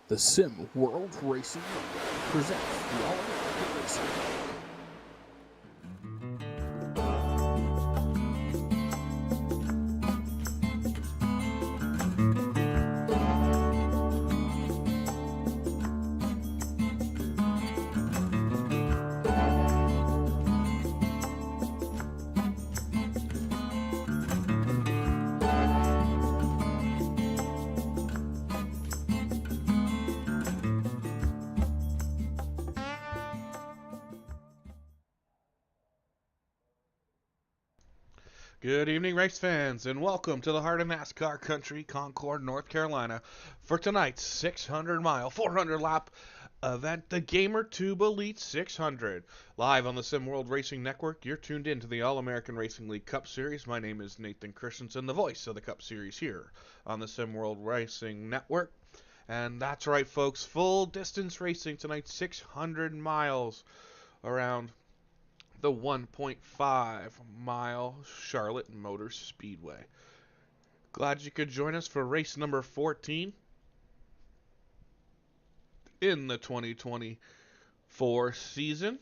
The Sim World Racing presents the All-American Racing. Good evening, race fans, and welcome to the heart of NASCAR country, Concord, North Carolina, for tonight's 600-mile, 400-lap event, the GamerTube Elite 600. Live on the Sim World Racing Network, you're tuned in to the All-American Racing League Cup Series. My name is Nathan Christensen, the voice of the Cup Series here on the Sim World Racing Network. And that's right, folks, full distance racing tonight, 600 miles around the 1.5 mile Charlotte Motor Speedway. Glad you could join us for race number 14 in the 2024 season.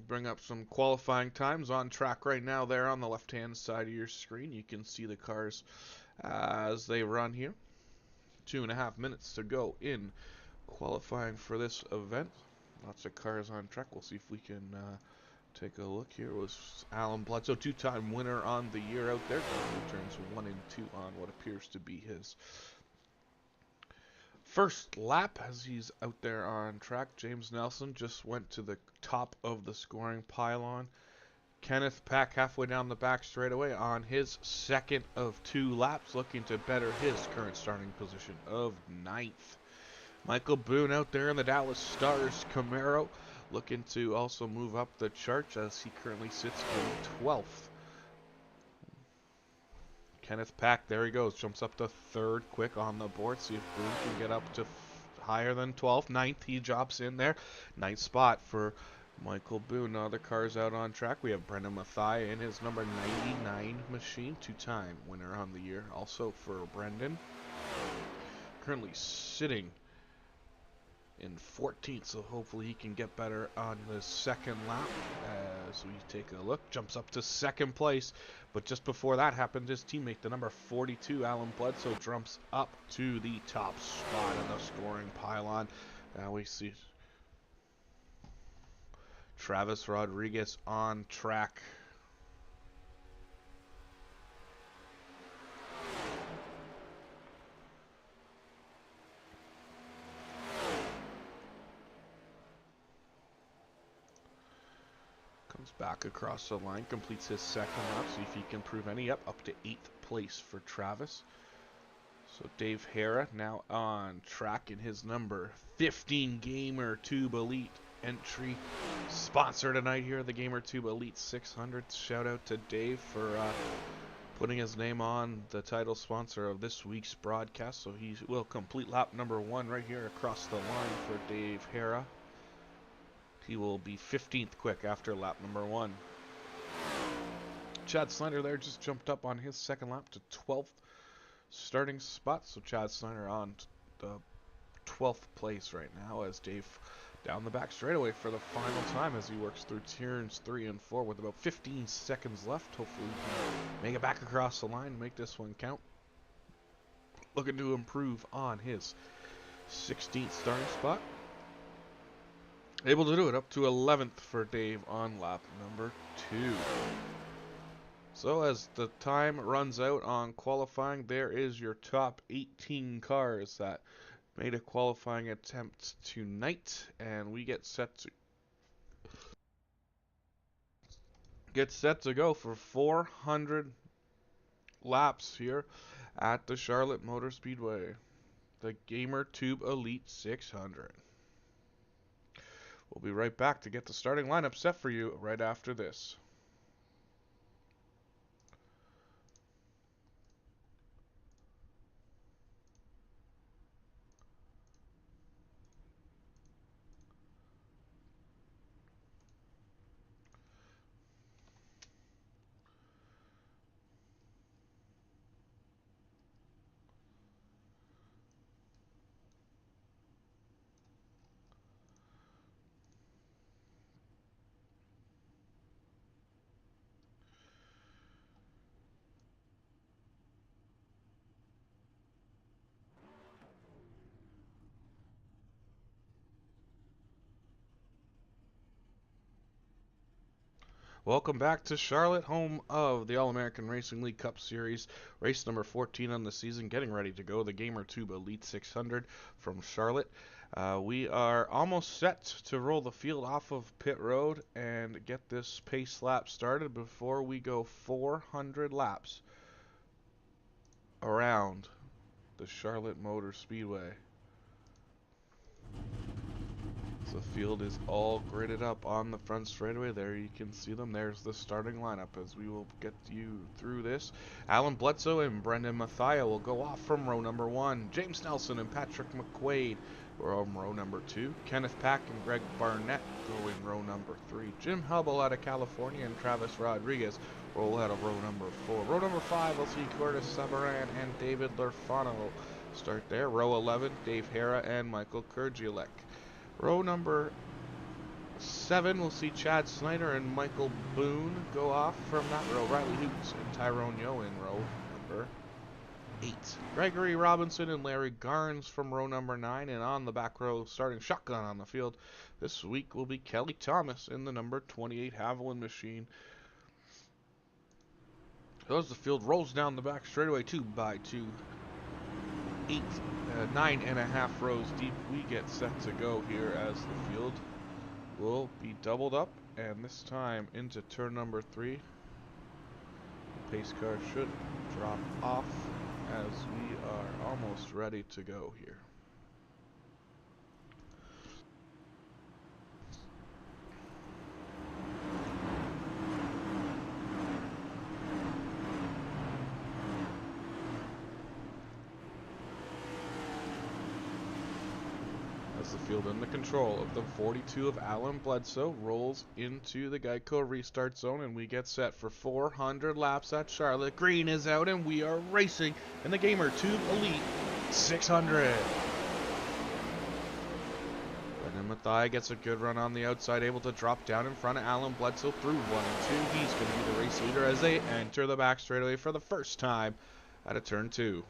Bring up some qualifying times on track right now there on the left hand side of your screen. You can see the cars as they run here. 2.5 minutes to go in qualifying for this event. Lots of cars on track. We'll see if we can take a look here. It was Alan Bledsoe, two-time winner on the year out there. Turns 1 and 2 on what appears to be his first lap as he's out there on track. James Nelson just went to the top of the scoring pylon. Kenneth Pack halfway down the back straightaway on his second of 2 laps, looking to better his current starting position of 9th. Michael Boone out there in the Dallas Stars Camaro, looking to also move up the chart as he currently sits in 12th. Kenneth Pack, there he goes, jumps up to 3rd quick on the board. See if Boone can get up to higher than 12th. 9th, he drops in there. 9th spot for Michael Boone. Other cars out on track. We have Brendan Mathai in his number 99 machine, two-time winner on the year. Also for Brendan, currently sitting in 14th, so hopefully he can get better on the second lap as we take a look. Jumps up to 2nd place, but just before that happened, his teammate, the number 42, Alan Bledsoe, jumps up to the top spot in the scoring pylon. Now we see Travis Rodriguez on track. Comes back across the line, completes his second lap, see if he can prove any up to 8th place for Travis. So Dave Hara now on track in his number 15 GamerTube Elite entry sponsor tonight here, the GamerTube Elite 600. Shout out to Dave for putting his name on the title sponsor of this week's broadcast. So he will complete lap number 1 right here across the line for Dave Hara. He will be 15th quick after lap number 1. Chad Snyder there just jumped up on his second lap to 12th starting spot. So Chad Snyder on the 12th place right now as Dave down the back straightaway for the final time as he works through turns 3 and 4 with about 15 seconds left. Hopefully he can make it back across the line, make this one count. Looking to improve on his 16th starting spot. Able to do it up to 11th for Dave on lap number 2. So as the time runs out on qualifying, there is your top 18 cars that made a qualifying attempt tonight, and we get set to go for 400 laps here at the Charlotte Motor Speedway, the GamerTube Elite 600. We'll be right back to get the starting lineup set for you right after this. Welcome back to Charlotte, home of the All-American Racing League Cup Series, race number 14 on the season, getting ready to go, the Gamer Tube Elite 600 from Charlotte. We are almost set to roll the field off of pit road and get this pace lap started before we go 400 laps around the Charlotte Motor Speedway. The field is all gridded up on the front straightaway. There you can see them. There's the starting lineup as we will get you through this. Alan Bledsoe and Brendan Mathia will go off from row number 1. James Nelson and Patrick McQuaid from row number 2. Kenneth Pack and Greg Barnett go in row number 3. Jim Hubble out of California and Travis Rodriguez roll out of row number 4. Row number 5 will see Curtis Sabaran and David Lerfano start there. Row 11, Dave Hara and Michael Kurdzielek. Row number 7, we'll see Chad Snyder and Michael Boone go off from that row. Riley Hoots and Tyrone Yo in row number 8. Gregory Robinson and Larry Garnes from row number 9. And on the back row, starting shotgun on the field this week, will be Kelly Thomas in the number 28 Haviland machine. As the field rolls down the back straightaway 2 by 2. 9.5 rows deep, we get set to go here as the field will be doubled up, and this time into turn number 3. The pace car should drop off as we are almost ready to go here. The field in the control of the 42 of Alan Bledsoe rolls into the Geico restart zone, and we get set for 400 laps at Charlotte. Green is out and we are racing in the Gamer Tube Elite 600. Brendan Mathia gets a good run on the outside, able to drop down in front of Alan Bledsoe through 1 and 2. He's going to be the race leader as they enter the back straightaway for the first time at a turn 2.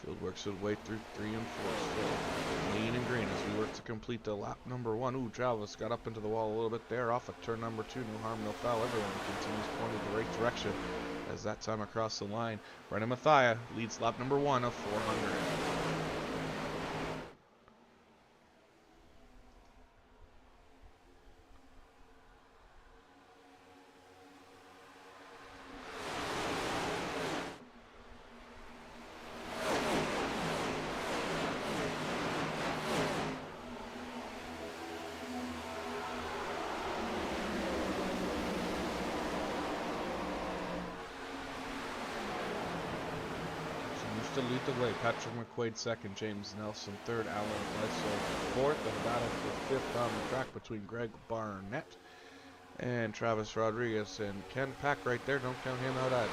Field works its way through 3 and 4. Still clean and green as we work to complete the lap number 1. Ooh, Travis got up into the wall a little bit there off of turn number 2. No harm, no foul. Everyone continues pointing the right direction as that time across the line. Brendan Mathia leads lap number 1 of 400. To lead the way, Patrick McQuaid second, James Nelson third, Alan Bledsoe fourth, and a battle for 5th on the track between Greg Barnett and Travis Rodriguez, and Ken Pack right there, don't count him out either.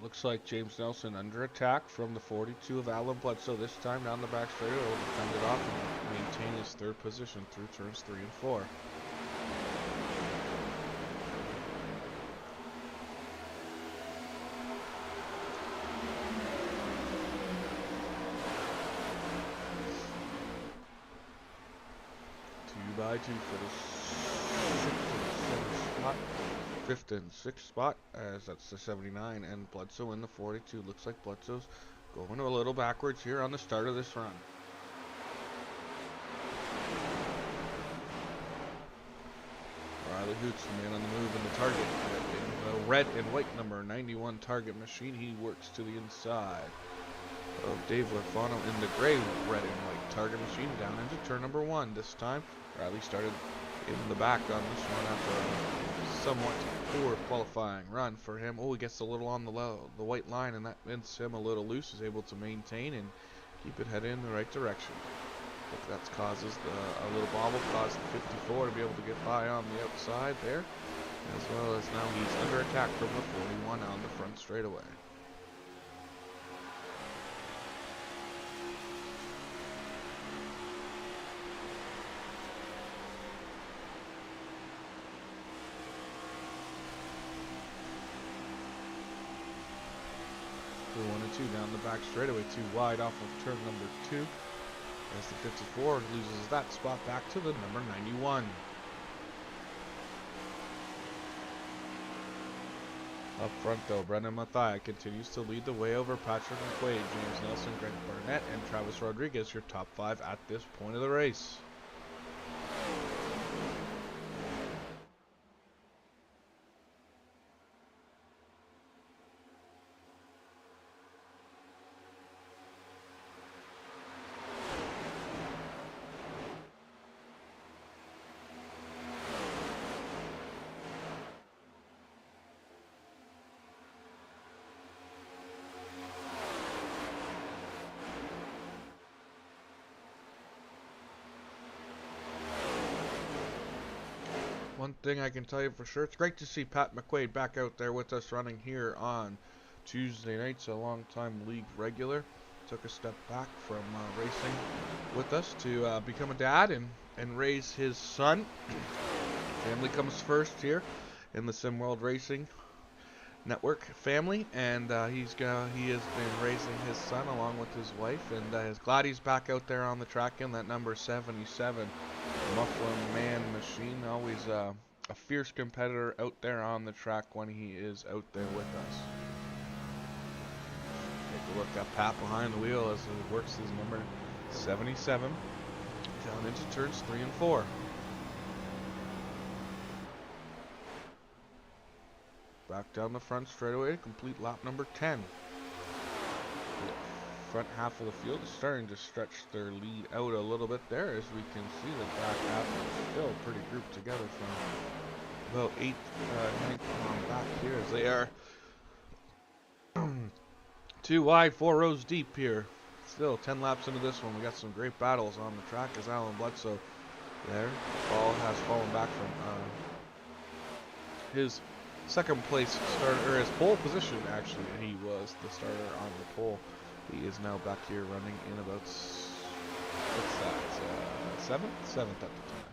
Looks like James Nelson under attack from the 42 of Alan Bledsoe. This time down the back straightaway, will defend it off and maintain his 3rd position through turns 3 and 4. Two by 2 for the 6th and 7th spot. 5th and 6th spot, as that's the 79, and Bledsoe in the 42. Looks like Bledsoe's going a little backwards here on the start of this run. Riley Hoots, the man on the move in the target. In the red and white number 91 target machine, he works to the inside of Dave Lerfano in the gray, red and white target machine down into turn number 1. This time, Riley started in the back on this one after a somewhat poor qualifying run for him. Oh, he gets a little on the white line, and that makes him a little loose. Is able to maintain and keep it headed in the right direction. But that causes a little bobble, caused the 54 to be able to get by on the outside there, as well as now he's under attack from the 41 on the front straightaway. The 1 and 2 down the back straightaway, too wide off of turn number 2. As the 54 loses that spot back to the number 91. Up front though, Brendan Mathai continues to lead the way over Patrick McQuaid, James Nelson, Greg Barnett, and Travis Rodriguez, your top 5 at this point of the race. One thing I can tell you for sure, it's great to see Pat McQuaid back out there with us running here on Tuesday nights, a long-time league regular. Took a step back from racing with us to become a dad and raise his son. Family comes first here in the SimWorld Racing Network family, and he has been raising his son along with his wife, and is glad he's back out there on the track in that number 77 Muffler Man machine. Always a fierce competitor out there on the track when he is out there with us. Take a look at Pat behind the wheel as he works his number 77 down into turns 3 and 4. Back down the front straightaway, complete lap number 10. The front half of the field is starting to stretch their lead out a little bit there, as we can see the back half is still pretty grouped together from about 8, 9 on back here, as they are 2 wide, 4 rows deep here. Still 10 laps into this one. We got some great battles on the track as Alan Bledsoe there. Ball has fallen back from his second place starter, or his pole position actually. He was the starter on the pole. He is now back here running in about, what's that, 7th at the time.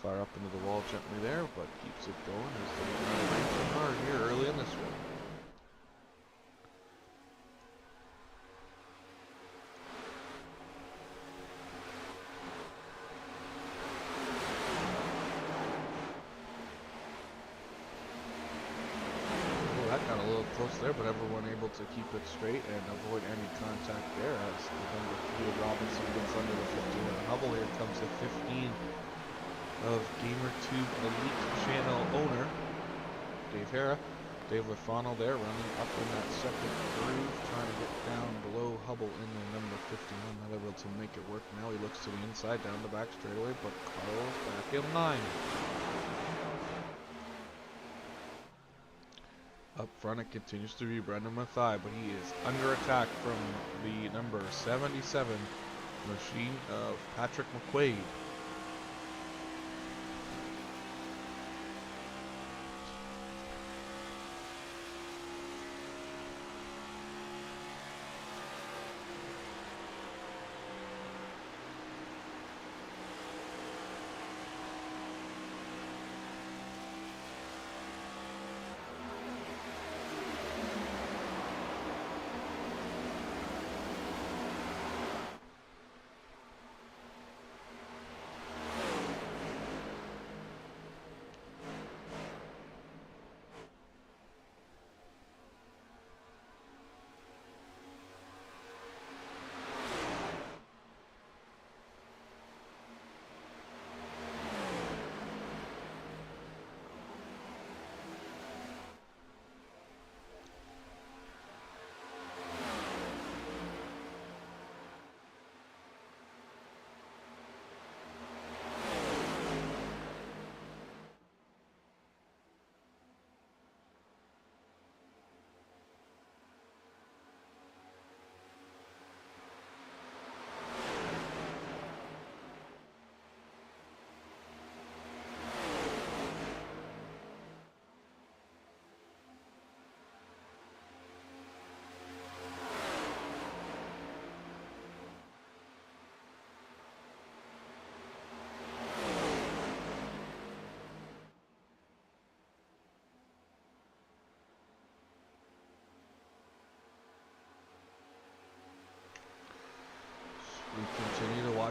Car up into the wall gently there, but keeps it going as they racing hard here early in this one. Close there, but everyone able to keep it straight and avoid any contact there as the number 3 of Robinson gets under the 15 of Hubble. Here comes the 15 of GamerTube Elite Channel owner Dave Hara. Dave Lafano there running up in that second groove, trying to get down below Hubble in the number 51, not able to make it work. Now he looks to the inside, down the back straightaway, but Carl's back in line. Up front, it continues to be Brendan Mathai, but he is under attack from the number 77 machine of Patrick McQuaid.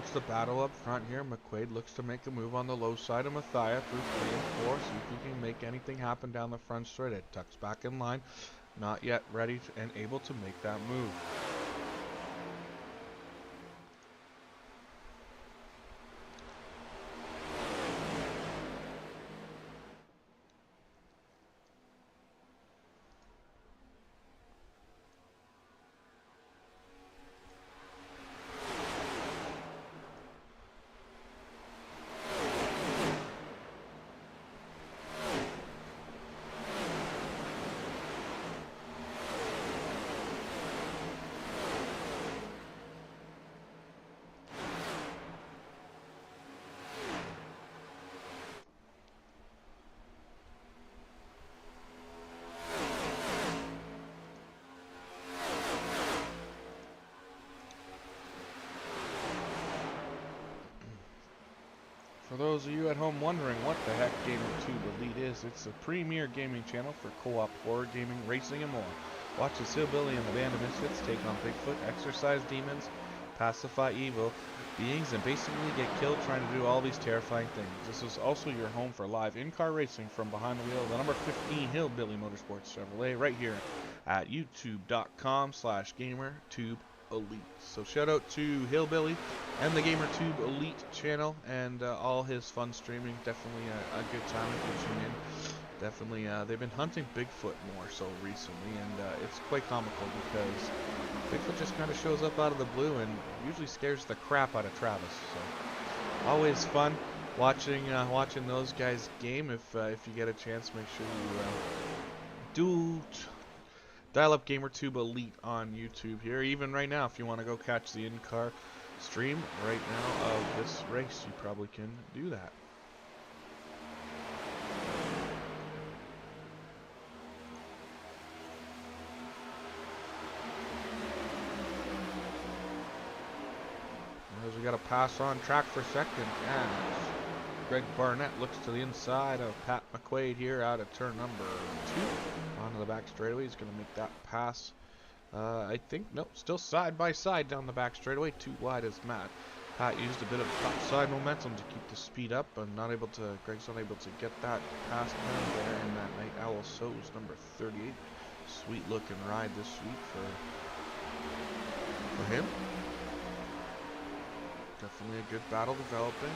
starts the battle up front here. McQuaid looks to make a move on the low side of Mathia through 3 and 4. See if he can make anything happen down the front straight. It tucks back in line. Not yet ready and able to make that move. For those of you at home wondering what the heck GamerTube Elite is, it's a premier gaming channel for co-op horror gaming, racing, and more. Watch as Hillbilly and the Band of Misfits take on Bigfoot, exorcise demons, pacify evil beings, and basically get killed trying to do all these terrifying things. This is also your home for live in-car racing from behind the wheel of the number 15 Hillbilly Motorsports Chevrolet right here at youtube.com/GamerTube Elite. So shout out to Hillbilly and the GamerTube Elite channel and all his fun streaming. Definitely a good time pitching in. Definitely, they've been hunting Bigfoot more so recently, and it's quite comical because Bigfoot just kind of shows up out of the blue and usually scares the crap out of Travis. So always fun watching those guys game. If you get a chance, make sure you dial up GamerTube Elite on YouTube here. Even right now, if you want to go catch the in-car stream right now of this race, you probably can do that. As we got a pass on track for second, and Greg Barnett looks to the inside of Pat McQuaid here out of turn number 2 onto the back straightaway. He's going to make that pass. I think, nope, still side by side down the back straightaway, too wide as Matt. Pat used a bit of top side momentum to keep the speed up, and Greg's not able to get that past him there in that Night Owl So's number 38. Sweet looking ride this week for him. Definitely a good battle developing.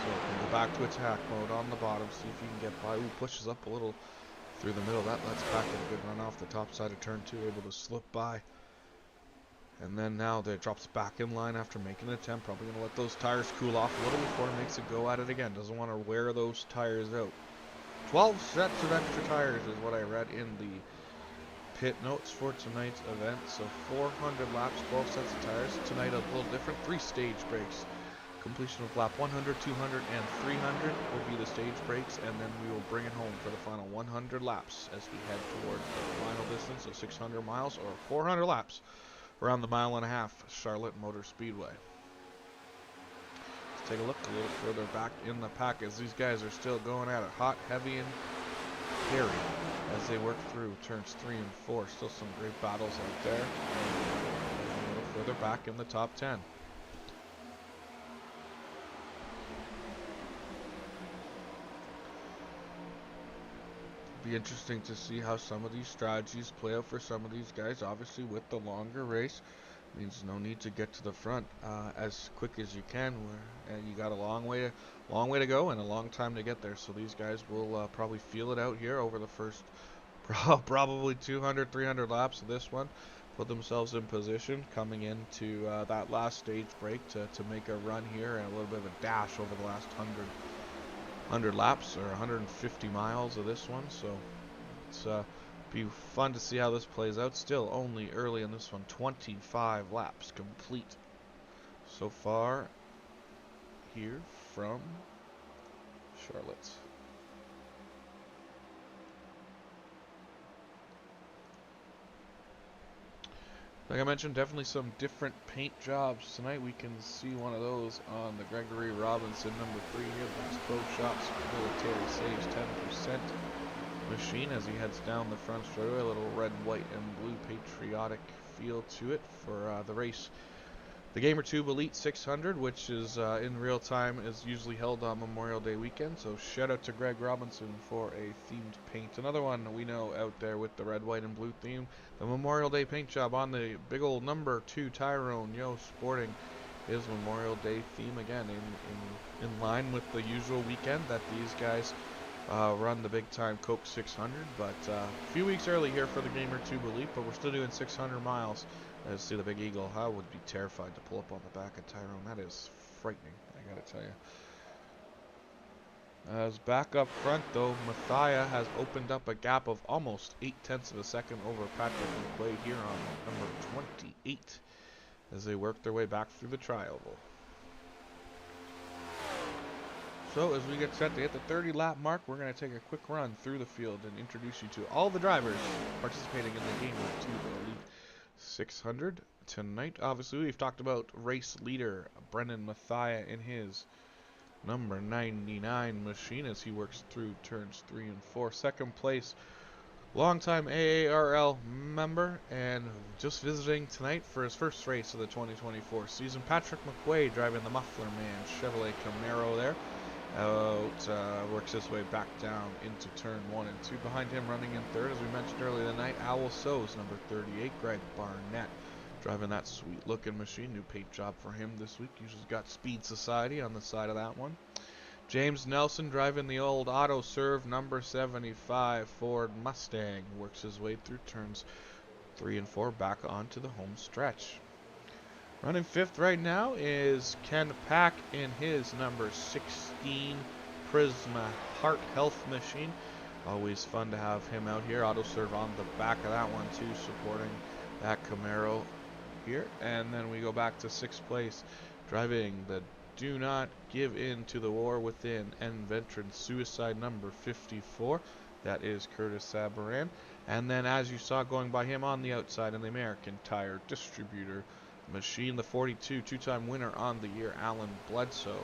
So we'll go back to attack mode on the bottom, see if you can get by. Ooh, pushes up a little through the middle. That lets back a good run off the top side of turn 2, able to slip by. And then now that drops back in line after making an attempt. Probably going to let those tires cool off a little before it makes a go at it again. Doesn't want to wear those tires out. 12 sets of extra tires is what I read in the pit notes for tonight's event. So 400 laps, 12 sets of tires. Tonight a little different, 3 stage breaks. Completion of lap 100, 200, and 300 will be the stage breaks, and then we will bring it home for the final 100 laps as we head towards the final distance of 600 miles or 400 laps around the 1.5 mile Charlotte Motor Speedway. Let's take a look a little further back in the pack as these guys are still going at it hot, heavy, and hairy as they work through turns 3 and 4. Still some great battles out there. And a little further back in the top 10. Be interesting to see how some of these strategies play out for some of these guys. Obviously, with the longer race, means no need to get to the front as quick as you can, and you got a long way to go and a long time to get there. So these guys will probably feel it out here over the first probably 200, 300 laps of this one. Put themselves in position coming into that last stage break to make a run here and a little bit of a dash over the last 100 laps or 150 miles of this one. So it's be fun to see how this plays out. Still only early in this one, 25 laps complete so far here from Charlotte. Like I mentioned, definitely some different paint jobs tonight. We can see one of those on the Gregory Robinson number 3 here. Bass Pro Shops Military saves 10% machine as he heads down the front straightaway. A little red, white, and blue patriotic feel to it for the race The Gamer Tube Elite 600, which is in real time, is usually held on Memorial Day weekend. So shout out to Greg Robinson for a themed paint. Another one we know out there with the red, white, and blue theme. The Memorial Day paint job on the big old number 2 Tyrone Yo sporting his Memorial Day theme again in line with the usual weekend that these guys run the big time Coke 600. But a few weeks early here for the Gamer Tube Elite, but we're still doing 600 miles. Let's see the Big Eagle. I would be terrified to pull up on the back of Tyrone. That is frightening, I gotta tell you. As back up front, though, Mathia has opened up a gap of almost 0.8 of a second over Patrick McQuaid here on number 28 as they work their way back through the tri-oval. So as we get set to hit the 30-lap mark, we're going to take a quick run through the field and introduce you to all the drivers participating in the Gamer Tube Elite 600 tonight. Obviously, we've talked about race leader Brendan Mathia in his number 99 machine as he works through turns 3 and 4. Second place, longtime AARL member and just visiting tonight for his first race of the 2024 season, Patrick McQuaid driving the Muffler Man Chevrolet Camaro there. Works his way back down into turn 1 and 2. Behind him, running in third, as we mentioned earlier tonight, Owl So's number 38, Greg Barnett, driving that sweet looking machine. New paint job for him this week. Usually got Speed Society on the side of that one. James Nelson driving the old Auto Serve number 75 Ford Mustang. Works his way through turns 3 and 4 back onto the home stretch. Running fifth right now is Ken Pack in his number 16 Prisma Heart Health machine. Always fun to have him out here. Auto Serve on the back of that one too, supporting that Camaro here. And then we go back to sixth place, driving the Do Not Give In to the War Within and Veteran Suicide number 54. That is Curtis Sabaran. And then as you saw going by him on the outside in the American Tire Distributor machine, the 42 two-time winner on the year, Alan Bledsoe,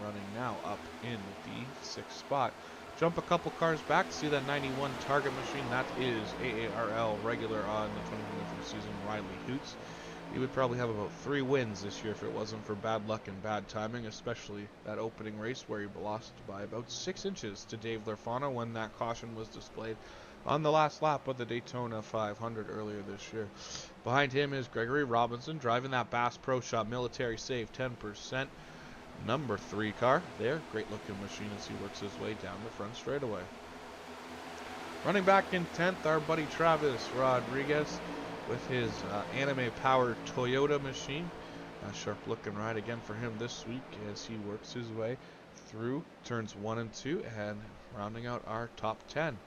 running now up in the 6th spot. Jump a couple cars back to see that 91 Target machine. That is AARL regular on the 2024 season, Riley Hoots. He would probably have about 3 wins this year if it wasn't for bad luck and bad timing, especially that opening race where he lost by about 6 inches to Dave Lerfano when that caution was displayed on the last lap of the Daytona 500 earlier this year. Behind him is Gregory Robinson driving that Bass Pro Shop Military Save 10% number 3 car there. Great looking machine as he works his way down the front straightaway. Running back in 10th, our buddy Travis Rodriguez with his anime powered Toyota machine. A sharp looking ride again for him this week as he works his way through turns 1 and 2 and rounding out our top 10.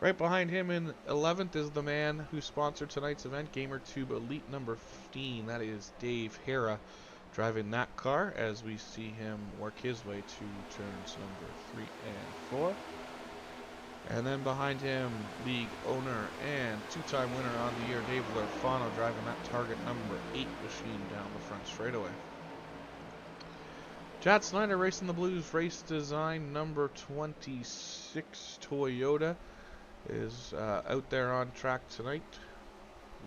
Right behind him in 11th is the man who sponsored tonight's event, Gamer Tube Elite number 15. That is Dave Hara driving that car as we see him work his way to turns number 3 and 4. And then behind him, league owner and 2-time winner on the year, Dave Lerfano, driving that Target number 8 machine down the front straightaway. Chad Snyder racing the Blues race design number 26 Toyota is out there on track tonight.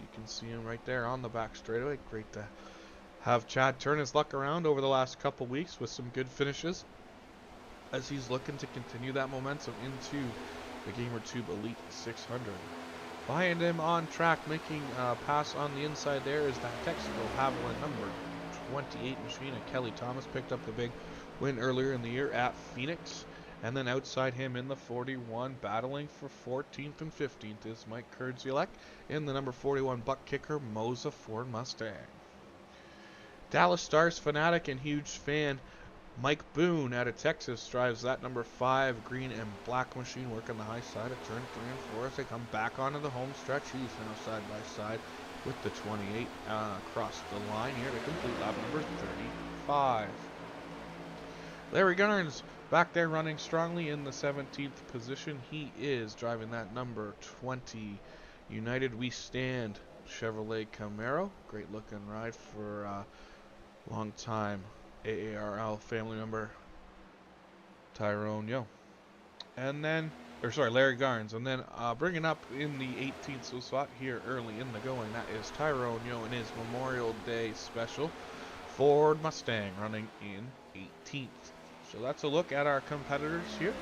You can see him right there on the back straightaway. Great to have Chad turn his luck around over the last couple weeks with some good finishes as he's looking to continue that momentum into the Gamer Tube Elite 600. Behind him on track, making a pass on the inside there, is that Texaco Haviland number 28 machine. And Kelly Thomas picked up the big win earlier in the year at Phoenix. And then outside him in the 41, battling for 14th and 15th, is Mike Kurdzielek in the number 41 buck kicker Moza Ford Mustang. Dallas Stars fanatic and huge fan Mike Boone out of Texas drives that number 5 green and black machine, working the high side of turn 3 and 4 as they come back onto the home stretch. He's now side by side with the 28 across the line here to complete lap number 35. Larry Garnes back there running strongly in the 17th position. He is driving that number 20 United We Stand Chevrolet Camaro. Great looking ride for long time AARL family member Tyrone Yo. And then or sorry, Larry Garnes. And then bringing up in the 18th spot here early in the going, that is Tyrone Yo in his Memorial Day special Ford Mustang running in 18th. So that's a look at our competitors here.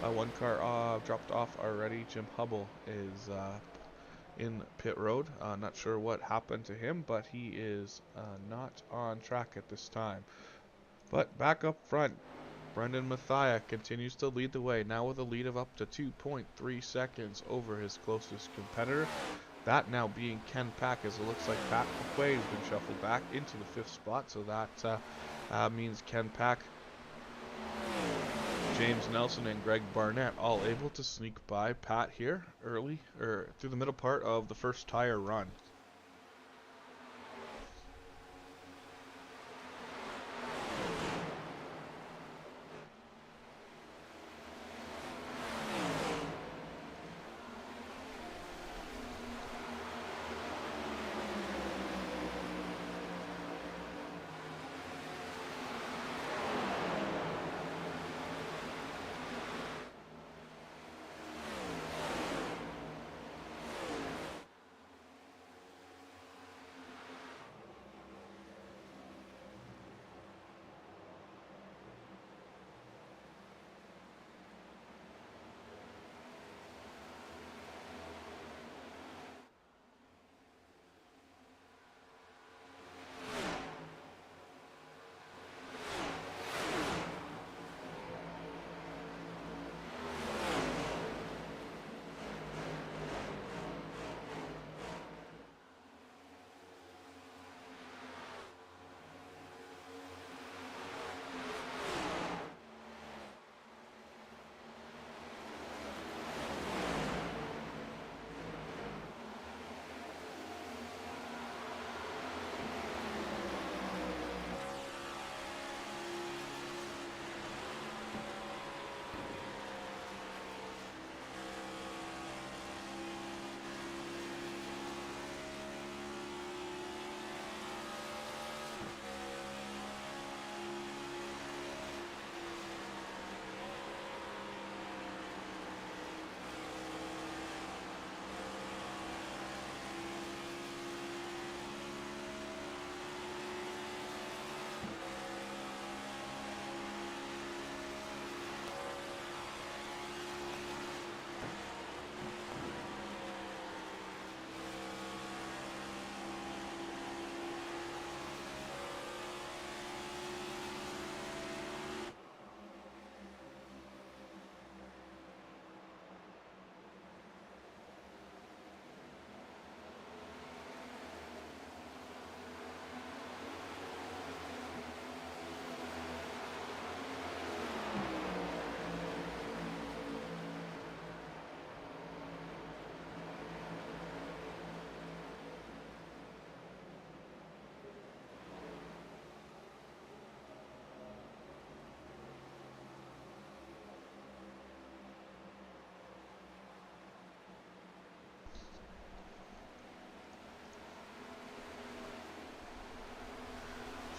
One car dropped off already. Jim Hubble is in pit road. Not sure what happened to him, but he is not on track at this time. But back up front, Brendan Mathia continues to lead the way, now with a lead of up to 2.3 seconds over his closest competitor. That now being Ken Pack, as it looks like Pat McQuaid has been shuffled back into the 5th spot. So that means Ken Pack, James Nelson, and Greg Barnett all able to sneak by Pat here early, or through the middle part of the first tire run.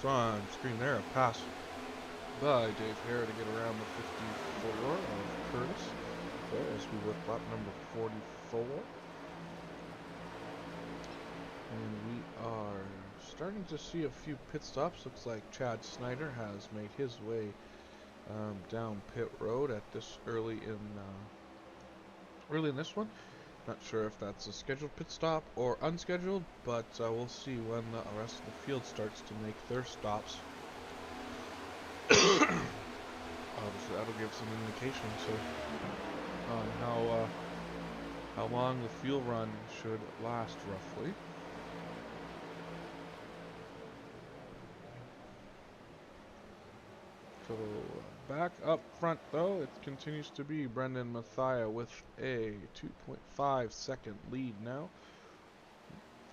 So on screen there, a pass by Dave Hare to get around the 54 of Curtis there as we work lap number 44. And we are starting to see a few pit stops. Looks like Chad Snyder has made his way down pit road at this early in this one. Not sure if that's a scheduled pit stop or unscheduled, but we'll see when the rest of the field starts to make their stops. Obviously, that'll give some indication on how long the fuel run should last roughly. So back up front though, it continues to be Brendan Mathia with a 2.5 second lead now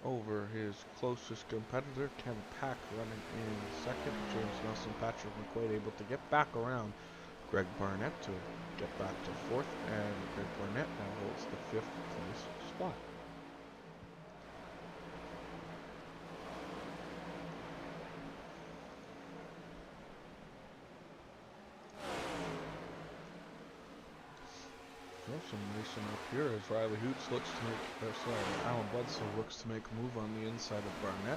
over his closest competitor, Ken Pack, running in second. James Nelson, Patrick McQuaid able to get back around Greg Barnett to get back to fourth, and Greg Barnett now holds the 5th place spot. Well, some racing up here as Riley Hoots looks to make, Alan Bledsoe looks to make a move on the inside of Barnett.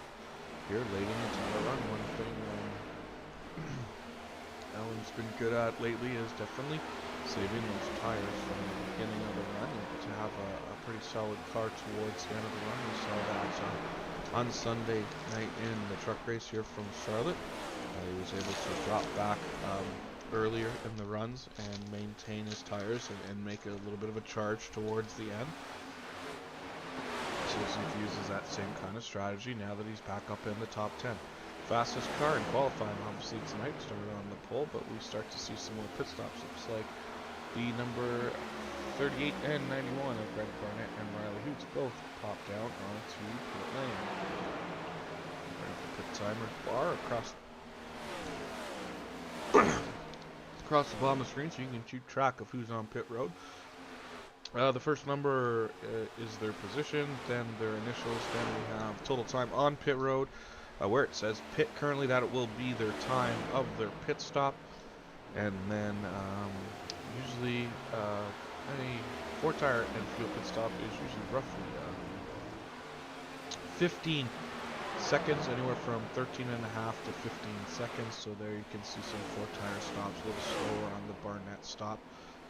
Here late in the tire run, one thing Alan's been good at lately is definitely saving those tires from the beginning of the run and to have a pretty solid car towards the end of the run. We saw that on Sunday night in the truck race here from Charlotte. He was able to drop back earlier in the runs and maintain his tires and make a little bit of a charge towards the end. So he uses that same kind of strategy now that he's back up in the top 10. Fastest car in qualifying obviously tonight started on the pole, but we start to see some more pit stops. Looks like the number 38 and 91 of Greg Barnett and Riley Hoots both popped down onto pit lane. Pit timer bar across the bottom of the screen so you can keep track of who's on pit road. The first number is their position, then their initials, then we have total time on pit road, where it says pit currently, that it will be their time of their pit stop, and then usually any 4-tire and fuel pit stop is usually roughly 15 seconds, anywhere from 13 and a half to 15 seconds. So there you can see some 4-tire stops, a little slower on the Barnett stop.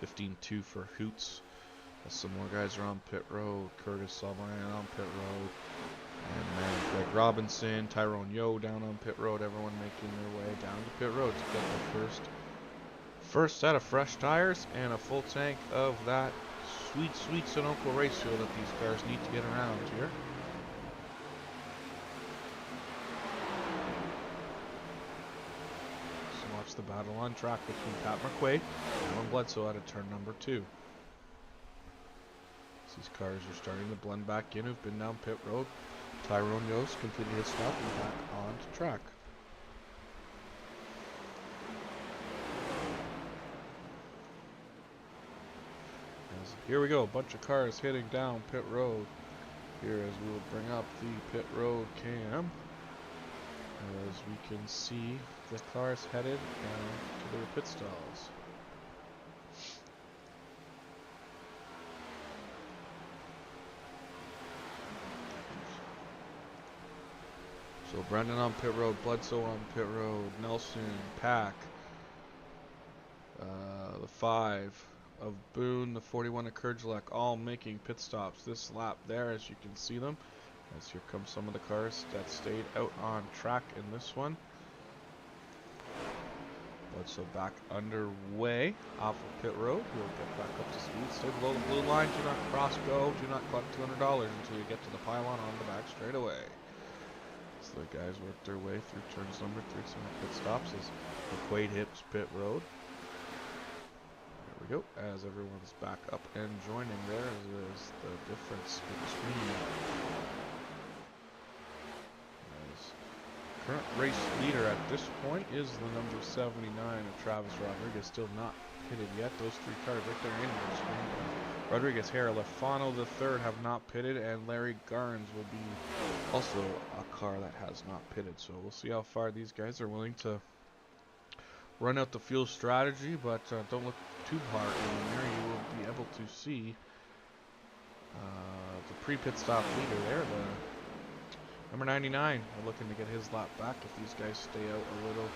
15.2 for Hoots. Some more guys are on pit road. Curtis Salvayan on pit road, and then Greg Robinson, Tyrone Yo down on pit road. Everyone making their way down to pit road to get their first set of fresh tires and a full tank of that sweet Sunoco race fuel that these cars need to get around here. Watch the battle on track between Pat McQuaid and Alan Bledsoe out of turn number 2. These cars are starting to blend back in, who've been down pit road. Tyrone Yost completed his stop and back onto track. Here we go, a bunch of cars heading down pit road. Here as we will bring up the pit road cam. As we can see the cars headed to their pit stalls. So Brendan on pit road, Bledsoe on pit road, Nelson, Pack, the 5 of Boone, the 41 of Kurgelek, all making pit stops this lap there, as you can see them. As here come some of the cars that stayed out on track in this one. Bledsoe back underway off of pit road. We'll get back up to speed. Stay below the blue line. Do not cross go. Do not collect $200 until you get to the pylon on the back straightaway. So the guys work their way through turns number 3. Some pit stops as McQuaid hits pit road. There we go. As everyone's back up and joining there is the difference between current race leader at this point is the number 79 of Travis Rodriguez, still not pitted yet. Those 3 cars right there in the screen. Rodriguez, Hare, Lefano the third have not pitted, and Larry Garns will be also a car that has not pitted. So we'll see how far these guys are willing to run out the fuel strategy, but don't look too hard in there. You will be able to see the pre-pit stop leader there, the number 99, we're looking to get his lap back if these guys stay out a little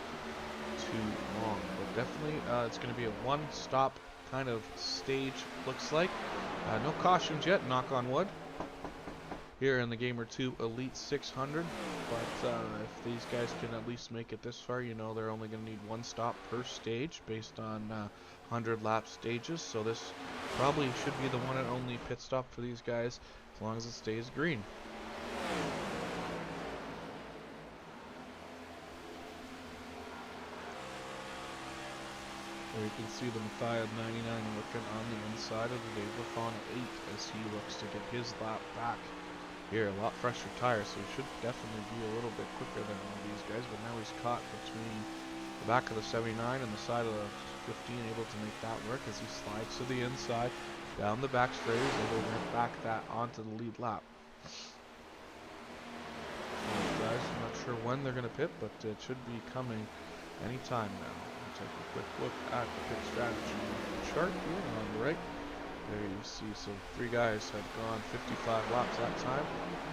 too long. But definitely, it's going to be a one-stop kind of stage, looks like. No cautions yet, knock on wood. Here in the Gamer 2 Elite 600. But if these guys can at least make it this far, you know they're only going to need 1 stop per stage based on 100-lap stages. So this probably should be the one and only pit stop for these guys as long as it stays green. There you can see the Matthias 99 working on the inside of the Dave Lafon 8 as he looks to get his lap back. Here, a lot fresher tires, so he should definitely be a little bit quicker than all these guys, but now he's caught between the back of the 79 and the side of the 15, able to make that work as he slides to the inside, down the back straight, able to get back that onto the lead lap. These guys, I'm not sure when they're going to pit, but it should be coming anytime now. Take a quick look at the pit strategy chart here on the right. There you see, so 3 guys have gone 55 laps that time,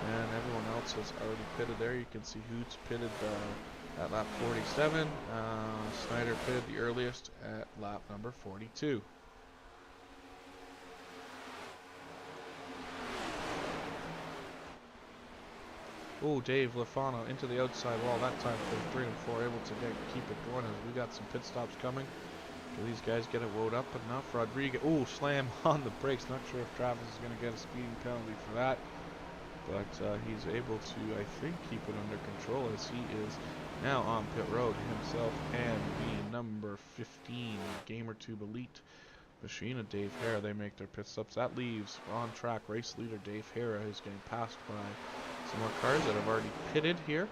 and everyone else has already pitted there. You can see Hoots pitted at lap 47. Snyder pitted the earliest at lap number 42. Oh, Dave Lafano into the outside wall that time for 3 and 4, able to keep it going as we got some pit stops coming. Can these guys get it wound up enough? Rodriguez, oh, slam on the brakes. Not sure if Travis is going to get a speeding penalty for that, but he's able to, I think, keep it under control as he is now on pit road himself and the number 15 GamerTube Elite machine of Dave Hara. They make their pit stops. That leaves on track race leader Dave Hara, who's getting passed by some more cars that have already pitted here.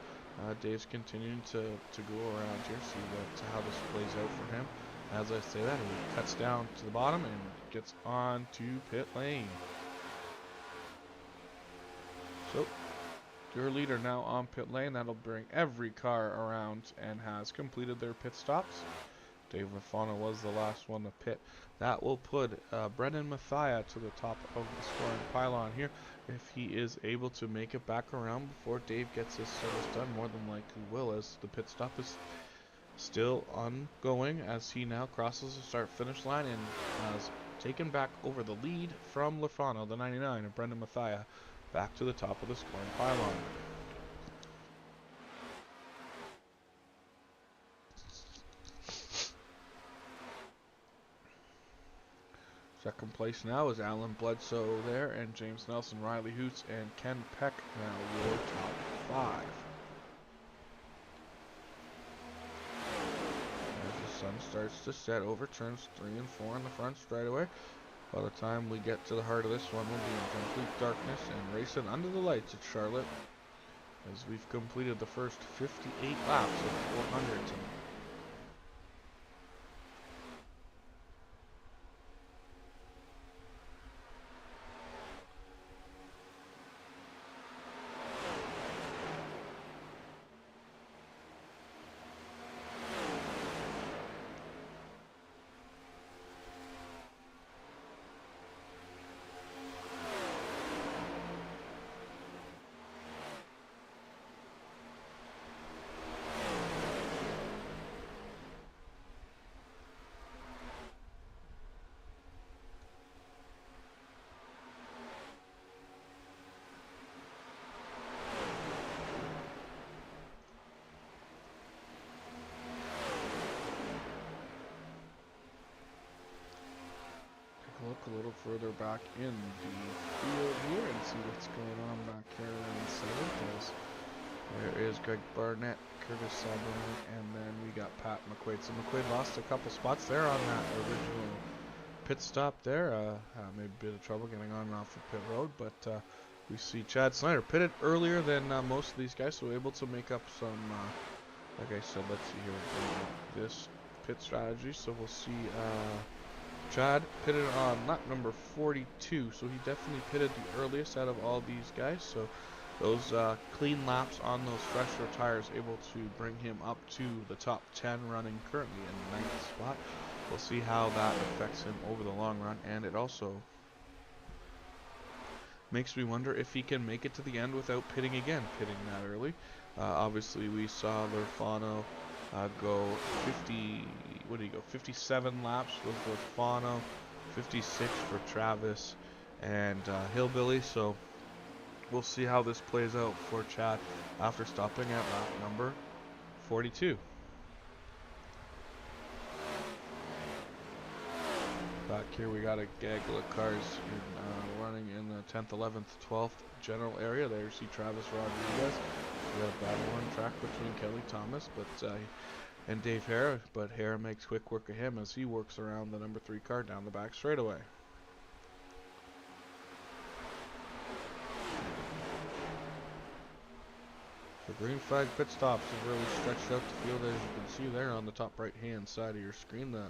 Dave's continuing to go around here, see how this plays out for him. As I say that, he cuts down to the bottom and gets on to pit lane. So, your leader now on pit lane. That'll bring every car around and has completed their pit stops. Dave Lafano was the last one to pit. That will put Brendan Mathia to the top of the scoring pylon here. If he is able to make it back around before Dave gets his service done, more than likely will, as the pit stop is still ongoing as he now crosses the start-finish line and has taken back over the lead from Lafano, the 99, and Brendan Mathia back to the top of the scoring pylon. Second place now is Alan Bledsoe there, and James Nelson, Riley Hoots, and Ken Peck now your top 5. As the sun starts to set over turns 3 and 4 in the front straightaway. By the time we get to the heart of this one, we'll be in complete darkness and racing under the lights at Charlotte as we've completed the first 58 laps of 400 tonight. Look a little further back in the field here and see what's going on back here in 7th. As there is Greg Barnett, Curtis Sabine, and then we got Pat McQuaid. So McQuaid lost a couple spots there on that original pit stop there. Maybe a bit of trouble getting on and off the pit road, but we see Chad Snyder pitted earlier than most of these guys, so able to make up some, like I said, let's see here, this pit strategy. So we'll see Chad pitted on lap number 42, so he definitely pitted the earliest out of all these guys. So those clean laps on those fresher tires able to bring him up to the top 10, running currently in the 9th spot. We'll see how that affects him over the long run, and it also makes me wonder if he can make it to the end without pitting again, pitting that early. Obviously, we saw Lafano go 57 laps with Lafano, 56 for Travis and Hillbilly. So we'll see how this plays out for Chad after stopping at lap number 42. Back here we got a gaggle of cars running in the 10th, 11th, 12th general area. There you see Travis Rodriguez. We got a battle on track between Kelly Thomas and Dave Hara, but Hara makes quick work of him as he works around the number 3 car down the back straightaway. The green flag pit stops have really stretched out the field, as you can see there on the top right hand side of your screen. The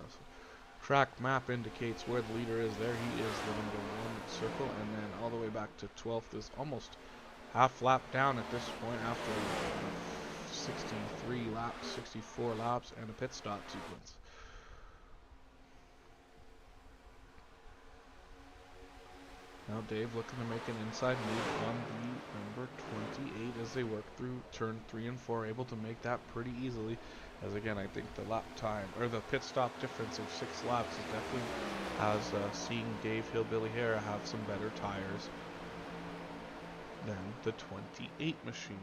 track map indicates where the leader is there. He is the number 1 circle, and then all the way back to 12th is almost half lap down at this point after 63 laps, 64 laps, and a pit stop sequence. Now Dave looking to make an inside move on the number 28 as they work through turn 3 and 4, able to make that pretty easily. As again, I think the lap time, or the pit stop difference of 6 laps is definitely has seeing Dave Hillbilly Hara have some better tires than the 28 machine.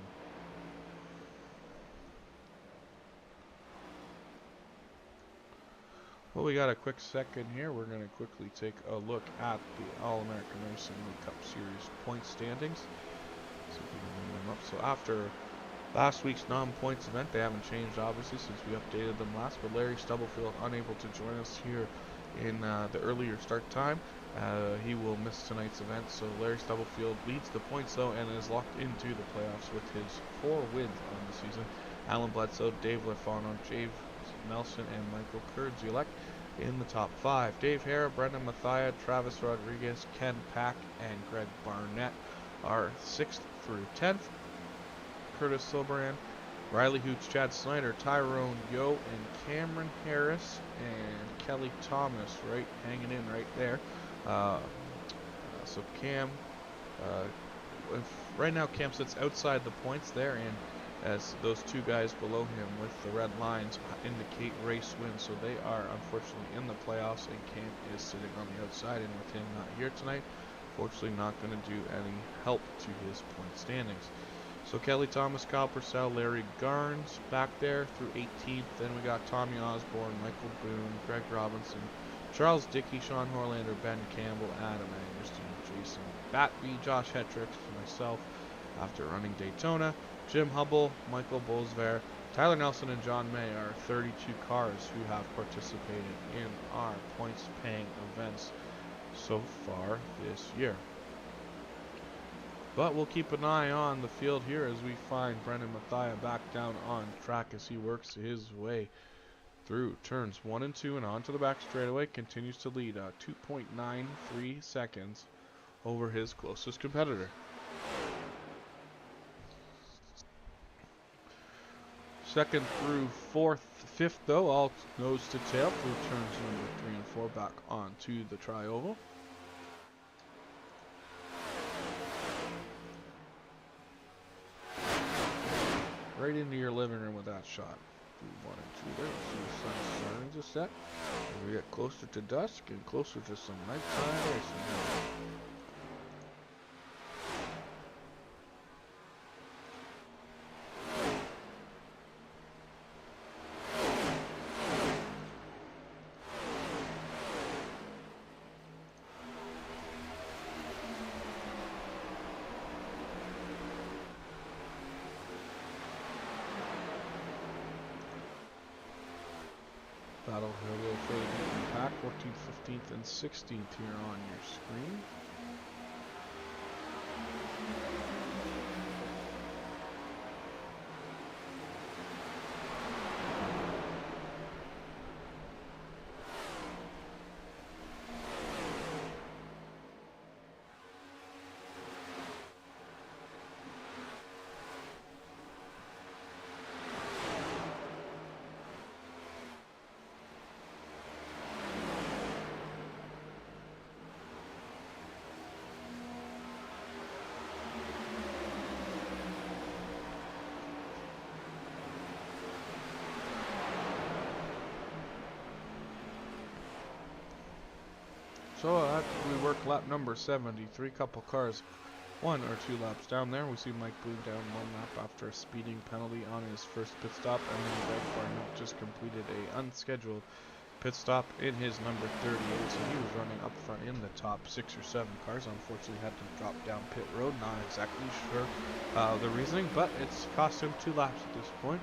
Well, we got a quick second here. We're going to quickly take a look at the All-American Racing League Cup Series point standings. See if we can bring them up. So after last week's non-points event, they haven't changed obviously since we updated them last, but Larry Stubblefield unable to join us here in the earlier start time. He will miss tonight's event, so Larry Stubblefield leads the points though and is locked into the playoffs with his 4 wins on the season. Alan Bledsoe, Dave Lefano, James Nelson, and Michael Kurdzielek in the top 5. Dave Hara, Brendan Mathia, Travis Rodriguez, Ken Pack, and Greg Barnett are 6th through 10th. Curtis Silberand, Riley Hoots, Chad Snyder, Tyrone Yo, and Cameron Harris, and Kelly Thomas hanging in right there. So Cam, right now Cam sits outside the points there, and as those 2 guys below him with the red lines indicate race wins, so they are unfortunately in the playoffs, and Cam is sitting on the outside, and with him not here tonight, fortunately not going to do any help to his point standings. So Kelly Thomas, Kyle Purcell, Larry Garnes back there through 18th. Then we got Tommy Osborne, Michael Boone, Greg Robinson, Charles Dickey, Sean Horlander, Ben Campbell, Adam Anderson, Jason Batby, Josh Hetrick, myself after running Daytona, Jim Hubble, Michael Bolsver, Tyler Nelson, and John May are 32 cars who have participated in our points paying events so far this year. But we'll keep an eye on the field here as we find Brendan Mathia back down on track as he works his way through turns 1 and 2 and onto the back straightaway. Continues to lead 2.93 seconds over his closest competitor. Second through fifth though, all nose to tail through turns number 3 and 4 back onto the tri-oval. Right into your living room with that shot. Through 1 and 2 there. See the sun starting to set. As we get closer to dusk and closer to some nighttime racing. Battle here will fade in pack 14th, 15th, and 16th here on your screen. So we work lap number 73, couple cars 1 or 2 laps down there. We see Mike Boone down 1 lap after a speeding penalty on his first pit stop, and then Greg Barnett just completed a unscheduled pit stop in his number 38, so he was running up front in the top 6 or 7 cars. Unfortunately had to drop down pit road, not exactly sure the reasoning, but it's cost him 2 laps at this point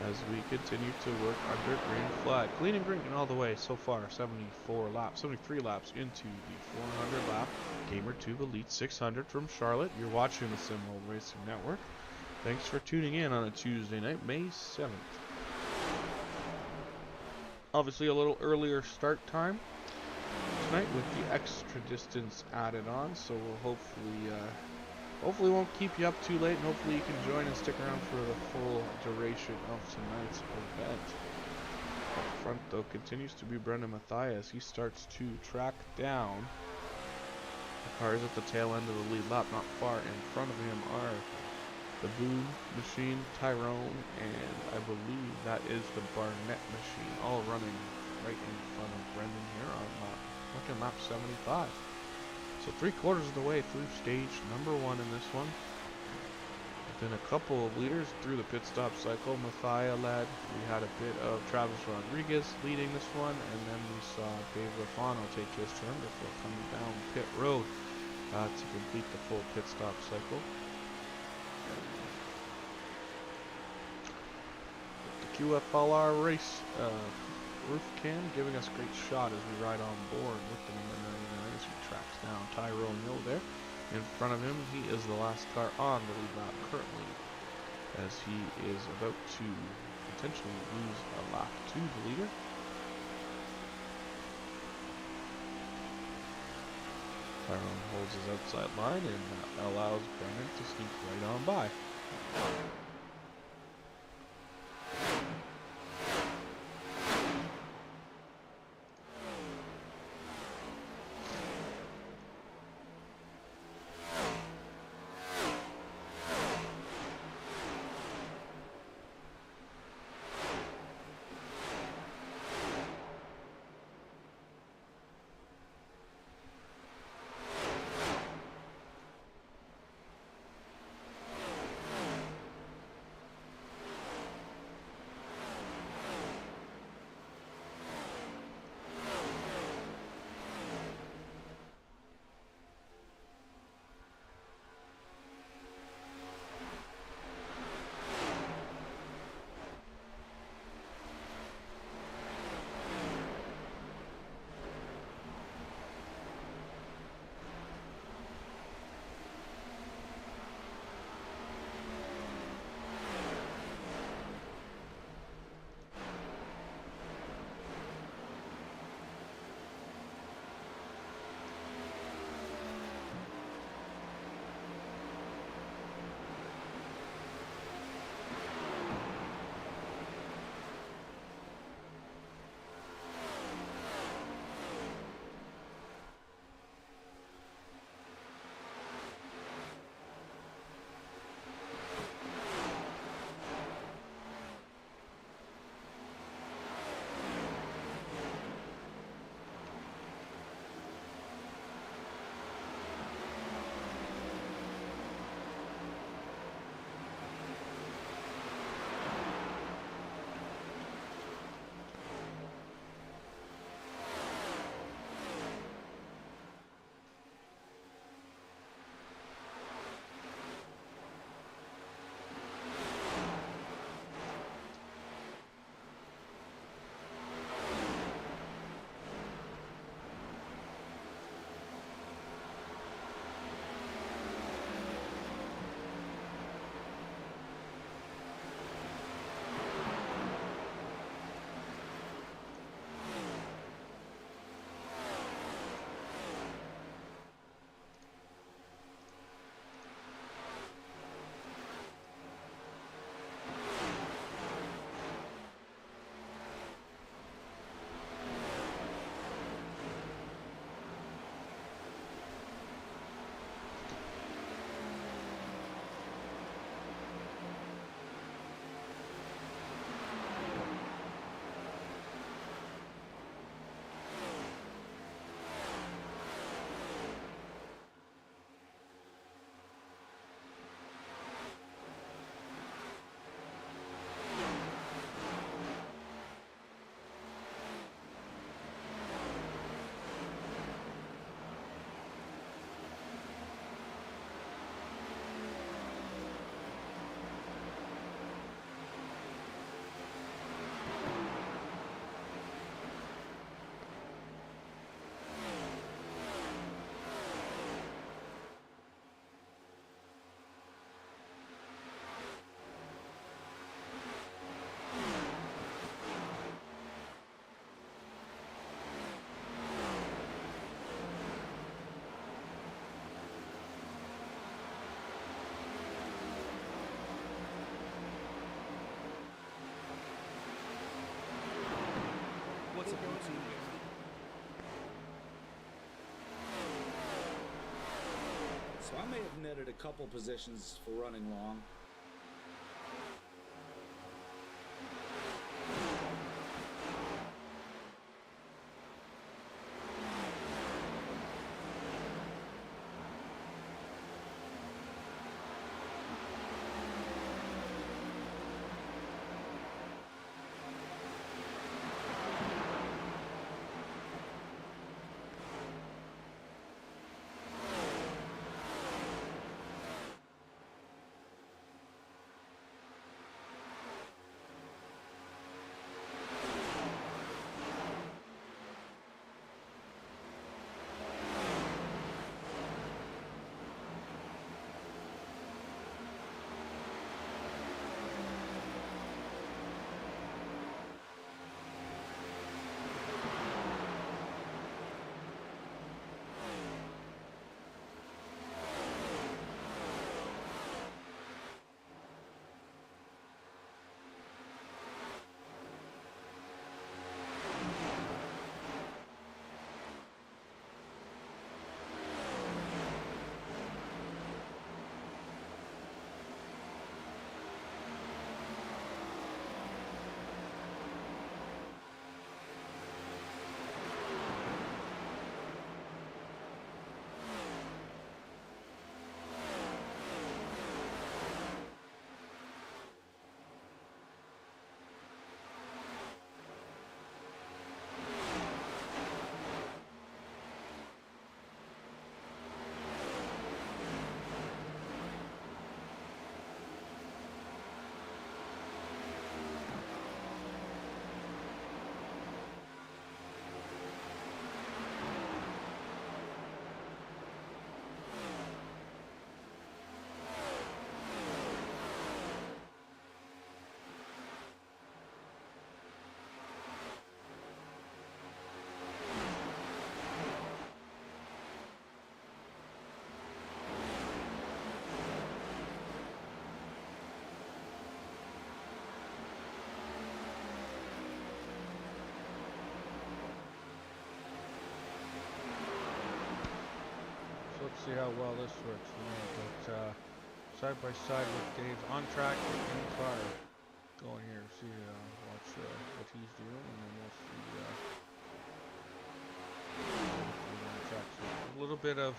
as we continue to work under green flag. Clean and green all the way so far. 73 laps into the 400 lap Gamer Tube Elite 600 from Charlotte. You're watching the Sim World Racing Network. Thanks for tuning in on a Tuesday night, May 7th. Obviously a little earlier start time tonight with the extra distance added on, so we'll hopefully won't keep you up too late, and hopefully you can join and stick around for the full duration of tonight's event. Up front though continues to be Brendan Mathia as he starts to track down Cars at the tail end of the lead lap, not far in front of him, are the Boo machine, Tyrone, and I believe that is the Barnett machine, all running right in front of Brendan here on lap 75. So 3/4 of the way through stage number 1 in this one. Been a couple of leaders through the pit stop cycle. Mathia led. We had a bit of Travis Rodriguez leading this one, and then we saw Dave Lafano take his turn before coming down pit road to complete the full pit stop cycle. The QFLR race roof cam giving us a great shot as we ride on board with the number 99 as he tracks down Tyrone Hill there. In front of him, he is the last car on the lead lap currently, as he is about to potentially lose a lap to the leader. Tyrone holds his outside line, and that allows Brennan to sneak right on by. So I may have netted a couple positions for running long. Let's see how well this works. But side by side with Dave on track with the car going here. See, watch what he's doing, and then we'll see on track. So a little bit of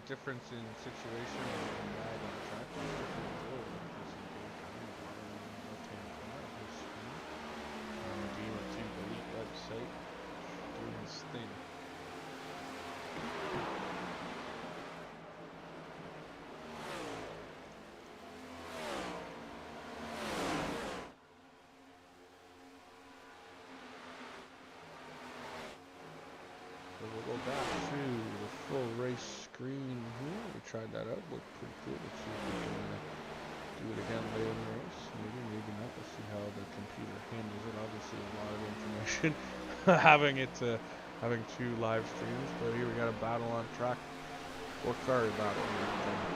difference in situation and ride on track. Gamer 2 Elite website doing his thing. So we'll go back to the full race screen here. We tried that out, looked pretty cool. Let's see if we can do it again later in the race. Maybe, maybe not. We'll see how the computer handles it. Obviously, a lot of information having two live streams. But here we got a battle on track. Four-car battle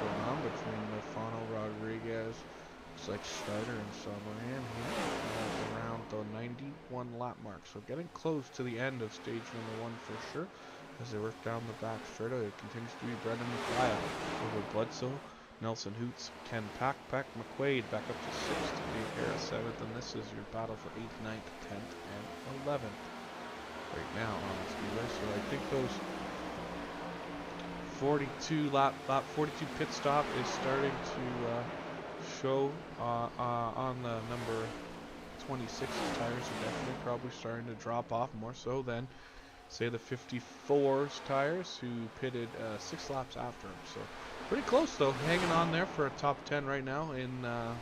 going on between Lefano Rodriguez, looks like Strider and Sabaran here around the 91 lap mark. So getting close to the end of stage number 1 for sure. As they work down the back straightaway, it continues to be Brendan McLeod over Bledsoe, Nelson Hoots, Ken Peck, McQuaid back up to 6th, Dave Harris 7th, and this is your battle for 8th, 9th, 10th, and 11th right now on the Speedway. So I think those 42 pit stop is starting to show on the number 26 tires are definitely probably starting to drop off more so than say the 54's tires who pitted 6 laps after him. So pretty close though, hanging on there for a top 10 right now in the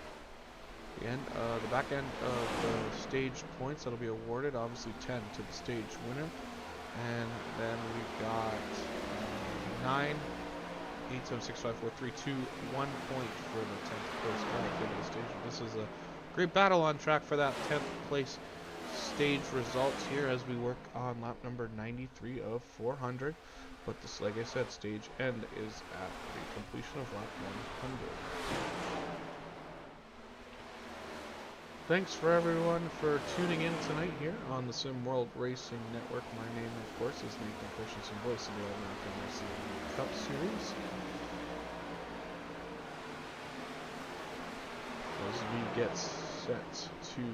back end of the stage points that'll be awarded. Obviously 10 to the stage winner, and then we've got 9, 8, 7, 6, 5, 4, 3, 2, 1 point for the 10th place back into the stage. This is a great battle on track for that 10th place stage results here as we work on lap number 93 of 400. But this, like I said, stage end is at the completion of lap 100. Thanks for everyone for tuning in tonight here on the Sim World Racing Network. My name, of course, is Nathan Christensen, voice of the All-American Racing Cup Series. as we get set to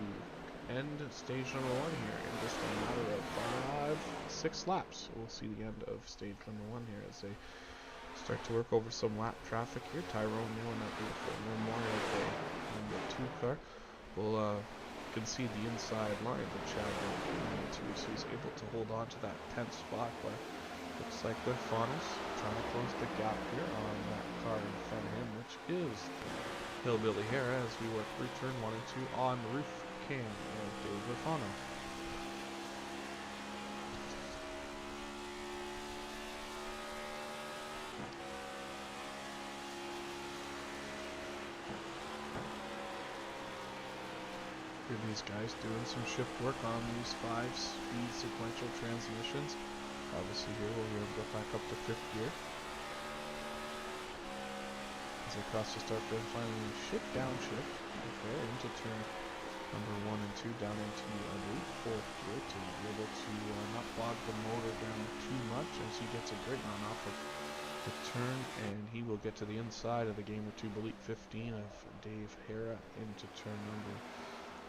end stage number 1 here in just a matter of 6 laps. We'll see the end of stage number 1 here as they start to work over some lap traffic here. Tyrone Newman, that beautiful Memorial Day number 2 car will concede the inside line for Chad too, so he's able to hold on to that 10th spot, but looks like Faunus trying to close the gap here on that car in front of him, which is Hillbilly Hera, as we work through turn 1 and 2 on the roof cam of Dave Lafano. These guys doing some shift work on these 5-speed sequential transmissions. Obviously here we'll go back up to 5th gear. As they cross the start grid, finally downshift okay, into turn number 1 and 2 down into, I believe, 4th gear to be able to not bog the motor down too much, as he gets a great run off of the turn, and he will get to the inside of the Gamer Tube Elite 15 of Dave Hera into turn number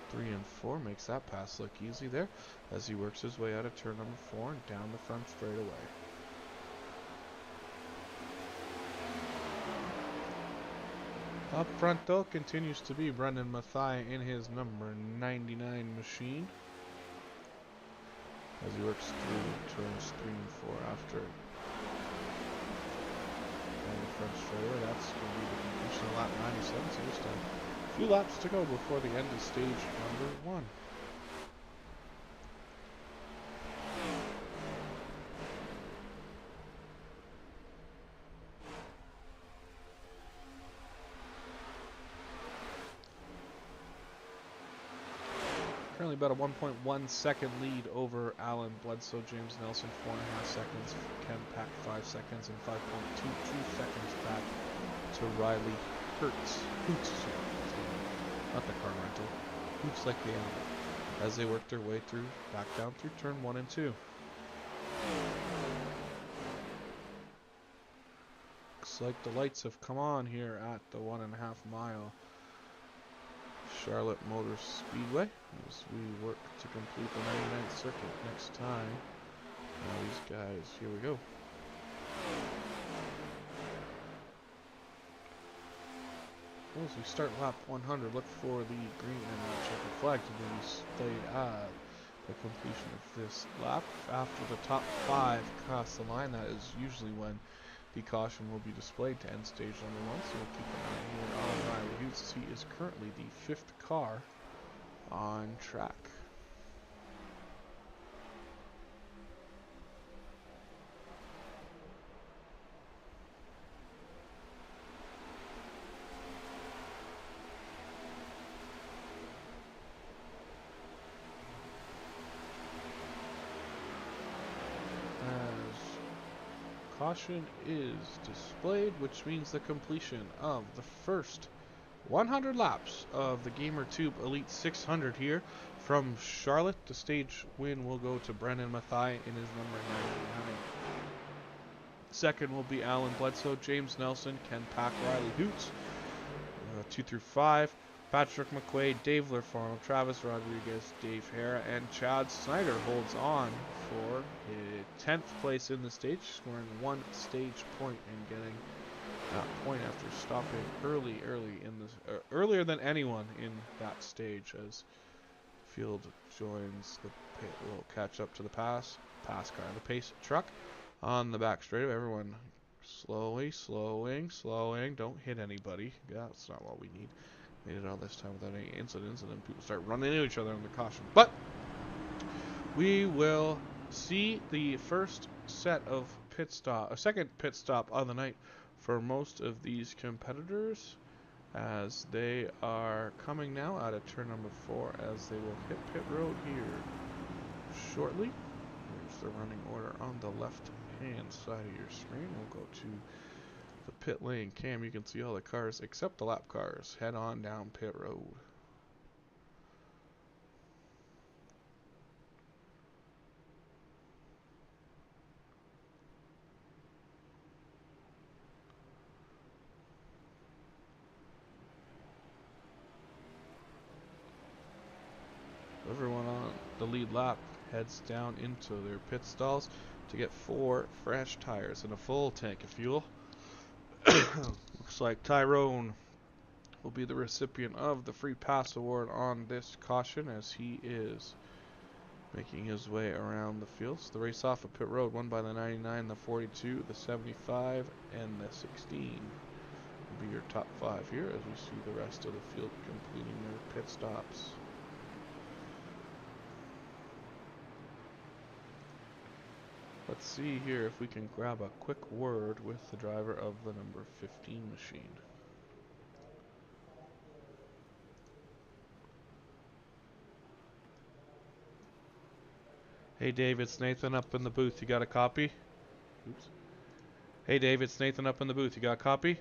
3 and 4, makes that pass look easy there as he works his way out of turn number 4 and down the front straightaway. Up front though continues to be Brendan Mathai in his number 99 machine as he works through turns 3 and 4 after down the front straightaway. That's going to be the completion of lap 97, so just a few laps to go before the end of stage number 1. Currently about a 1.1 second lead over Alan Bledsoe. James Nelson 4.5 seconds, Ken Pack 5 seconds, and 5.22 seconds back to Riley Hoots, not the car rental, Hoots like the animal, as they work their way through, back down through turn 1 and 2. Looks like the lights have come on here at the 1.5 mile Charlotte Motor Speedway as we work to complete the 99th circuit next time. Now these guys, here we go. As we start lap 100, look for the green and checkered flag to be displayed at the completion of this lap. After the top 5 cross the line, that is usually when the caution will be displayed to end stage number 1, so we'll keep an eye here on Riley Hughes. He is currently the 5th car on track. Caution is displayed, which means the completion of the first 100 laps of the GamerTube Elite 600 here from Charlotte. The stage win will go to Brendan Mathai in his number 99. Second will be Alan Bledsoe, James Nelson, Ken Pack, Riley Hoots. 2 through 5. Patrick McQuaid, Dave Lerfarno, Travis Rodriguez, Dave Hera, and Chad Snyder holds on for a 10th place in the stage, scoring 1 stage point and getting that point after stopping earlier than anyone in that stage, as field joins the pit. Will catch up to the the pace truck on the back straightaway. Everyone slowing, don't hit anybody. Yeah, that's not what we need. Made it all this time without any incidents, and then people start running into each other under caution. But we will see the first set of second pit stop of the night for most of these competitors, as they are coming now out of turn number 4, as they will hit pit road here shortly. There's the running order on the left-hand side of your screen. We'll go to the pit lane cam. You can see all the cars except the lap cars head on down pit road. lead lap heads down into their pit stalls to get 4 fresh tires and a full tank of fuel. Looks like Tyrone will be the recipient of the free pass award on this caution as he is making his way around the field. So the race off of pit road won by the 99, the 42, the 75, and the 16 will be your top 5 here as we see the rest of the field completing their pit stops. Let's see here if we can grab a quick word with the driver of the number 15 machine. Hey Dave, it's Nathan up in the booth. You got a copy? Oops. Hey Dave, it's Nathan up in the booth. You got a copy?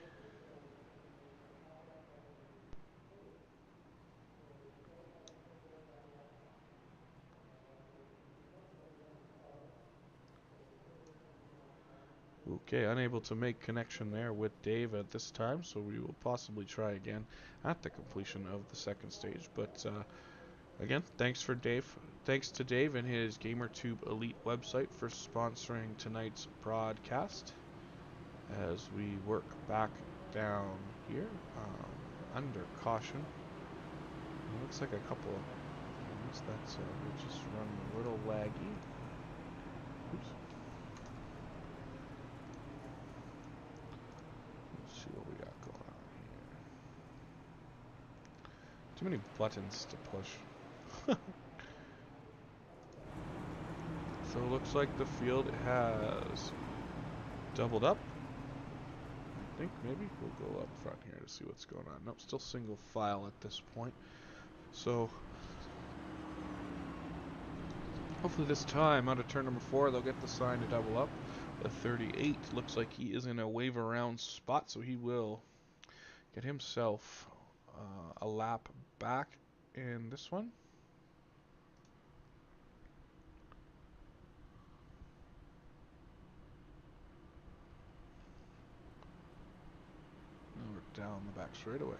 Okay, unable to make connection there with Dave at this time, so we will possibly try again at the completion of the second stage. But again, thanks to Dave and his GamerTube Elite website for sponsoring tonight's broadcast as we work back down here under caution. It looks like a couple of things that will just run a little laggy. Oops. Let's see what we got going on here. Too many buttons to push. So it looks like the field has doubled up. I think maybe we'll go up front here to see what's going on. Nope, still single file at this point. So hopefully this time out of turn number 4 they'll get the sign to double up. The 38 looks like he is in a wave around spot, so he will get himself a lap back in this one. Now we're down the back straightaway.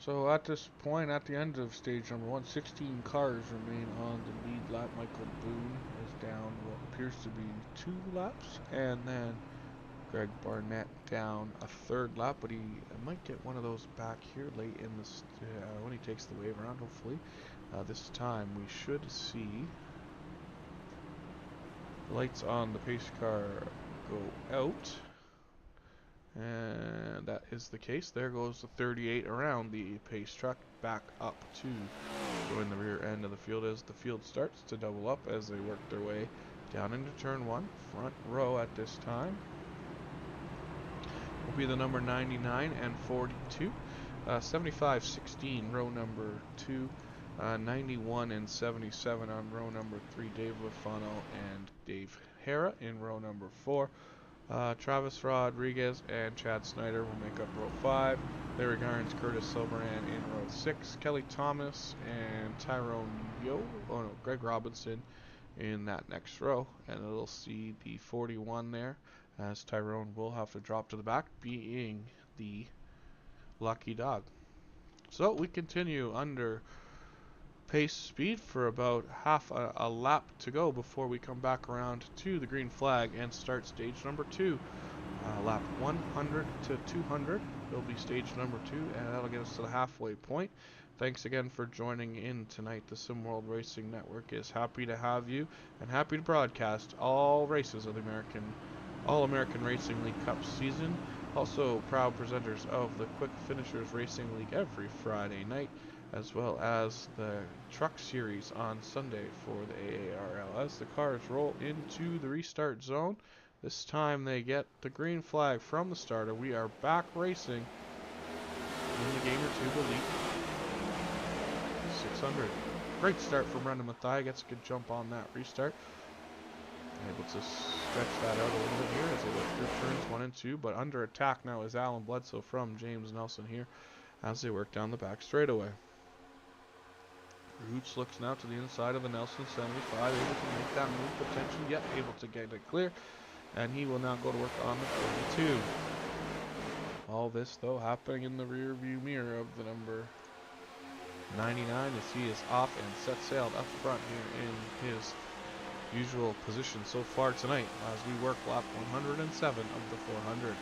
So at this point, at the end of stage number 1, 16 cars remain on the lead lap. Michael Boone is down what appears to be 2 laps, and then Greg Barnett down a 3rd lap, but he might get one of those back here late in this when he takes the wave around, hopefully. This time we should see lights on the pace car go out. And that is the case. There goes the 38 around the pace truck back up to join the rear end of the field as the field starts to double up as they work their way down into turn 1. Front row at this time will be the number 99 and 42. 75-16 row number 2. 91 and 77 on row number 3. Dave Lafano and Dave Hara in row number 4. Travis Rodriguez and Chad Snyder will make up row 5. Larry Garnes, Curtis Silverand in row 6. Kelly Thomas and Tyrone Greg Robinson in that next row. And it'll see the 41 there as Tyrone will have to drop to the back, being the lucky dog. So we continue under pace speed for about half a lap to go before we come back around to the green flag and start stage number 2. Lap 100 to 200 will be stage number 2, and that'll get us to the halfway point. Thanks again for joining in tonight. The SimWorld Racing Network is happy to have you and happy to broadcast all races of the All-American Racing League Cup season. Also proud presenters of the Quick Finishers Racing League every Friday night, as well as the Truck Series on Sunday for the AARL. As the cars roll into the restart zone, this time they get the green flag from the starter. We are back racing in the GamerTube Elite 600. Great start from Brendan Mathai. Gets a good jump on that restart. Able to stretch that out a little bit here as they work through turns 1 and 2. But under attack now is Alan Bledsoe from James Nelson here as they work down the back straightaway. Roots looks now to the inside of a Nelson 75, able to make that move potentially, yet able to get it clear. And he will now go to work on the 42. All this, though, happening in the rear view mirror of the number 99 as he is off and set sailed up front here in his usual position so far tonight as we work lap 107 of the 400.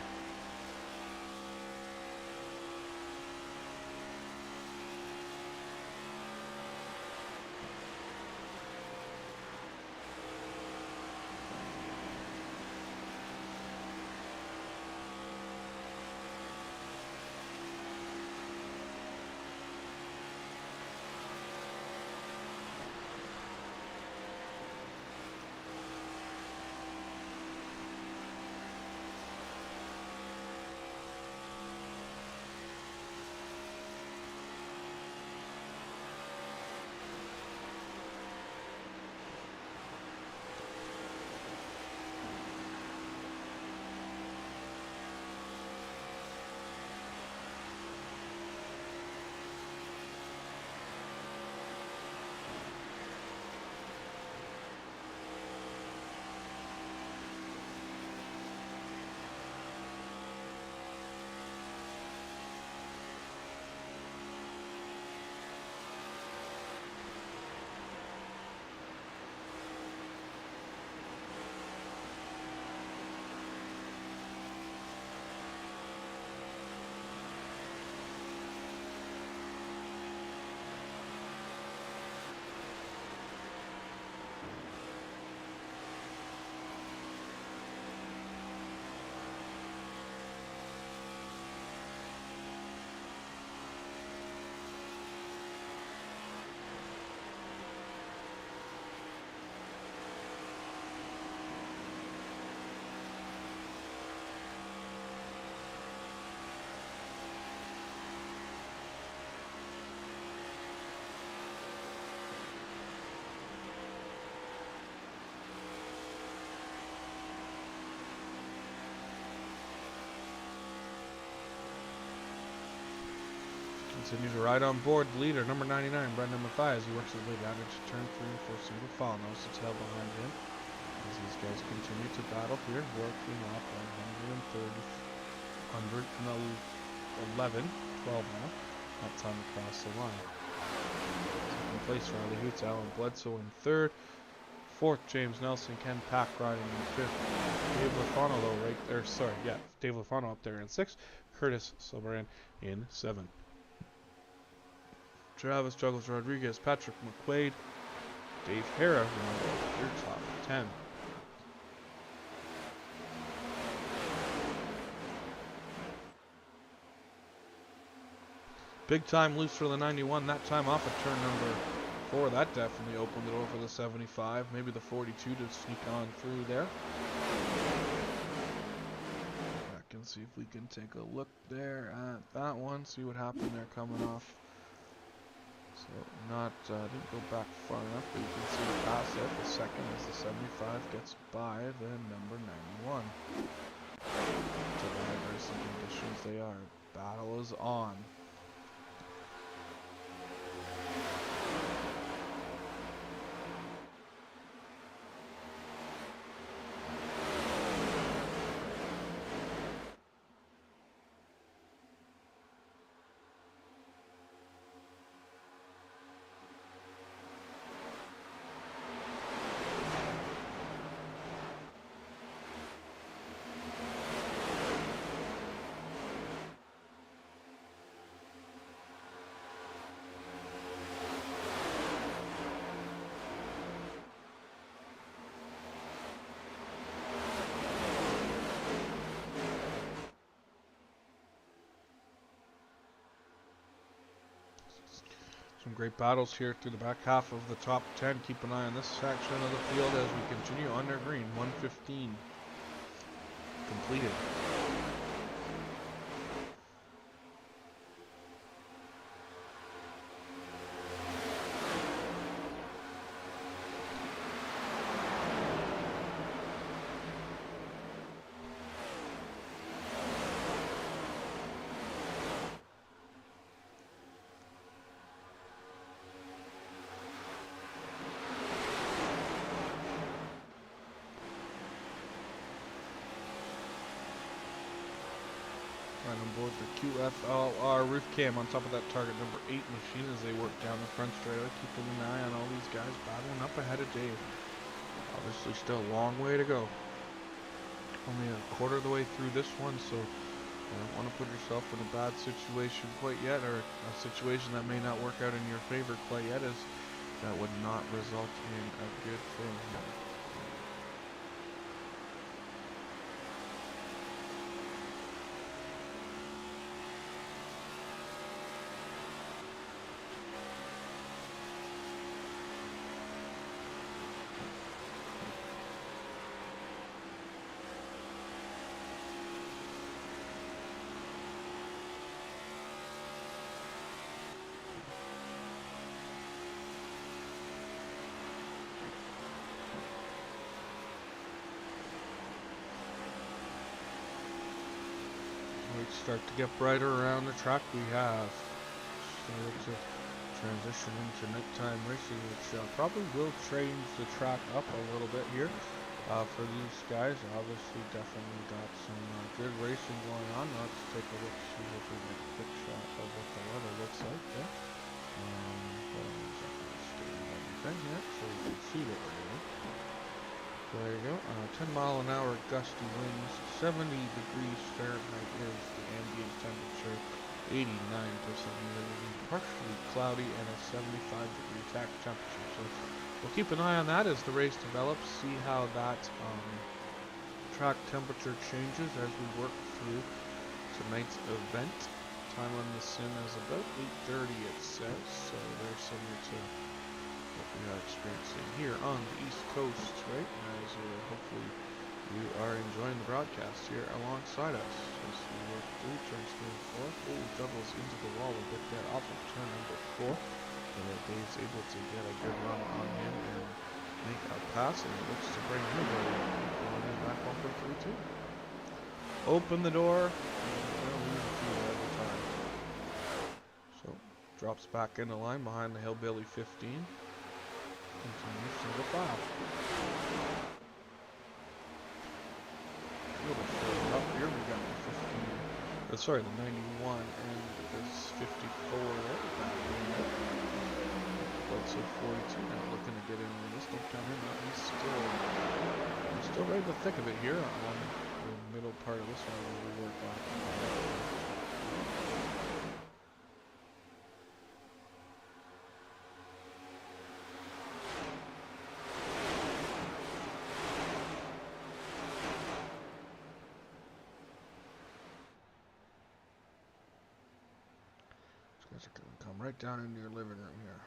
Continue to ride on board the leader, number 99, Brad number 5, as he works his way down into turn 3 for a single fall. Nose to tail behind him as these guys continue to battle here, working off 111, 12 now, that time across the line. Second place, Riley Hoots, Alan Bledsoe in third. Fourth, James Nelson, Ken Pack riding in fifth. Dave Lafano, though, right there, Dave Lafano up there in sixth. Curtis Silveran in seventh. Travis Juggles Rodriguez, Patrick McQuaid, Dave Hara round your top 10. Big time loose for the 91, that time off at turn number 4. That definitely opened the door for the 75, maybe the 42 to sneak on through there. Back and see if we can take a look there at that one, see what happened there coming off. So didn't go back far enough, but you can see the pass there for second as the 75 gets by the number 91. To the racing conditions they are. Battle is on. Some great battles here through the back half of the top 10. Keep an eye on this section of the field as we continue under green. 115 completed. our roof cam on top of that target number 8 machine as they work down the front straightaway, keeping an eye on all these guys battling up ahead of Dave. Obviously still a long way to go. Only a quarter of the way through this one, so you don't want to put yourself in a bad situation quite yet, or a situation that may not work out in your favor quite yet, as that would not result in a good thing. Lights start to get brighter around the track. We have started to transition into nighttime racing, which probably will change the track up a little bit here for these guys. Obviously, definitely got some good racing going on. Let's take a look, see if we get a quick shot of what the weather looks like there. Hold on a second, everything here so you can see it really. There you go. 10-mile-an-hour gusty winds, 70 degrees Fahrenheit is the ambient temperature, 89% humidity, partially cloudy, and a 75-degree temperature. So we'll keep an eye on that as the race develops, see how that track temperature changes as we work through tonight's event. Time on the sim is about 8:30 it says, so very similar to what we are experiencing here on the East Coast, right? As hopefully you are enjoying the broadcast here alongside us. As we work through turns 3 and 4. Oh, doubles into the wall a bit there off of turn number 4. So Dave's able to get a good run on him and make a pass, and it looks to bring him going in back bumper 3-2. Open the door. Every time. So drops back in the line behind the Hillbilly 15. Continues single file. Up here we got the 15. Sorry, the 91 and this 54 right back in. Let's say 42 now, looking to get in this. Don't count him out. He's still right in the thick of it here on the middle part of this one where we work on. These guys are going to come right down into your living room here.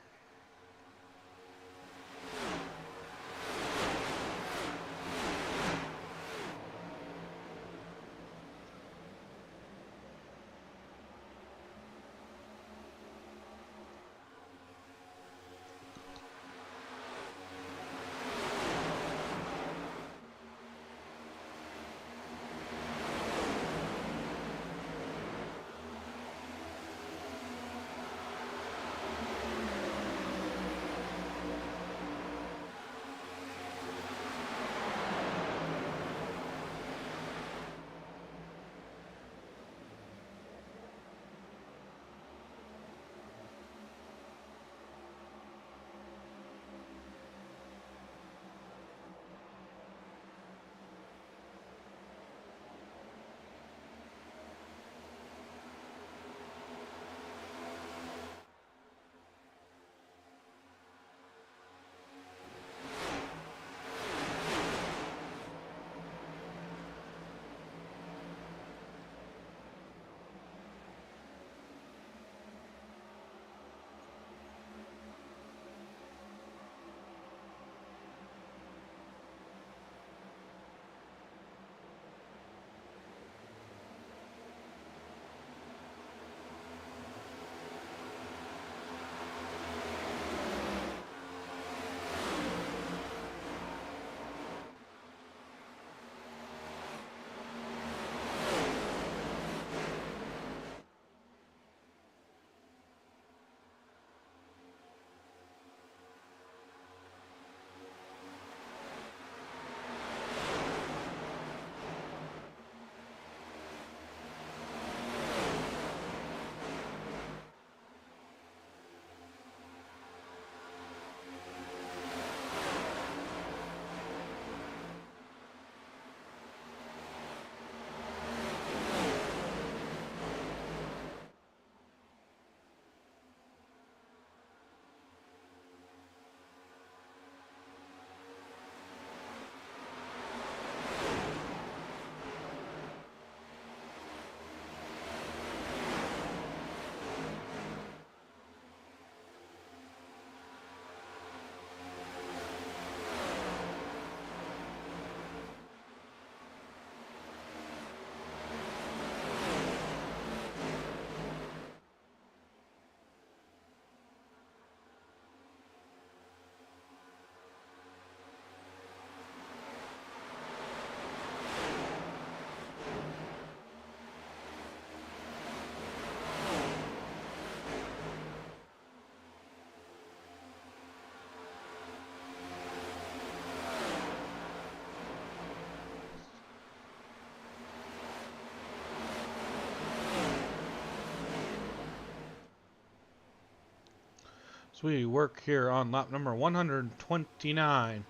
So we work here on lap number 129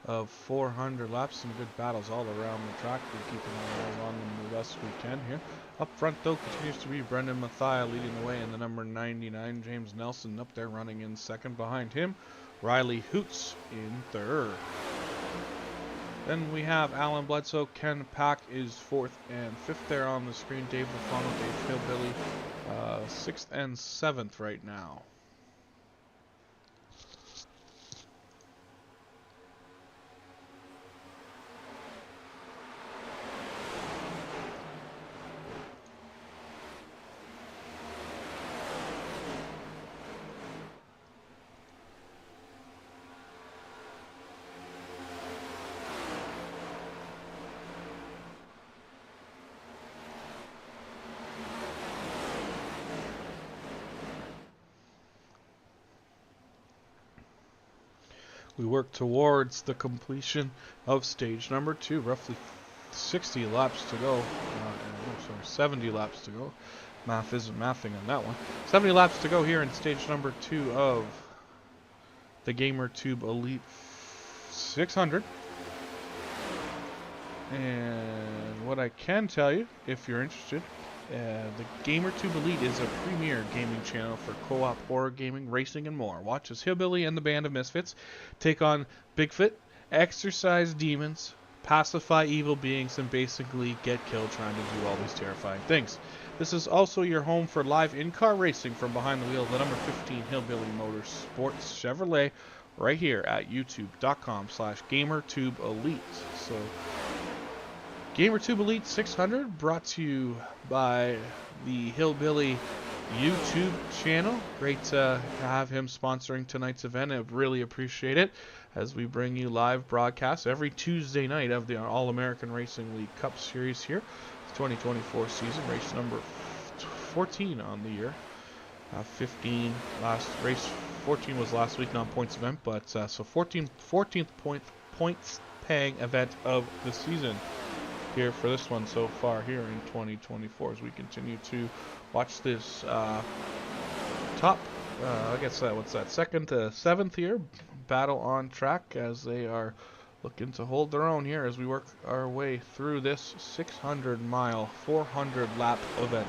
of 400 laps. Some good battles all around the track. We're keeping our eyes on them the best we can here. Up front, though, continues to be Brendan Mathia leading the way, and the number 99, James Nelson, up there running in second. Behind him, Riley Hoots in third. Then we have Alan Bledsoe. Ken Pack is fourth and fifth there on the screen. Dave LaFano, Dave Hillbilly, sixth and seventh right now. We work towards the completion of stage number 2. Roughly 60 laps to go. 70 laps to go. Math isn't mathing on that one. 70 laps to go here in stage number 2 of the GamerTube Elite 600. And what I can tell you, if you're interested, the GamerTube Elite is a premier gaming channel for co-op horror gaming, racing, and more. Watch as Hillbilly and the Band of Misfits take on Bigfoot, exorcise demons, pacify evil beings, and basically get killed trying to do all these terrifying things. This is also your home for live in-car racing from behind the wheel of the number 15 Hillbilly Motorsports Chevrolet right here at youtube.com/GamerTubeElite. So GamerTube Elite 600 brought to you by the Hillbilly YouTube channel. Great to have him sponsoring tonight's event. I really appreciate it as we bring you live broadcasts every Tuesday night of the All-American Racing League Cup Series here. 2024 season, race number 14 on the year. 15 last race. 14 was last week, non-points event, but so 14th points paying event of the season here for this one so far here in 2024 as we continue to watch this top I guess what's that, 2nd to 7th here battle on track as they are looking to hold their own here as we work our way through this 600-mile 400-lap event.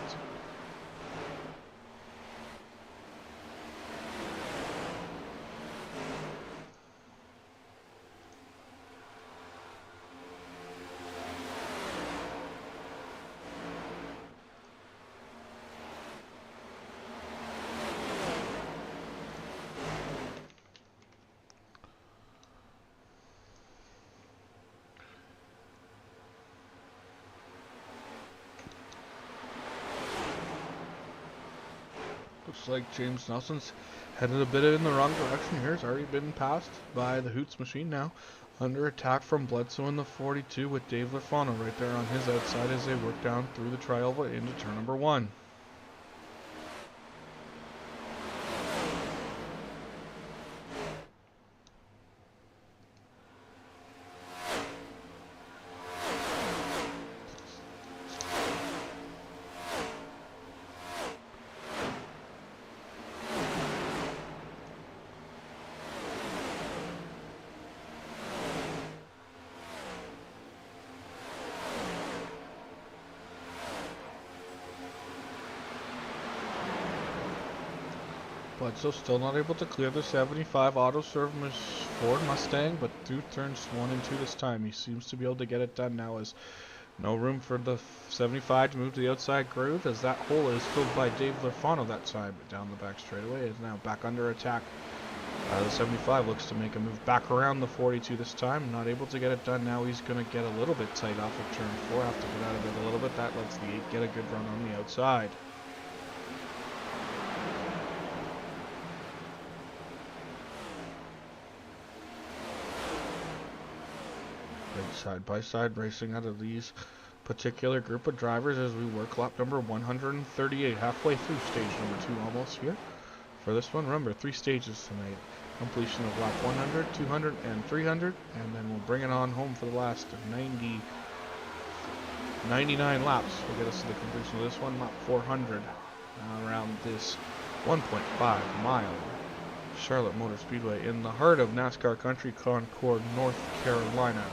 Looks like James Nelson's headed a bit in the wrong direction here. He's already been passed by the Hoots machine now. Under attack from Bledsoe in the 42 with Dave LaFano right there on his outside as they work down through the tri-oval into turn number 1. Bledsoe still not able to clear the 75 auto serve Ford Mustang, but through turns 1 and 2 this time he seems to be able to get it done now as no room for the 75 to move to the outside groove as that hole is filled by Dave LaFano that time, but down the back straightaway is now back under attack. The 75 looks to make a move back around the 42 this time, not able to get it done. Now he's going to get a little bit tight off of turn 4, have to get out of it a little bit. That lets the 8 get a good run on the outside. Side-by-side racing out of these particular group of drivers as we work lap number 138, halfway through stage number 2 almost here. For this one, remember, 3 stages tonight. Completion of lap 100, 200, and 300, and then we'll bring it on home for the last 99 laps. Will get us to the completion of this one, lap 400, around this 1.5 mile Charlotte Motor Speedway in the heart of NASCAR country, Concord, North Carolina.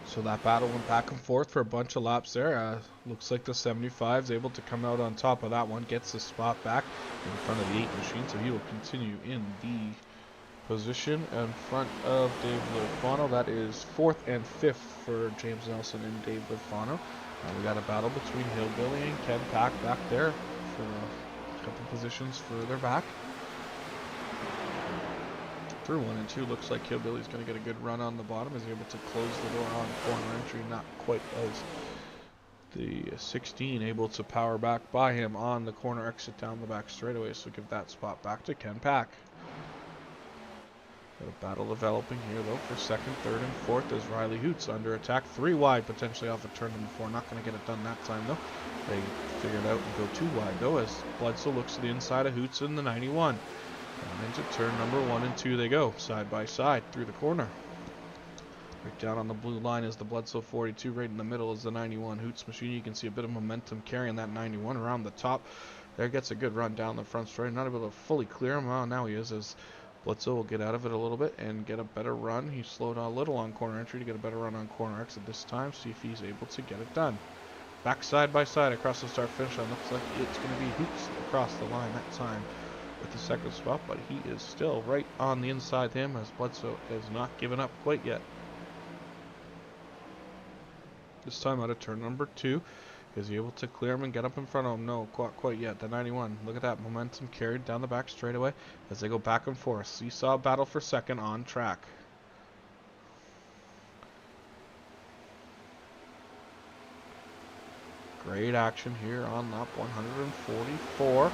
So that battle went back and forth for a bunch of laps there. Looks like the 75 is able to come out on top of that one, gets the spot back in front of the 8 machine, so he will continue in the position in front of Dave Lifano. That is 4th and 5th for James Nelson and Dave Lifano. We got a battle between Hillbilly and Ken Pack back there for a couple positions further back. Through 1 and 2, looks like Hillbilly's going to get a good run on the bottom. Is able to close the door on corner entry, not quite as the 16 able to power back by him on the corner exit down the back straightaway. So give that spot back to Ken Pack. Got a battle developing here though for 2nd, 3rd, and 4th as Riley Hoots under attack. 3 wide potentially off of turn number 4. Not going to get it done that time though. They figure it out and go 2 wide though as Bledsoe looks to the inside of Hoots in the 91. And into turn number 1 and 2 they go, side by side through the corner. Right down on the blue line is the Bledsoe 42. Right in the middle is the 91 Hoots machine. You can see a bit of momentum carrying that 91 around the top. There gets a good run down the front straight. Not able to fully clear him. Well, now he is, as Bledsoe will get out of it a little bit and get a better run. He slowed a little on corner entry to get a better run on corner exit this time. See if he's able to get it done. Back side by side across the start finish line. Looks like it's going to be Hoots across the line that time with the 2nd spot, but he is still right on the inside of him as Bledsoe has not given up quite yet. This time out of turn number 2, is he able to clear him and get up in front of him? No, quite yet. The 91, look at that momentum carried down the back straightaway as they go back and forth. Seesaw battle for 2nd on track. Great action here on lap 144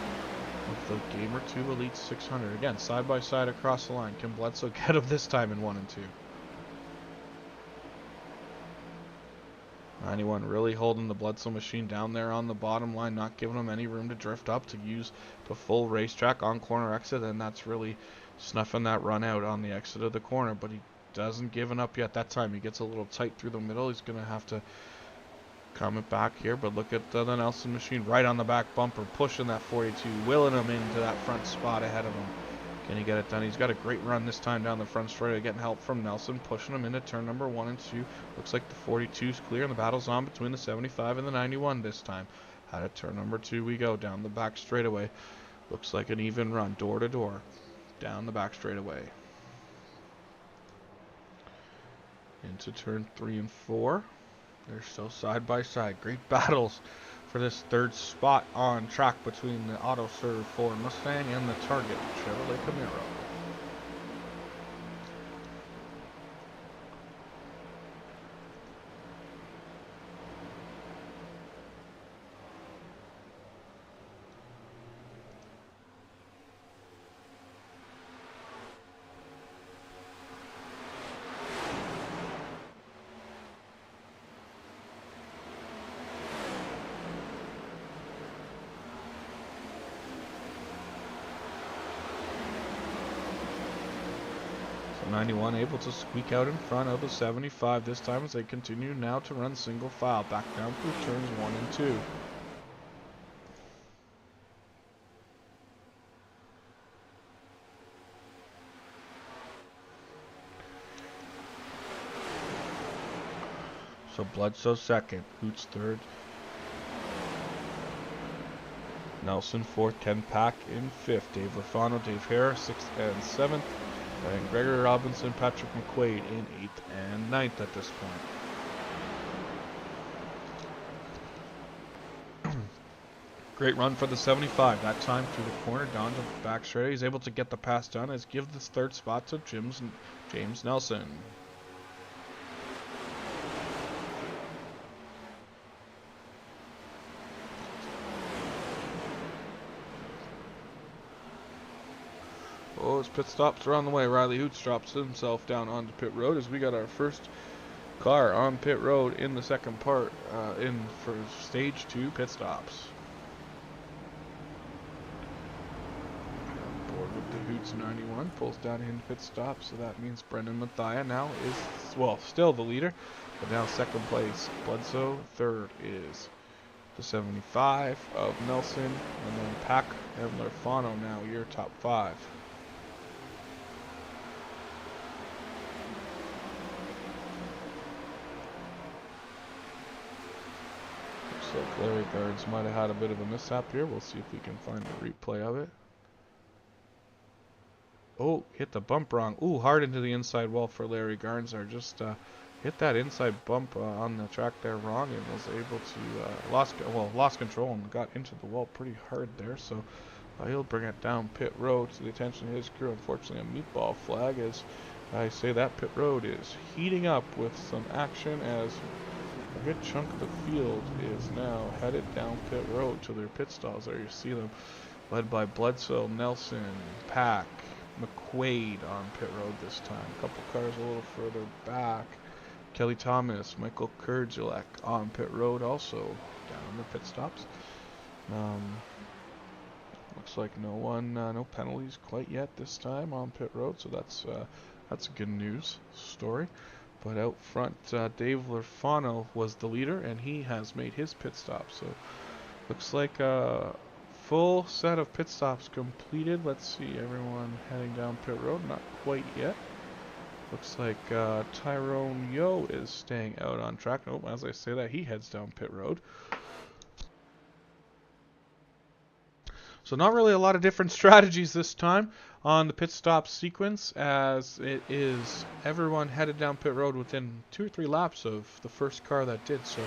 with the Gamer 2 Elite 600. Again, side by side across the line. Can Bledsoe get him this time in 1 and 2? 91 really holding the Bledsoe machine down there on the bottom line, not giving him any room to drift up to use the full racetrack on corner exit, and that's really snuffing that run out on the exit of the corner, but he doesn't give up yet. That time he gets a little tight through the middle. He's going to have to come it back here, but look at the Nelson machine right on the back bumper, pushing that 42, willing him into that front spot ahead of him. Can he get it done? He's got a great run this time down the front straight, getting help from Nelson, pushing him into turn number 1 and 2. Looks like the 42's clear, and the battle's on between the 75 and the 91 this time. Out of turn number 2 we go, down the back straightaway. Looks like an even run, door to door, down the back straightaway. Into turn 3 and 4. They're still side by side. Great battles for this 3rd spot on track between the AutoServe Ford Mustang and the Target Chevrolet Camaro. So 91 able to squeak out in front of the 75 this time as they continue now to run single file back down through turns 1 and 2. So Bledsoe 2nd, Hoots 3rd, Nelson 4th, Ken Pack in 5th, Dave Lifano, Dave Hare 6th and 7th, and Gregory Robinson, Patrick McQuaid in 8th and 9th at this point. Great run for the 75, that time through the corner, down to the back straight. He's able to get the pass done as give this 3rd spot to James Nelson. Oh, his pit stops are on the way. Riley Hoots drops himself down onto pit road as we got our first car on pit road in the second part, in for stage 2 pit stops. On board with the Hoots 91, pulls down in pit stop, so that means Brendan Mathia now is, well, still the leader, but now second place. Bledsoe, third is the 75 of Nelson, and then Pack and Lerfano now your top 5. So Larry Guards might have had a bit of a mishap here. We'll see if we can find a replay of it. Oh, hit the bump wrong. Ooh, hard into the inside wall for Larry Garnsar. Just hit that inside bump on the track there wrong and was able to lost control and got into the wall pretty hard there. So he'll bring it down pit road to the attention of his crew. Unfortunately, a meatball flag, as I say that pit road is heating up with some action as a good chunk of the field is now headed down pit road to their pit stalls. There you see them, led by Bledsoe, Nelson, Pack, McQuaid on pit road this time. A couple cars a little further back. Kelly Thomas, Michael Kurdzielek on pit road also down the pit stops. Looks like no penalties quite yet this time on pit road, so that's a good news story. But out front, Dave Lerfano was the leader, and he has made his pit stop. So looks like a full set of pit stops completed. Let's see, everyone heading down pit road. Not quite yet. Looks like Tyrone Yo is staying out on track. Nope, as I say that, he heads down pit road. So not really a lot of different strategies this time on the pit stop sequence, as it is everyone headed down pit road within 2 or 3 laps of the first car that did. So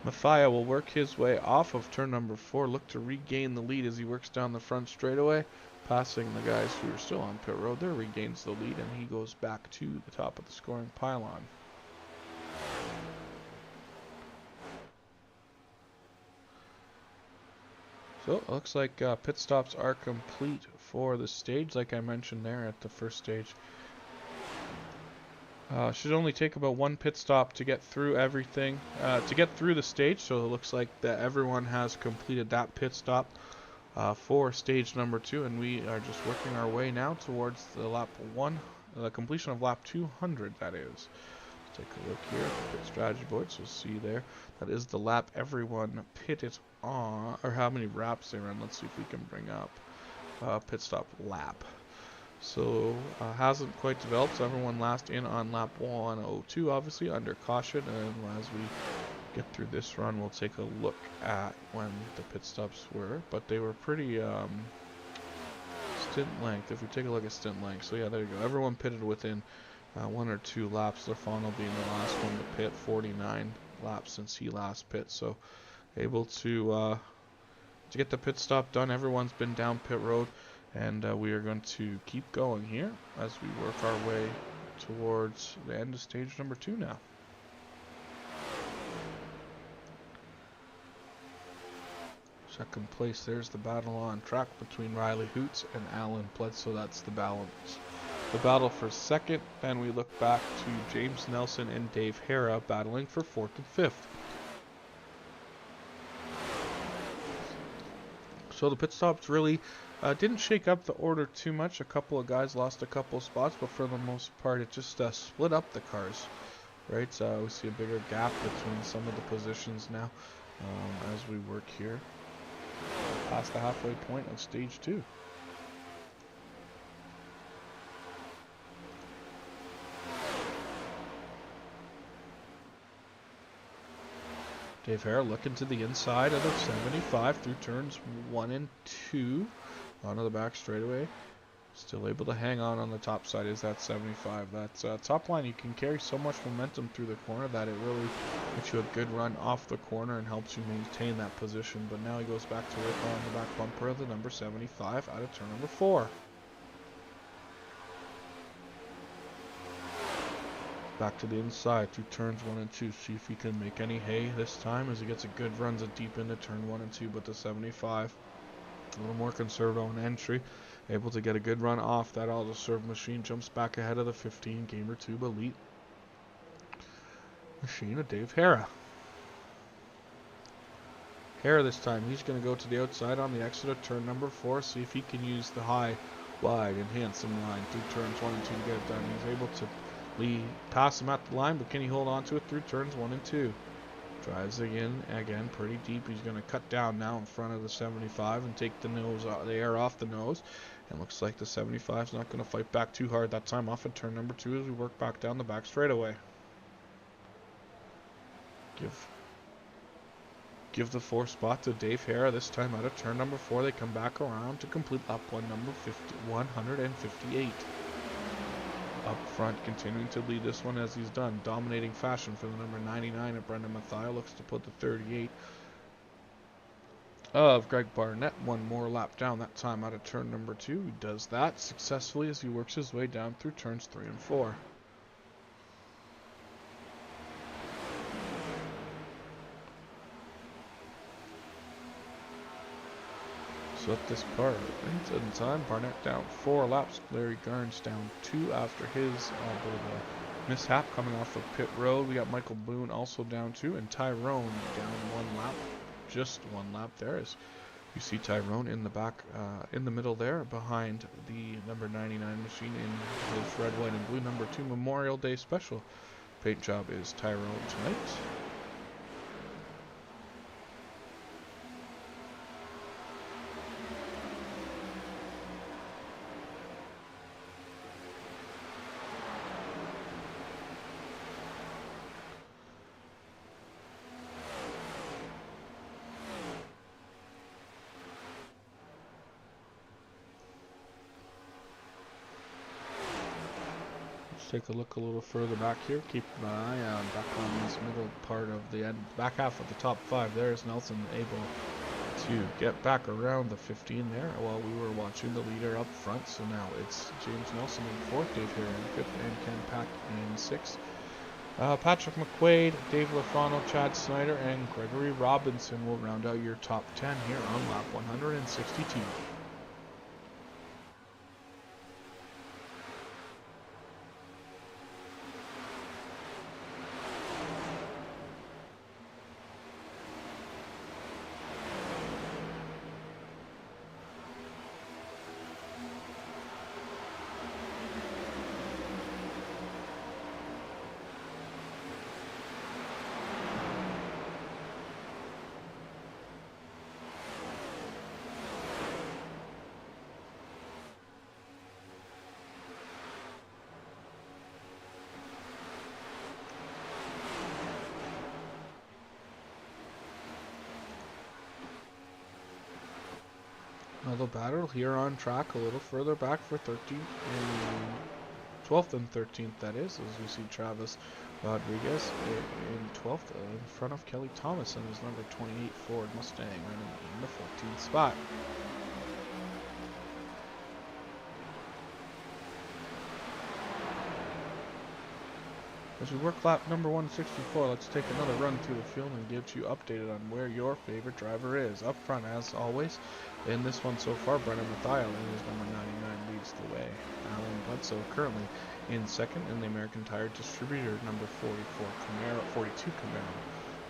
Mathia will work his way off of turn number 4, look to regain the lead as he works down the front straightaway, passing the guys who are still on pit road there, regains the lead, and he goes back to the top of the scoring pylon. So it looks like pit stops are complete for the stage, like I mentioned there at the first stage. Should only take about 1 pit stop to get through everything, to get through the stage. So it looks like that everyone has completed that pit stop for stage number 2, and we are just working our way now towards the lap 1, the completion of lap 200. That is. Take a look here at the pit strategy board. So see there, that is the lap everyone pitted on, or how many laps they ran. Let's see if we can bring up pit stop lap. So hasn't quite developed. So everyone last in on lap 102, obviously under caution. And as we get through this run, we'll take a look at when the pit stops were, but they were pretty stint length. If we take a look at stint length, so yeah, there you go. Everyone pitted within 1 or 2 laps. Lerfano being the last one to pit, 49 laps since he last pit. So able to get the pit stop done. Everyone's been down pit road, and we are going to keep going here as we work our way towards the end of stage number 2 now. Second place, there's the battle on track between Riley Hoots and Alan Bledsoe. That's the balance. The battle for second, then we look back to James Nelson and Dave Hara battling for 4th and 5th. So the pit stops really didn't shake up the order too much. A couple of guys lost a couple spots, but for the most part it just split up the cars. Right, we see a bigger gap between some of the positions now as we work here past the halfway point of stage 2. Dave Hare looking to the inside of the 75 through turns 1 and 2 onto the back straightaway. Still able to hang on the top side is that 75. That's top line. You can carry so much momentum through the corner that it really makes you a good run off the corner and helps you maintain that position. But now he goes back to work on the back bumper of the number 75 out of turn number 4. Back to the inside through turns 1 and 2. See if he can make any hay this time as he gets a good runs deep into turn 1 and 2. But the 75 A little more conservative on entry. Able to get a good run off that auto serve machine. Jumps back ahead of the 15 Gamer Tube Elite machine of Dave Hara. Hara this time, he's going to go to the outside on the exit of turn number 4. See if he can use the high, wide, and handsome line through turns 1 and 2 to get it done. He's able to pass him at the line, but can he hold on to it through turns 1 and 2? Drives again pretty deep. He's going to cut down now in front of the 75 and take the air off the nose. And looks like the 75 is not going to fight back too hard that time off at turn number 2 as we work back down the back straightaway. Give the 4 spot to Dave Hara. This time out of turn number 4, they come back around to complete lap 158. Up front, continuing to lead this one as he's done. Dominating fashion for the number 99 of Brendan Mathieu. Looks to put the 38 of Greg Barnett one more lap down, that time out of turn number 2. He does that successfully as he works his way down through turns 3 and 4. So at this part, in time, Barnett down 4 laps. Larry Garnes down 2 after his bit of a mishap coming off of pit road. We got Michael Boone also down 2, and Tyrone down 1 lap. Just 1 lap there, as you see Tyrone in the back, in the middle there, behind the number 99 machine in his red, white, and blue number 2 Memorial Day special. Paint job is Tyrone tonight. Take a look a little further back here. Keep an eye on back on this middle part of the end, back half of the top 5. There's Nelson able to get back around the 15 there while we were watching the leader up front. So now it's James Nelson in 4th, Dave Hara in 5th, and Ken Pack in 6th. Patrick McQuaid, Dave Lafano, Chad Snyder, and Gregory Robinson will round out your top 10 here on lap 162. Another battle here on track, a little further back for 13th and 12th and 13th, that is, as we see Travis Rodriguez in 12th in front of Kelly Thomas and his number 28 Ford Mustang running in the 14th spot. As we work lap number 164, let's take another run through the field and get you updated on where your favorite driver is. Up front, as always, in this one so far, Brendan Mathieu in his number 99 leads the way. Alan Bledsoe currently in 2nd in the American Tire Distributor, number 42 Camaro.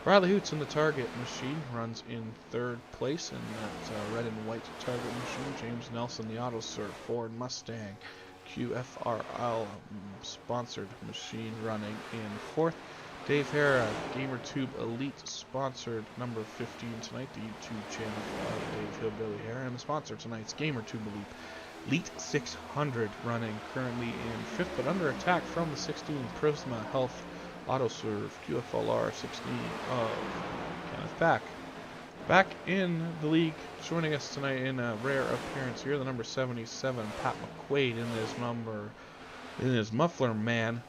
Bradley Hoots in the Target machine runs in 3rd place in that red and white Target machine. James Nelson, the AutoServe Ford Mustang QFRL sponsored machine, running in 4th. Dave Hara, GamerTube Elite sponsored number 15 tonight, the YouTube channel of Dave Hillbilly Hara, and the sponsor tonight's GamerTube Elite 600, running currently in 5th, but under attack from the 16 Prisma Health AutoServe QFLR 16 of Kenneth Pack. Back in the league, joining us tonight in a rare appearance here, the number 77, Pat McQuaid in his Muffler Man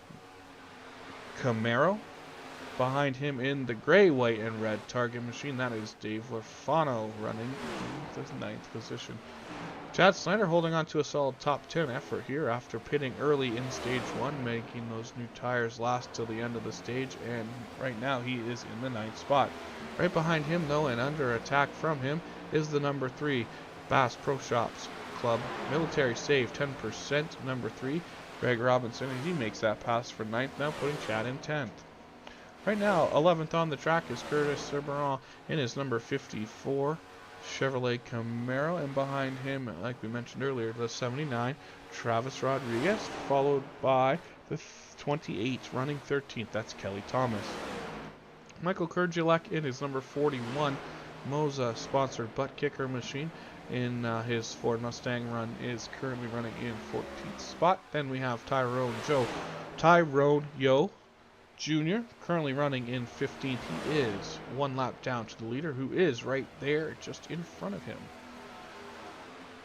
Camaro. Behind him in the gray, white, and red Target machine, that is Dave Lafano running in the 9th position. Chad Snyder holding on to a solid top 10 effort here after pitting early in stage 1, making those new tires last till the end of the stage, and right now he is in the 9th spot. Right behind him though, and under attack from him, is the number 3 Bass Pro Shops Club Military Save 10%, number 3. Greg Robinson, and he makes that pass for 9th now, putting Chad in 10th. Right now, 11th on the track is Curtis Cerberon in his number 54 Chevrolet Camaro, and behind him, like we mentioned earlier, the 79 Travis Rodriguez, followed by the 28 running 13th. That's Kelly Thomas. Michael Kurdzielek in his number 41 Moza sponsored butt kicker machine in his Ford Mustang run is currently running in 14th spot. Then we have Tyrone Yo Jr. currently running in 15th. He is one lap down to the leader, who is right there just in front of him.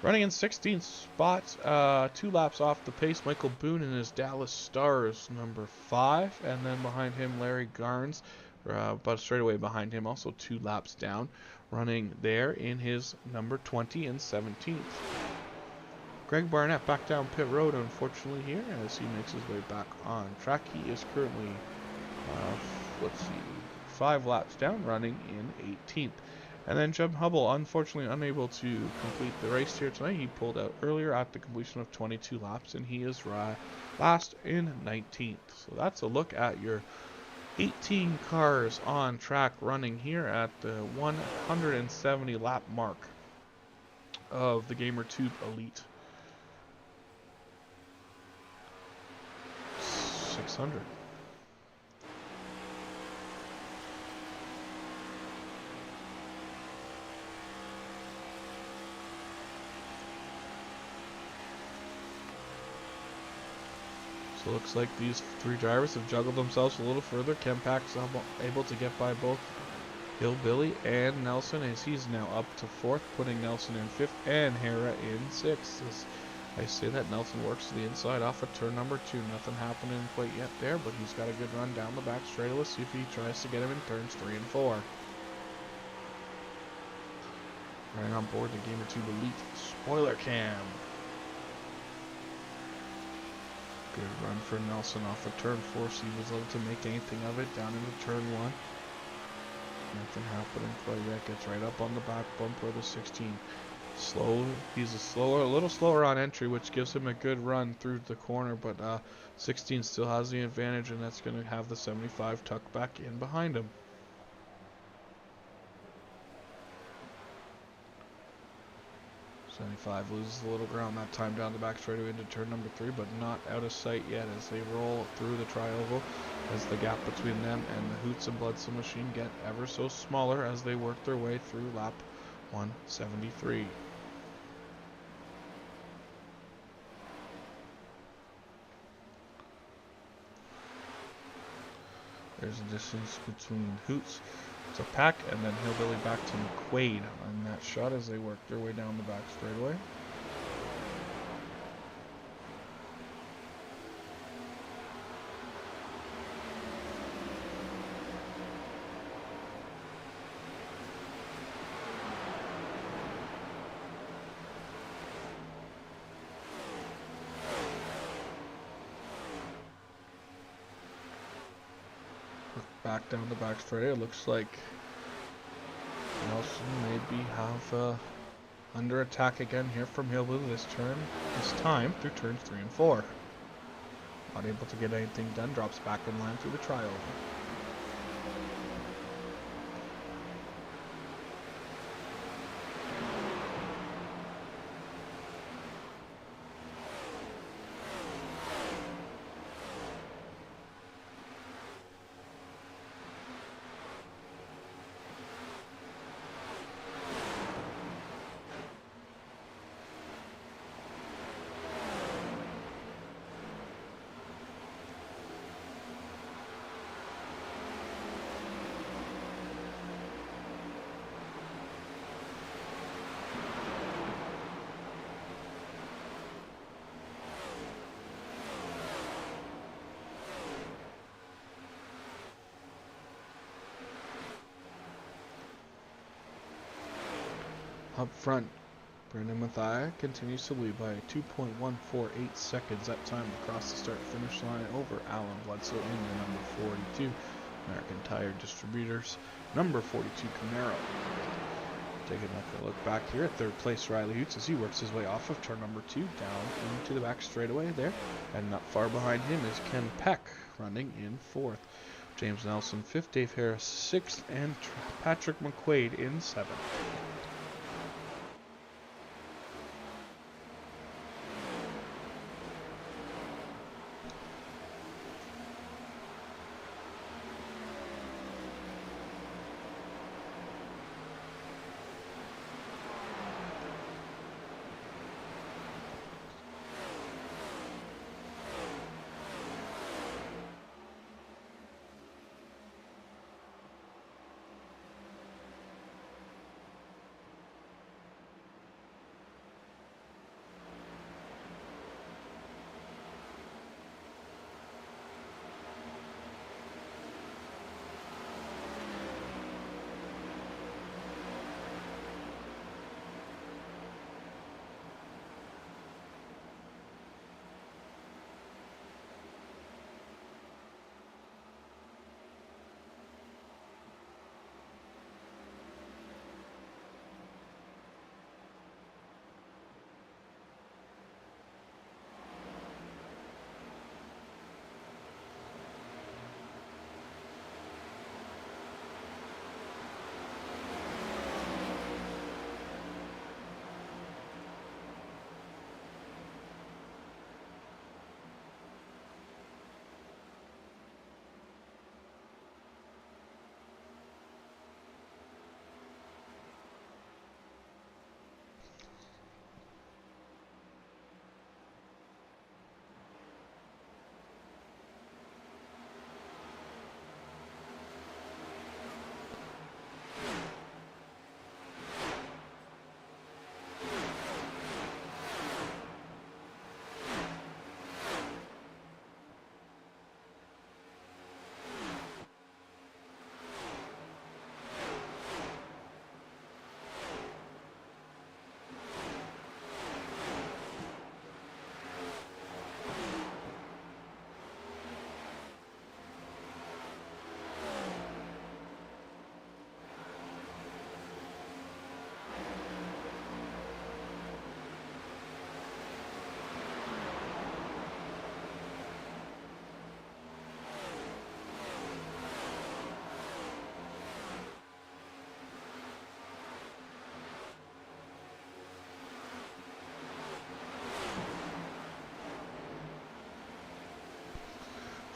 Running in 16th spot, 2 laps off the pace, Michael Boone in his Dallas Stars number 5, and then behind him Larry Garnes, but straight away behind him, also 2 laps down, running there in his number 20 and 17th. Greg Barnett back down pit road, unfortunately, here as he makes his way back on track. He is currently, 5 laps down, running in 18th. And then Jeb Hubble, unfortunately unable to complete the race here tonight. He pulled out earlier at the completion of 22 laps, and he is last in 19th. So that's a look at your 18 cars on track running here at the 170 lap mark of the GamerTube Elite 600. So it looks like these 3 drivers have juggled themselves a little further. Ken Pack's able to get by both Hillbilly and Nelson, as he's now up to 4th, putting Nelson in 5th and Hera in 6th. As I say that, Nelson works to the inside off of turn number 2. Nothing happening quite yet there, but he's got a good run down the back straight. Let's see if he tries to get him in turns 3 and 4. Right on board the GamerTube Elite spoiler cam. Good run for Nelson off of turn 4, so he was able to make anything of it down into turn 1. Nothing happening quite yet. Gets right up on the back bumper of the 16. Slow. He's a little slower on entry, which gives him a good run through the corner, but 16 still has the advantage, and that's going to have the 75 tucked back in behind him. .75 loses a little ground that time down the back straightaway into turn number 3, but not out of sight yet as they roll through the tri-oval, as the gap between them and the Hoots and Bloodstone machine get ever so smaller as they work their way through lap 173. There's a distance between Hoots to Pack, and then Hillbilly back to McQuaid on that shot as they work their way down the back straightaway. Back down the back straight. It looks like Nelson maybe have under attack again here from Hillbilly this time through turns 3 and 4. Not able to get anything done. Drops back in line through the tri-oval. Up front, Brendan Mathia continues to lead by 2.148 seconds that time across the start-finish line over Alan Bledsoe in the number 42 American Tire Distributors number 42 Camaro. Taking a look back here at third place, Riley Hoots, as he works his way off of turn number 2 down into the back straightaway there. And not far behind him is Ken Peck running in 4th. James Nelson 5th, Dave Harris 6th, and Patrick McQuaid in 7th.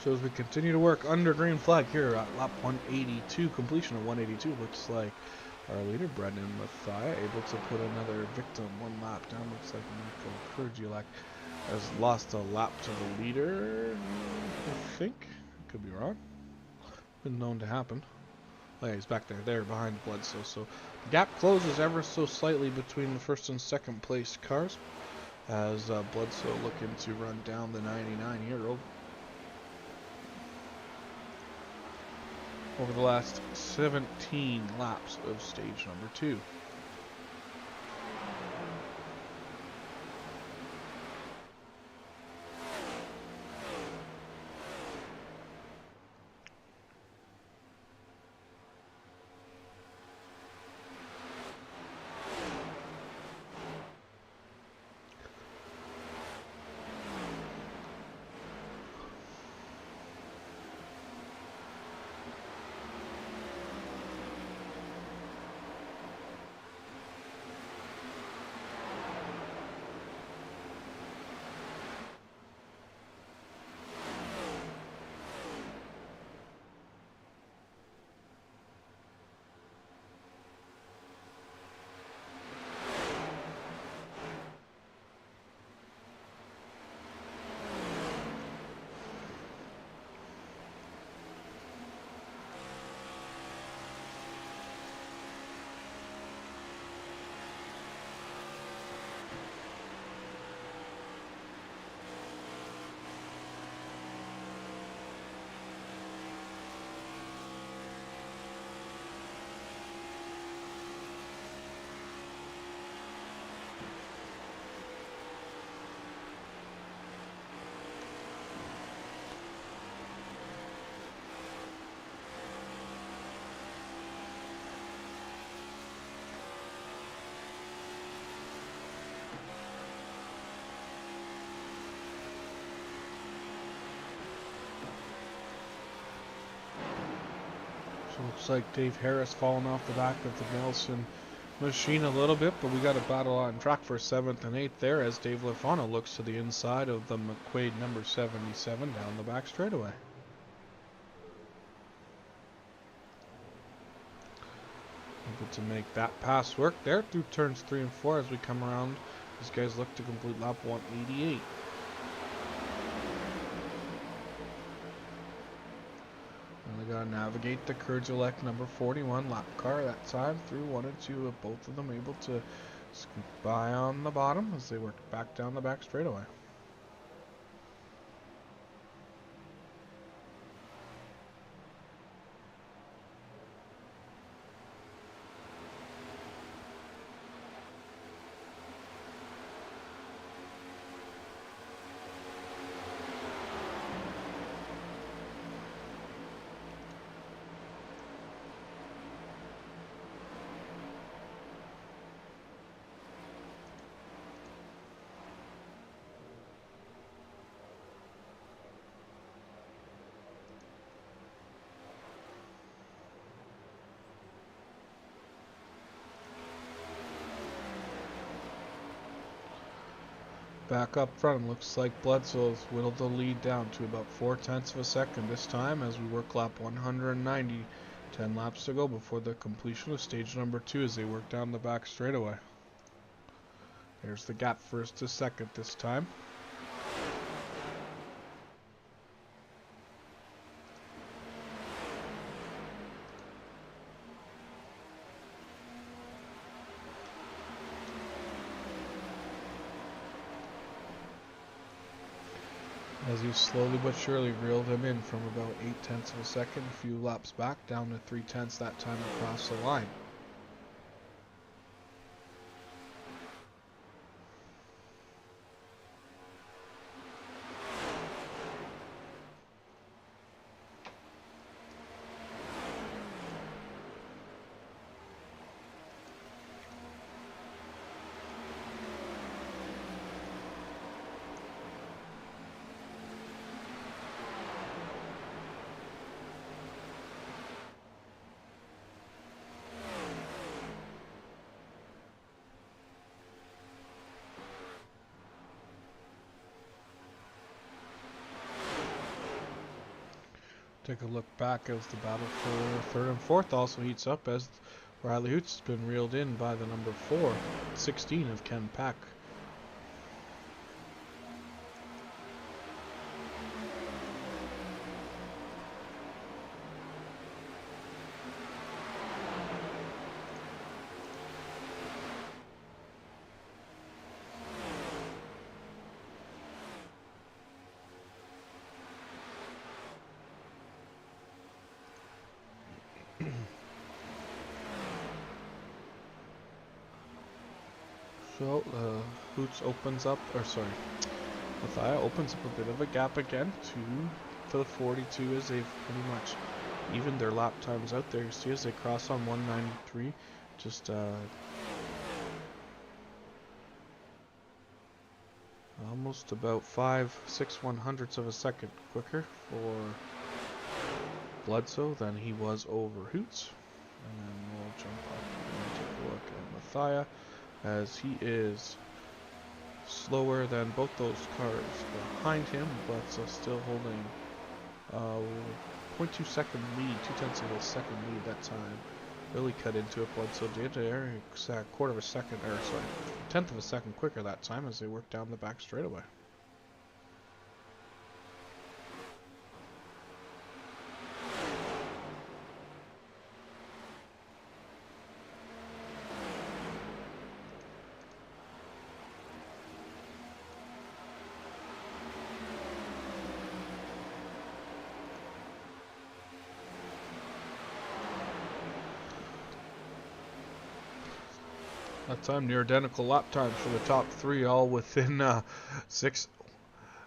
So as we continue to work under green flag here at lap 182, completion of 182, looks like our leader, Brendan Mathia, able to put another victim one lap down. Looks like Michael Kurdzielak has lost a lap to the leader, I think. Could be wrong. Been known to happen. Oh yeah, he's back there behind Bledsoe. So the gap closes ever so slightly between the first and second place cars as Bledsoe looking to run down the 99 here over the last 17 laps of stage number 2. Looks like Dave Harris falling off the back of the Nelson machine a little bit, but we got a battle on track for 7th and 8th there as Dave Lafano looks to the inside of the McQuaid number 77 down the back straightaway. Able to make that pass work there through turns 3 and 4 as we come around. These guys look to complete lap 188. And they gotta navigate the Kurgelek number 41 lap car that time through 1 and 2, with both of them able to scoop by on the bottom as they work back down the back straightaway. Back up front, looks like Bledsoe's whittled the lead down to about 0.4 of a second this time as we work lap 190. 10 laps to go before the completion of stage number 2 as they work down the back straightaway. There's the gap first to second this time. As you slowly but surely reel them in from about 0.8 of a second, a few laps back, down to 0.3 that time across the line. Take a look back as the battle for 3rd and 4th also heats up as Riley Hoots has been reeled in by the number 4, 16 of Ken Pack. So, Hoots opens up, Mathia opens up a bit of a gap again to the 42 as they've pretty much evened their lap times out there. You see as they cross on 193, just almost about 5/6/100ths of a second quicker for Bledsoe than he was over Hoots. And then we'll jump up and take a look at Mathia, as he is slower than both those cars behind him, but still holding 0.2 second lead, 0.2 of a second lead that time. Really cut into it. Bledsoe did there, a quarter of a second, or sorry, 1/10 of a second quicker that time as they worked down the back straightaway. That time near identical lap times for the top 3, all within 6.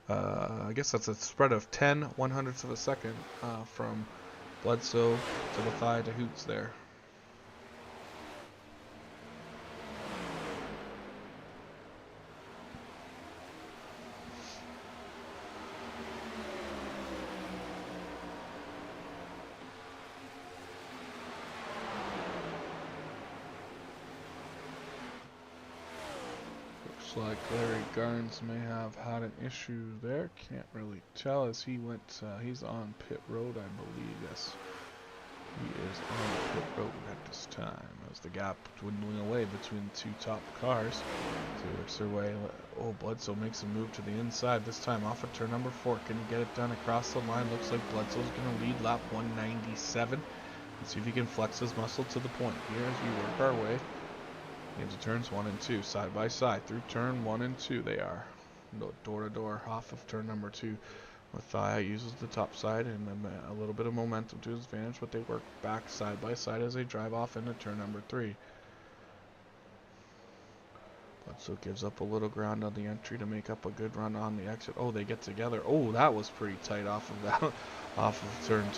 I guess that's a spread of 10/100ths of a second from Bledsoe to Mathia to Hoots there. Looks like Larry Garnes may have had an issue there. Can't really tell as he went, he's on pit road, I believe. Yes, he is on pit road at this time as the gap dwindling away between the two top cars. So he works their way. Oh, Bledsoe makes a move to the inside, this time off of turn number 4. Can he get it done across the line? Looks like Bledsoe's going to lead lap 197. Let's see if he can flex his muscle to the point here as we work our way into turns 1 and 2, side by side through turn 1 and 2. They are door to door off of turn number 2. Mathia uses the top side and a little bit of momentum to his advantage, but they work back side by side as they drive off into turn number 3. Bledsoe gives up a little ground on the entry to make up a good run on the exit. Oh, they get together. Oh, that was pretty tight off of that, off of turn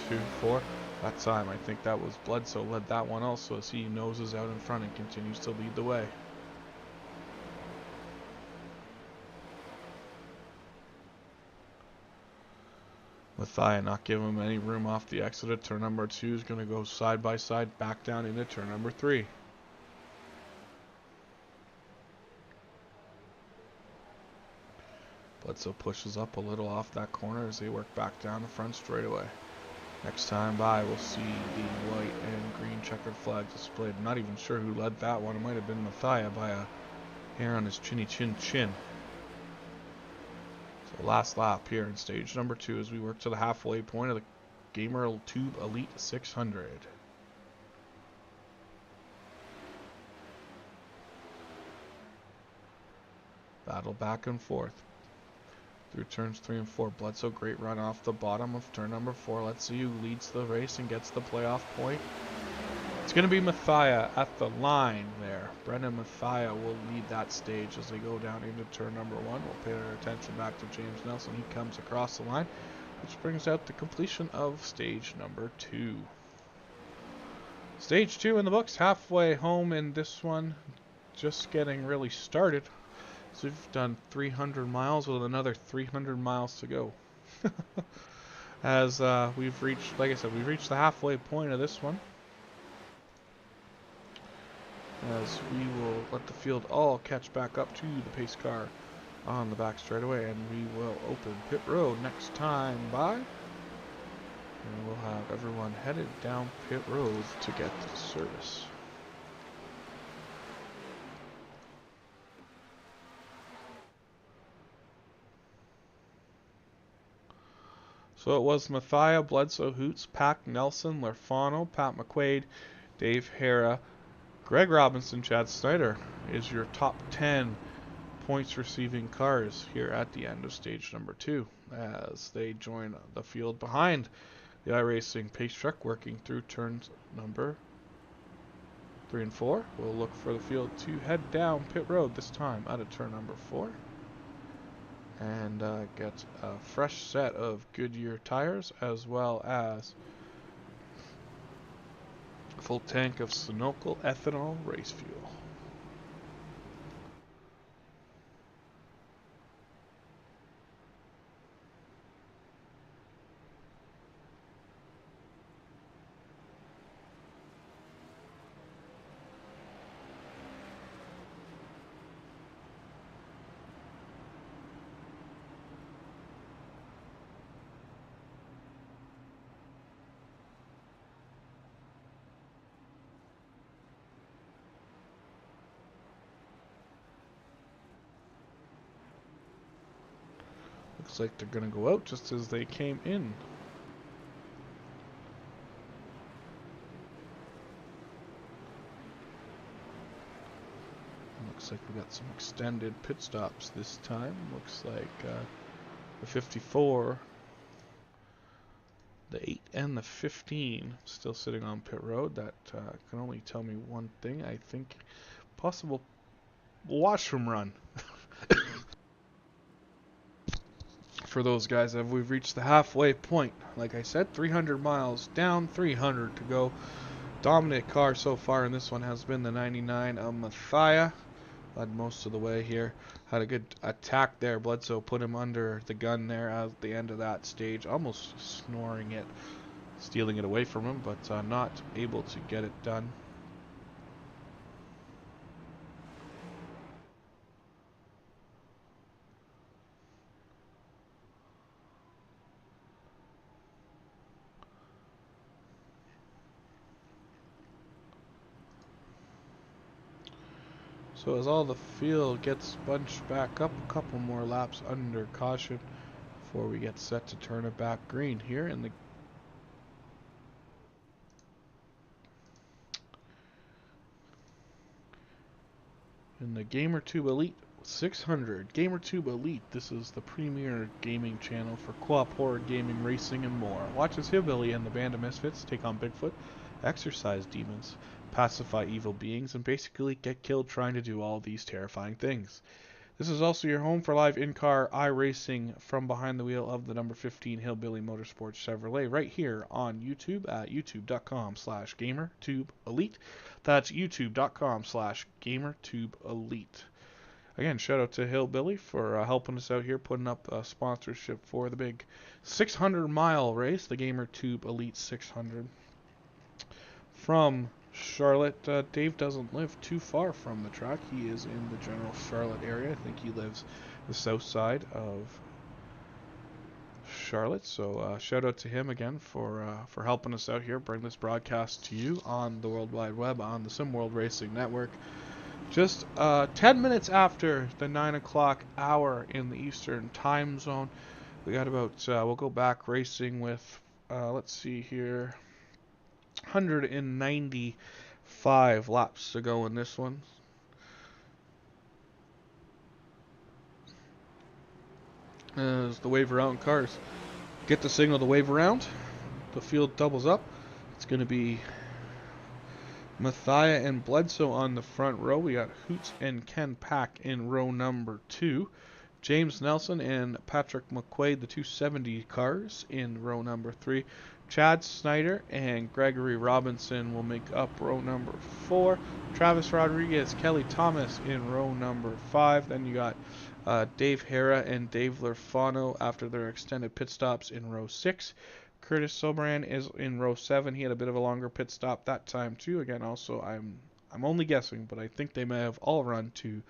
4. That time, I think that was Bledsoe led that one also as he noses out in front and continues to lead the way. Mathia not giving him any room off the exit at turn number 2. Is going to go side by side back down into turn number 3. Bledsoe pushes up a little off that corner as they work back down the front straightaway. Next time by, we'll see the white and green checkered flag displayed. I'm not even sure who led that one. It might have been Mathia by a hair on his chinny chin. So last lap here in stage number 2 as we work to the halfway point of the Gamer Tube Elite 600. Battle back and forth through turns 3 and 4. Bledsoe, great run off the bottom of turn number 4. Let's see who leads the race and gets the playoff point. It's going to be Mathia at the line there. Brendan Mathia will lead that stage as they go down into turn number 1. We'll pay our attention back to James Nelson. He comes across the line, which brings out the completion of stage number 2. Stage 2 in the books, halfway home in this one, just getting really started. So we've done 300 miles with another 300 miles to go. As we've reached, like I said, we've reached the halfway point of this one. As we will let the field all catch back up to the pace car on the back straightaway, and we will open pit road next time by. And we'll have everyone headed down pit road to get to service. So it was Mathia, Bledsoe, Hoots, Pack, Nelson, Lerfano, Pat McQuaid, Dave Hara, Greg Robinson, Chad Snyder is your top 10 points receiving cars here at the end of stage number 2 as they join the field behind the iRacing pace truck working through turns number 3 and 4. We'll look for the field to head down pit road this time out of turn number 4. And get a fresh set of Goodyear tires as well as a full tank of Sunoco ethanol race fuel. Looks like they're going to go out just as they came in. Looks like we got some extended pit stops this time. Looks like the 54, the 8, and the 15 still sitting on pit road. That can only tell me one thing. I think possible washroom run. For those guys, we've reached the halfway point. Like I said, 300 miles down, 300 to go. Dominant car so far in this one has been the 99 of Mathia. Led most of the way here. Had a good attack there. Bledsoe put him under the gun there at the end of that stage. Almost snoring it, stealing it away from him, but not able to get it done. So as all the field gets bunched back up, a couple more laps under caution before we get set to turn it back green here in the GamerTube Elite 600. GamerTube Elite, this is the premier gaming channel for co-op horror gaming, racing, and more. Watch as Hillbilly and the band of misfits take on Bigfoot, exorcise demons, pacify evil beings, and basically get killed trying to do all these terrifying things. This is also your home for live in-car iRacing from behind the wheel of the number 15 Hillbilly Motorsports Chevrolet right here on YouTube at youtube.com/GamerTubeElite. That's youtube.com/GamerTubeElite. Again, shout out to Hillbilly for helping us out here, putting up a sponsorship for the big 600-mile race, the GamerTube Elite 600. From Charlotte, Dave doesn't live too far from the track. He is in the general Charlotte area. I think he lives the south side of Charlotte. So shout out to him again for helping us out here, bring this broadcast to you on the World Wide Web on the SimWorld Racing Network. Just 10 minutes after the 9 o'clock hour in the Eastern time zone. We got about, we'll go back racing with, let's see here, 195 laps to go in this one. As the wave around cars get the signal to wave around, the field doubles up. It's going to be Mathia and Bledsoe on the front row. We got Hoots and Ken Pack in row number 2. James Nelson and Patrick McQuaid, the 270 cars, in row number 3. Chad Snyder and Gregory Robinson will make up row number 4. Travis Rodriguez, Kelly Thomas in row number 5. Then you got Dave Hera and Dave Lerfano after their extended pit stops in row 6. Curtis Sobran is in row 7. He had a bit of a longer pit stop that time too. Again, also I'm only guessing, but I think they may have all run to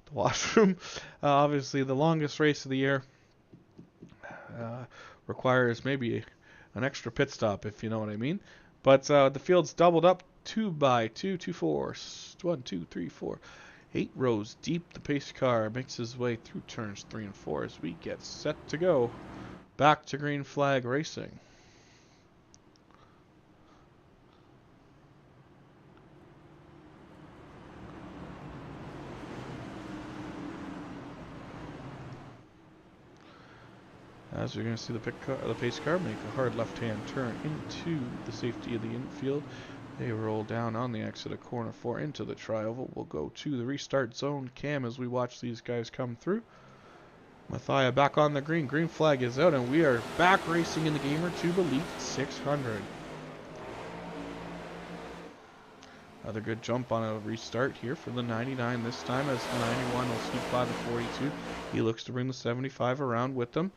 the washroom. Obviously, the longest race of the year requires maybe an extra pit stop, if you know what I mean. But the field's doubled up 2 by 2, 2, 4, 1, 2, 3, 4, 8 rows deep. The pace car makes his way through turns 3 and 4 as we get set to go back to green flag racing. As you're going to see the pace car make a hard left-hand turn into the safety of the infield. They roll down on the exit of corner 4 into the tri-oval. We'll go to the restart zone cam as we watch these guys come through. Mathia back on the green. Green flag is out, and we are back racing in the GamerTube Elite 600. Another good jump on a restart here for the 99 this time, as the 91 will sneak by the 42. He looks to bring the 75 around with them.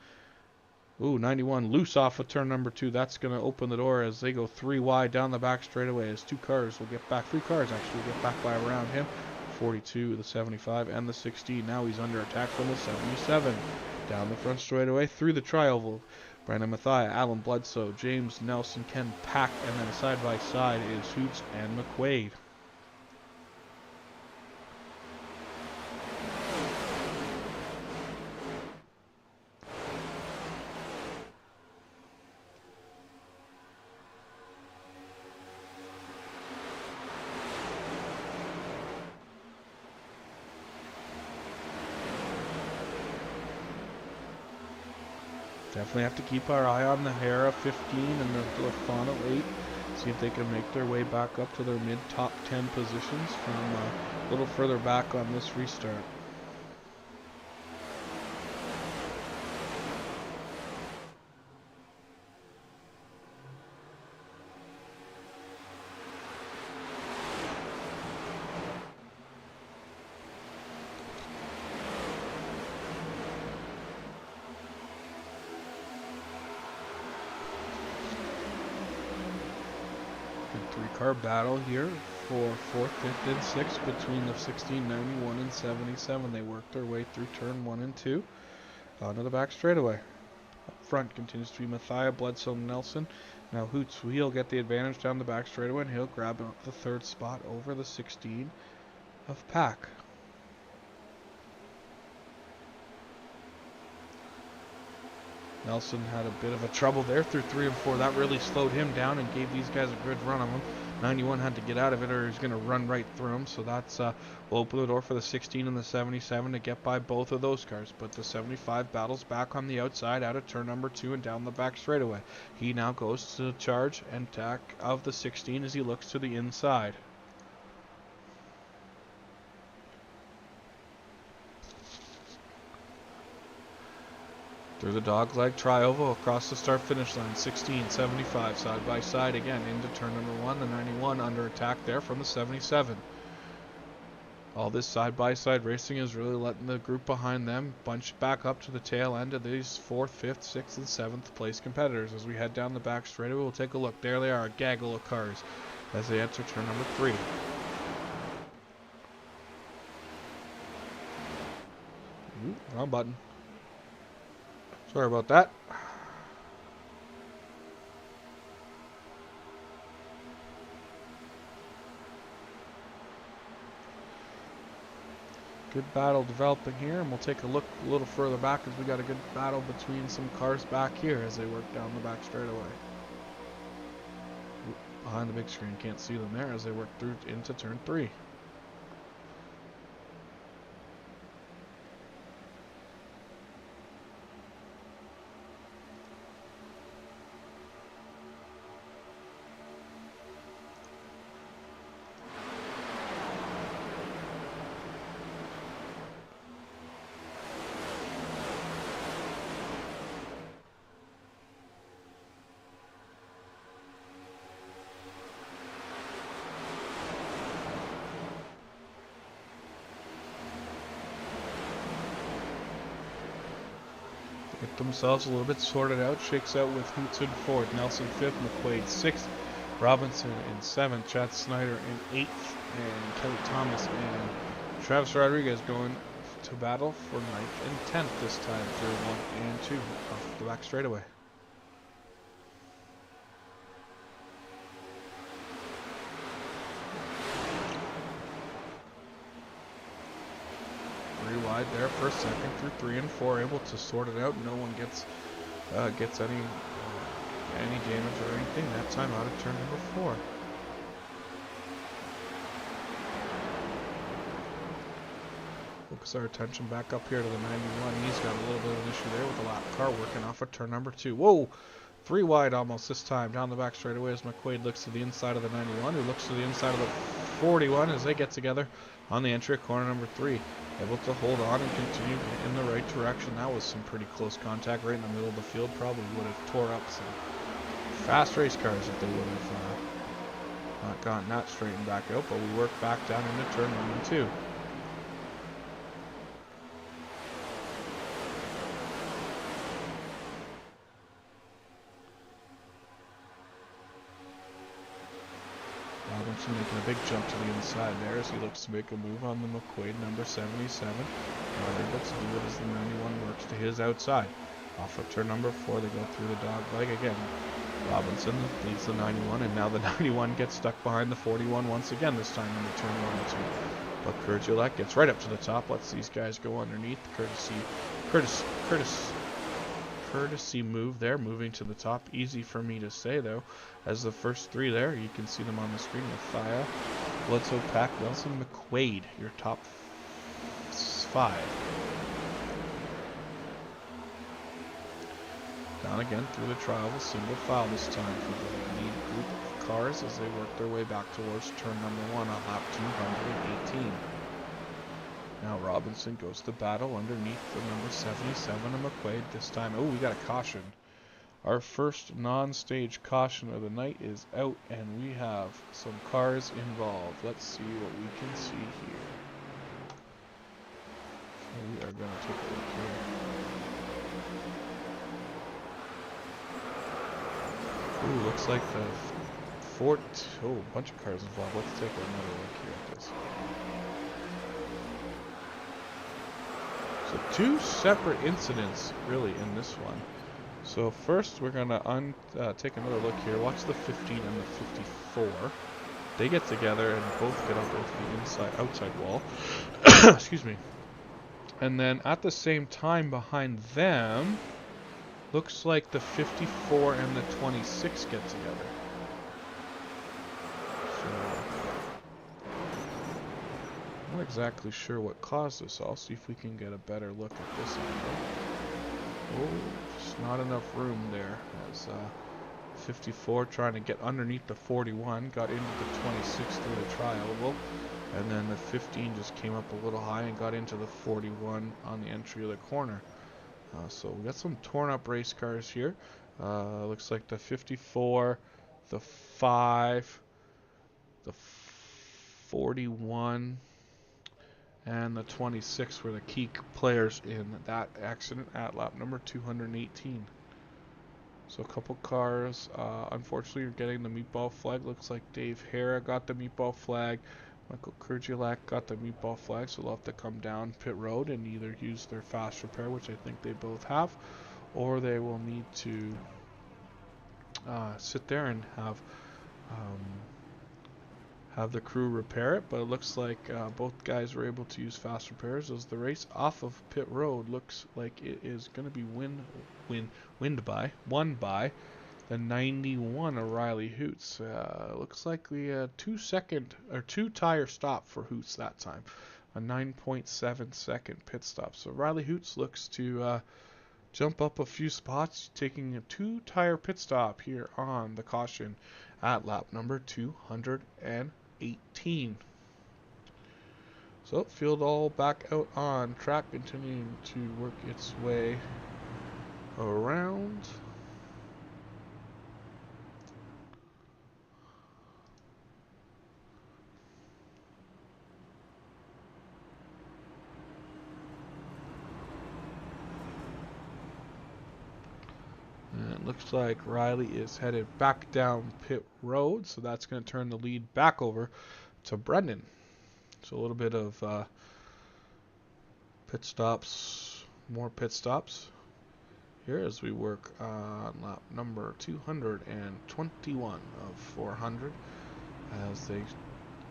Ooh, 91 loose off of turn number 2. That's going to open the door as they go 3 wide down the back straightaway, as 2 cars will get back. 3 cars actually will get back by around him. 42, the 75, and the 16. Now he's under attack from the 77. Down the front straightaway through the tri-oval. Brandon Mathia, Alan Bledsoe, James Nelson, Ken Pack, and then side by side is Hoots and McQuaid. Definitely have to keep our eye on the Hera 15 and the Lafano 8. See if they can make their way back up to their mid-top 10 positions from a little further back on this restart. Car battle here for 4th, 5th, and 6th between the 16, 91, and 77. They work their way through turn 1 and 2 onto the back straightaway. Up front continues to be Mathia, Bledsoe, Nelson. Now Hoots, he'll get the advantage down the back straightaway, and he'll grab the 3rd spot over the 16 of Pack. Nelson had a bit of a trouble there through 3 and 4. That really slowed him down and gave these guys a good run on him. 91 had to get out of it or he's going to run right through him. So that's will open the door for the 16 and the 77 to get by both of those cars. But the 75 battles back on the outside out of turn number 2 and down the back straightaway. He now goes to charge and attack of the 16 as he looks to the inside. Through the dogleg tri-oval across the start-finish line, 16, 75, side by side again into turn number 1, the 91 under attack there from the 77. All this side-by-side racing is really letting the group behind them bunch back up to the tail end of these 4th, 5th, 6th, and 7th place competitors. As we head down the back straightaway, we'll take a look. There they are, a gaggle of cars as they enter turn number 3. Ooh, wrong button. Sorry about that. Good battle developing here, and we'll take a look a little further back as we got a good battle between some cars back here as they work down the back straightaway. Behind the big screen, can't see them there as they work through into turn 3. Get themselves a little bit sorted out. Shakes out with Hoots in 4th, Nelson 5th, McQuaid 6th, Robinson in 7th, Chad Snyder in 8th, and Kelly Thomas and Travis Rodriguez going to battle for 9th and 10th this time through 1 and 2 off the back straightaway. Wide there, first, second through 3 and 4, able to sort it out. No one gets any damage or anything that time out of turn number 4. Focus our attention back up here to the 91. He's got a little bit of an issue there with the lap car working off of turn number 2. Whoa! 3 wide almost this time. Down the back straightaway as McQuaid looks to the inside of the 91, who looks to the inside of the 41 as they get together on the entry at corner number 3. Able to hold on and continue in the right direction. That was some pretty close contact right in the middle of the field. Probably would have tore up some fast race cars if they would have not gotten that straightened back out. But we work back down into turn 1 and 2. Robinson making a big jump to the inside there as he looks to make a move on the McQuaid number 77. Not able to do it as the 91 works to his outside. Off of turn number 4, they go through the dog leg again. Robinson leads the 91, and now the 91 gets stuck behind the 41 once again, this time in the turn 1 and 2. But Kurtulak gets right up to the top, lets these guys go underneath. Courtesy move there, moving to the top. Easy for me to say though, as the first 3 there, you can see them on the screen. Mathia, Bledsoe, Pack, Nelson, McQuaid, your top 5. Down again through the trial, a single file this time for the lead group of cars as they work their way back towards turn number 1 on lap 218. Now Robinson goes to battle underneath the number 77 of McQuaid this time. Oh, we got a caution. Our first non-stage caution of the night is out, and we have some cars involved. Let's see what we can see here. So we are going to take a look here. Ooh, looks like the Fort. Oh, a bunch of cars involved. Let's take another look here at this. So 2 separate incidents really in this one. So first we're going to take another look here. Watch the 15 and the 54. They get together and both get up into the outside wall. Excuse me. And then at the same time behind them, Looks like the 54 and the 26 get together. So, I'm not exactly sure what caused this. I'll see if we can get a better look at this angle. Oh, just not enough room there. As 54 trying to get underneath the 41, got into the 26 through the tri-oval, and then the 15 just came up a little high and got into the 41 on the entry of the corner. So we got some torn up race cars here. Looks like the 54, the 5, the 41, and the 26 were the key players in that accident at lap number 218. So a couple cars, unfortunately, are getting the meatball flag. Looks like Dave Hara got the meatball flag. Michael Kurdzielak got the meatball flag, so they'll have to come down pit road and either use their fast repair, which I think they both have, or they will need to sit there and have the crew repair it. But it looks like both guys were able to use fast repairs, as the race off of pit road looks like it is going to be won by the 91 of Riley Hoots. Looks like we had 2 tire stop for Hoots that time. A 9.7 second pit stop. So Riley Hoots looks to jump up a few spots, taking a 2 tire pit stop here on the caution at lap number 218. So field all back out on track, continuing to work its way around. And it looks like Riley is headed back down pit road, so that's going to turn the lead back over to Brendan. So a little bit of pit stops, more pit stops here as we work on lap number 221 of 400 as they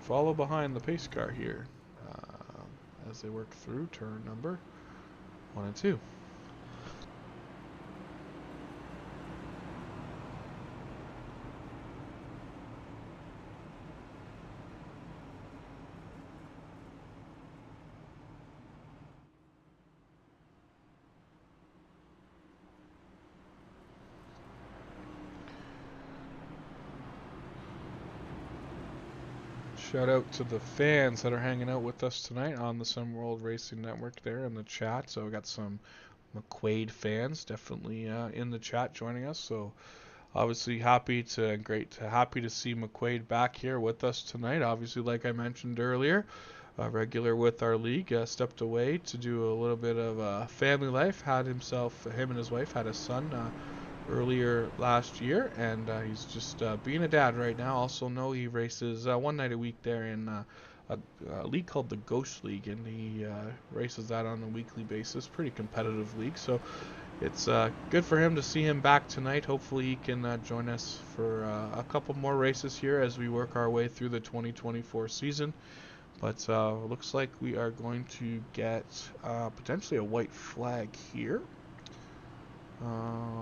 follow behind the pace car here as they work through turn number 1 and 2. Shout out to the fans that are hanging out with us tonight on the Sun World Racing Network there in the chat. So we got some McQuaid fans definitely in the chat joining us. So obviously happy to see McQuaid back here with us tonight. Obviously, like I mentioned earlier, a regular with our league, stepped away to do a little bit of family life. Him and his wife had a son earlier last year, and he's just being a dad right now. Also know he races one night a week there in a league called the Ghost League, and he races that on a weekly basis. Pretty competitive league, so it's good for him to see him back tonight. Hopefully he can join us for a couple more races here as we work our way through the 2024 season. But looks like we are going to get potentially a white flag here.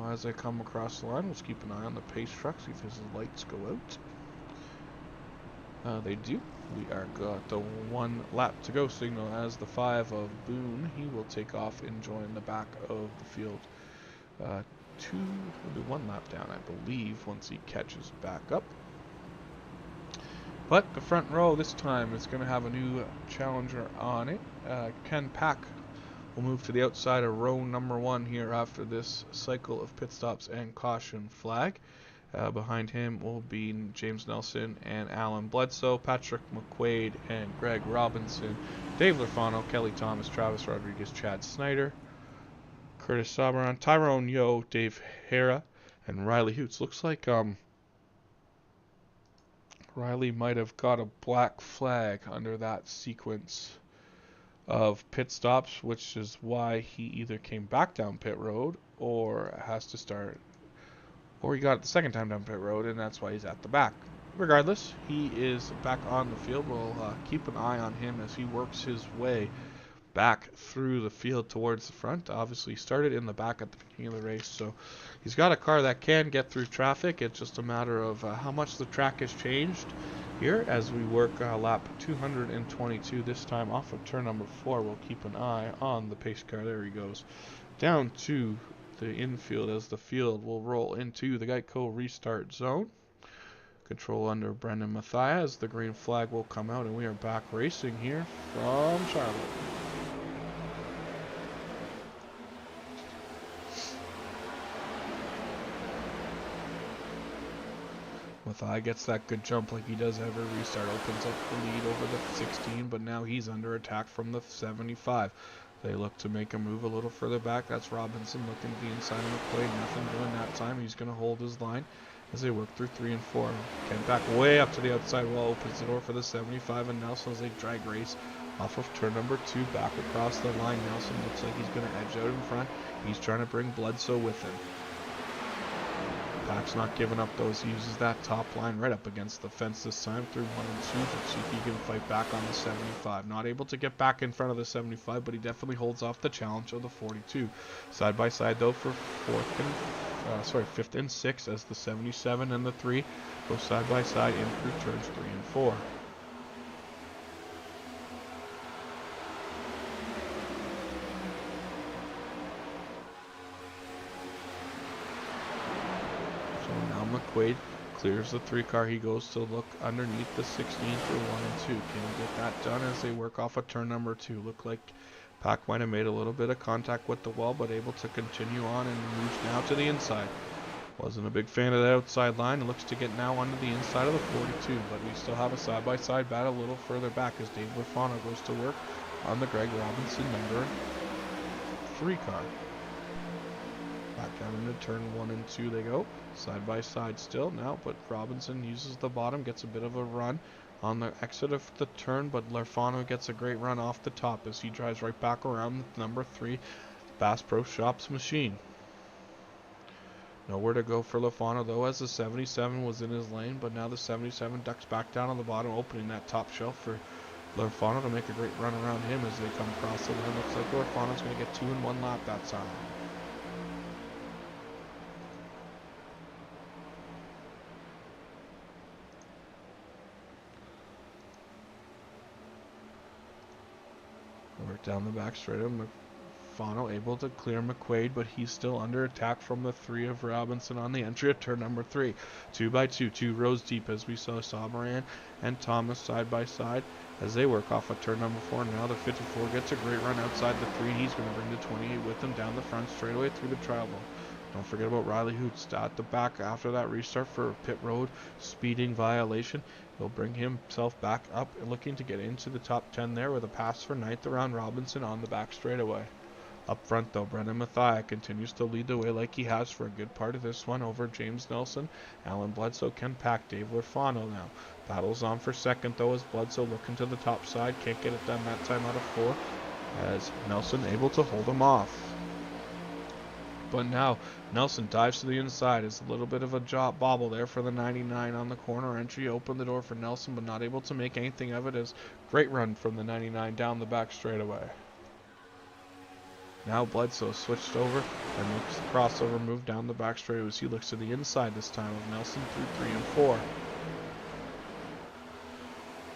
As I come across the line, let's keep an eye on the pace truck, see if his lights go out. They do. We are got the 1 lap to go signal as the 5 of Boone. He will take off and join the back of the field. Will be 1 lap down, I believe, once he catches back up. But the front row this time is going to have a new challenger on it. Ken Pack will move to the outside of row number 1 here after this cycle of pit stops and caution flag. Behind him will be James Nelson and Alan Bledsoe, Patrick McQuaid and Greg Robinson, Dave Lafano, Kelly Thomas, Travis Rodriguez, Chad Snyder, Curtis Sabran, Tyrone Yo, Dave Hara, and Riley Hoots. Looks like Riley might have got a black flag under that sequence of pit stops, which is why he either came back down pit road or has to start, or he got it the second time down pit road, and that's why he's at the back. Regardless, he is back on the field. We'll keep an eye on him as he works his way back through the field towards the front. Obviously, he started in the back at the beginning of the race, so he's got a car that can get through traffic. It's just a matter of how much the track has changed here as we work lap 222, this time off of turn number 4. We'll keep an eye on the pace car. There he goes. Down to the infield as the field will roll into the Geico restart zone. Control under Brendan Matthias. The green flag will come out, and we are back racing here from Charlotte. Matthias gets that good jump like he does every restart. Opens up the lead over the 16, but now he's under attack from the 75. They look to make a move a little further back. That's Robinson looking to the inside of McQuaid. Nothing doing that time. He's going to hold his line as they work through 3 and 4. Kent back way up to the outside wall, opens the door for the 75, and Nelson as they drag race off of turn number 2 back across the line. Nelson looks like he's going to edge out in front. He's trying to bring Bledsoe with him. Pack's not giving up those. He uses that top line right up against the fence this time through 1 and 2 to see if he can fight back on the 75. Not able to get back in front of the 75, but he definitely holds off the challenge of the 42. Side by side though for 5th and 6th as the 77 and the 3 go side by side in through turns 3 and 4. McQuaid clears the 3 car. He goes to look underneath the 16 through 1 and 2. Can he get that done as they work off of turn number 2? Look like Pack might have made a little bit of contact with the wall, but able to continue on and moves now to the inside. Wasn't a big fan of the outside line. It looks to get now onto the inside of the 42, but we still have a side-by-side battle a little further back as Dave Lafano goes to work on the Greg Robinson number 3 car. Back down into turn 1 and 2 they go. Side by side still now, but Robinson uses the bottom, gets a bit of a run on the exit of the turn, but Lafano gets a great run off the top as he drives right back around the number 3 Bass Pro Shops machine. Nowhere to go for Lafano though, as the 77 was in his lane, but now the 77 ducks back down on the bottom, opening that top shelf for Lafano to make a great run around him as they come across the line. Looks like Lafano's going to get 2 in 1 lap that time. Work down the back straight of Lafano, able to clear McQuaid, but he's still under attack from the 3 of Robinson on the entry of turn number 3. 2 by 2, 2 rows deep as we saw Sabran and Thomas side by side as they work off of turn number 4. Now the 54 gets a great run outside the 3. He's going to bring the 28 with him down the front straightaway through the travel. Don't forget about Riley Hoots at the back after that restart for a pit road speeding violation. He'll bring himself back up, looking to get into the top 10 there with a pass for 9th around Robinson on the back straightaway. Up front though, Brendan Matthias continues to lead the way like he has for a good part of this one over James Nelson. Alan Bledsoe can pack Dave Lafano now. Battles on for 2nd though as Bledsoe looking to the top side. Can't get it done that time out of 4 as Nelson able to hold him off. But now Nelson dives to the inside. It's a little bit of a job bobble there for the 99 on the corner entry. Opened the door for Nelson, but not able to make anything of it. As great run from the 99 down the back straightaway. Now Bledsoe switched over and makes the crossover move down the back straightaway as he looks to the inside this time of Nelson through 3 and 4.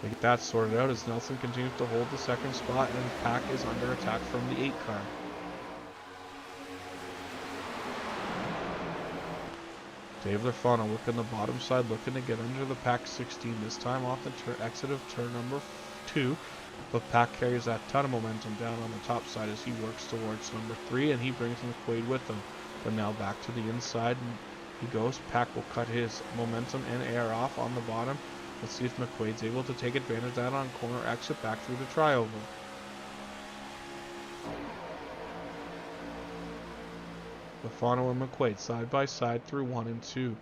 They get that sorted out as Nelson continues to hold the 2nd spot and Pack is under attack from the 8 car. Dave Lafano working the bottom side, looking to get under the Pack 16, this time off the exit of turn number 2. But Pack carries that ton of momentum down on the top side as he works towards number 3, and he brings McQuaid with him. But now back to the inside, and he goes. Pack will cut his momentum and air off on the bottom. Let's see if McQuaid's able to take advantage of that on corner exit back through the trioval. Lafano and McQuaid side by side through 1 and 2.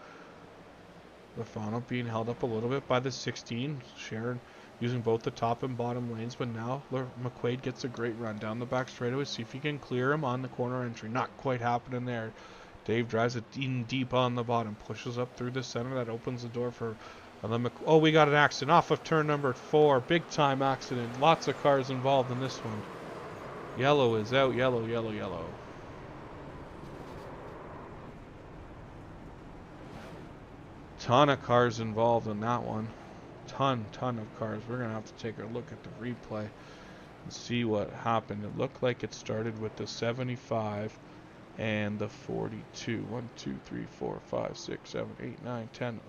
Lafano being held up a little bit by the 16. Sharon using both the top and bottom lanes, but now McQuaid gets a great run down the back straightaway. See if he can clear him on the corner entry. Not quite happening there. Dave drives it in deep on the bottom, pushes up through the center. That opens the door for oh, we got an accident off of turn number 4. Big time accident. Lots of cars involved in this one. Yellow is out. Yellow, yellow, yellow. Ton of cars involved in that one. Ton of cars. We're going to have to take a look at the replay and see what happened. It looked like it started with the 75 and the 42. 1, 2, 3, 4, 5, 6, 7, 8, 9, 10.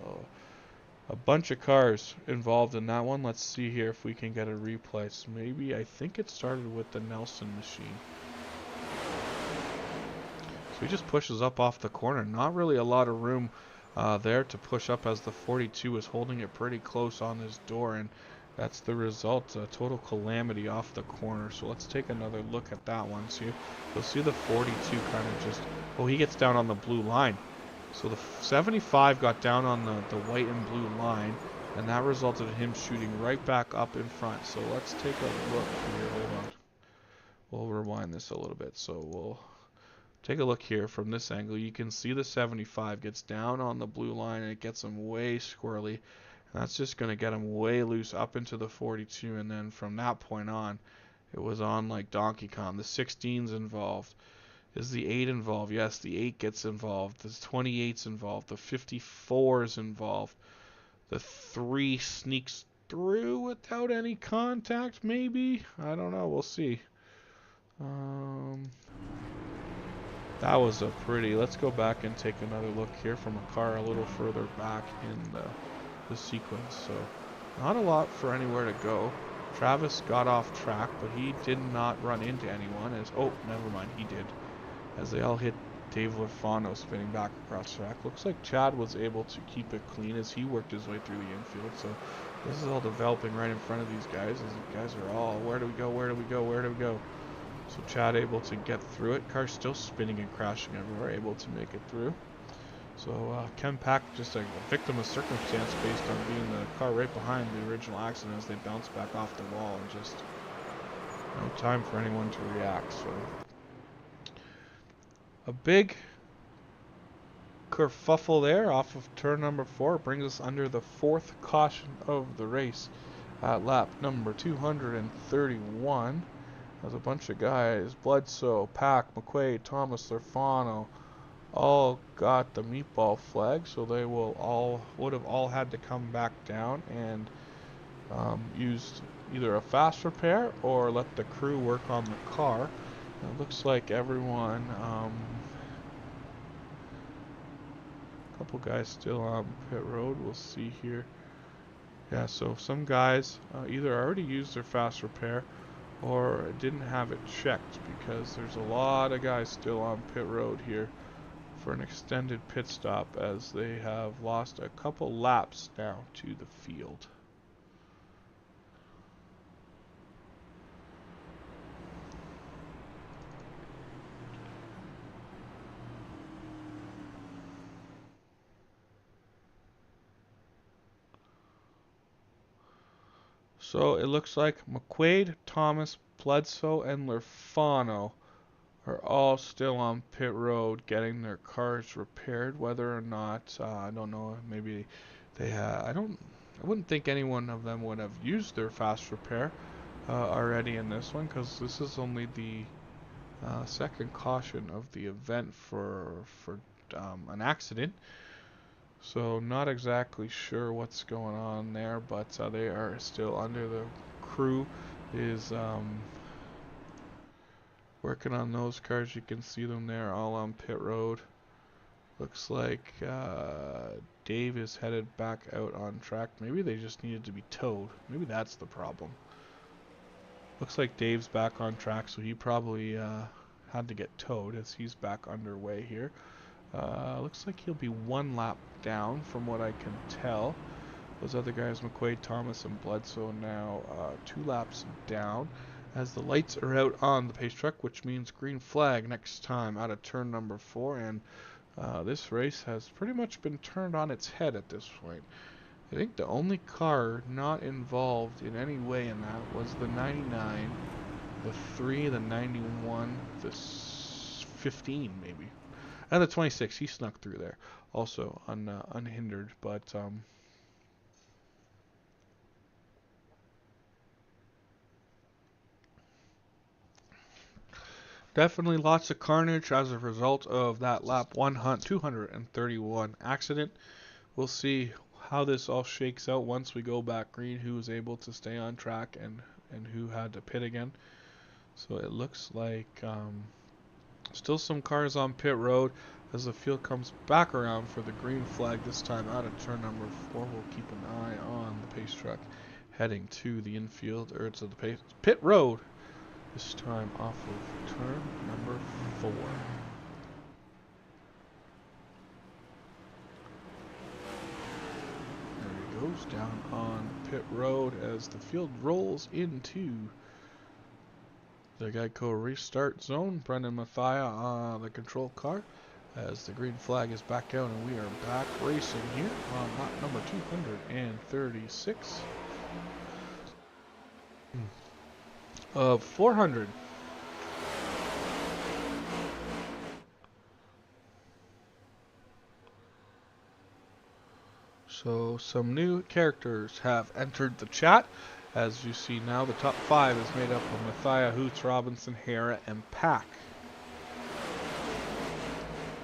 A bunch of cars involved in that one. Let's see here if we can get a replay. So maybe, I think it started with the Nelson machine. So he just pushes up off the corner. Not really a lot of room there to push up, as the 42 is holding it pretty close on his door, and that's the result. A total calamity off the corner. So let's take another look at that one. So you'll see the 42 kind of just, oh, he gets down on the blue line. So the 75 got down on the white and blue line, and that resulted in him shooting right back up in front. So let's take a look here. Hold on. We'll rewind this a little bit. So we'll take a look here from this angle. You can see the 75 gets down on the blue line, and it gets him way squirrely. And that's just going to get him way loose up into the 42, and then from that point on, it was on like Donkey Kong. The 16's involved. Is the 8 involved? Yes, the 8 gets involved. The 28's involved. The 54's involved. The 3 sneaks through without any contact, maybe? I don't know. We'll see. That was a pretty... Let's go back and take another look here from a car a little further back in the sequence. So, not a lot for anywhere to go. Travis got off track, but he did not run into anyone. Oh, never mind, he did. As they all hit Dave Lafano spinning back across track. Looks like Chad was able to keep it clean as he worked his way through the infield. So this is all developing right in front of these guys. These guys are all, where do we go, where do we go, where do we go? So Chad able to get through it. Car's still spinning and crashing everywhere, able to make it through. So Ken Pack just a victim of circumstance based on being the car right behind the original accident as they bounce back off the wall, and just no time for anyone to react. So a big kerfuffle there off of turn number 4 brings us under the 4th caution of the race at lap number 231. There's a bunch of guys, Bledsoe, Pack, McQuaid, Thomas, Lafano, all got the meatball flag, so they would have all had to come back down and used either a fast repair or let the crew work on the car. It looks like everyone, a couple guys still on pit road. We'll see here. Yeah, so some guys either already used their fast repair or didn't have it checked, because there's a lot of guys still on pit road here for an extended pit stop, as they have lost a couple laps now to the field. So it looks like McQuaid, Thomas, Bledsoe, and Lafano are all still on pit road getting their cars repaired. Whether or not, I don't know, maybe they I wouldn't think any one of them would have used their fast repair already in this one, because this is only the second caution of the event for an accident. So not exactly sure what's going on there, but they are still under. The crew is working on those cars. You can see them there all on pit road. Looks like Dave is headed back out on track. Maybe they just needed to be towed. Maybe that's the problem. Looks like Dave's back on track, so he probably had to get towed as he's back underway here. Looks like he'll be 1 lap down from what I can tell. Those other guys, McQuaid, Thomas, and Bledsoe, now 2 laps down, as the lights are out on the pace truck, which means green flag next time out of turn number 4, and this race has pretty much been turned on its head at this point. I think the only car not involved in any way in that was the 99, the 3, the 91, the 15 maybe. And the 26, he snuck through there, also unhindered, but Definitely lots of carnage as a result of that lap 231 accident. We'll see how this all shakes out once we go back green, who was able to stay on track and who had to pit again. So it looks like still some cars on pit road as the field comes back around for the green flag, this time out of turn number 4. We'll keep an eye on the pace truck heading to the infield, or to the pit road, this time off of turn number 4. There he goes down on pit road as the field rolls into the Geico restart zone. Brendan Mathia on the control car as the green flag is back out, and we are back racing here on lap number 236 of 400. So some new characters have entered the chat. As you see now, the top 5 is made up of Mathia, Hoots, Robinson, Hera, and Pack.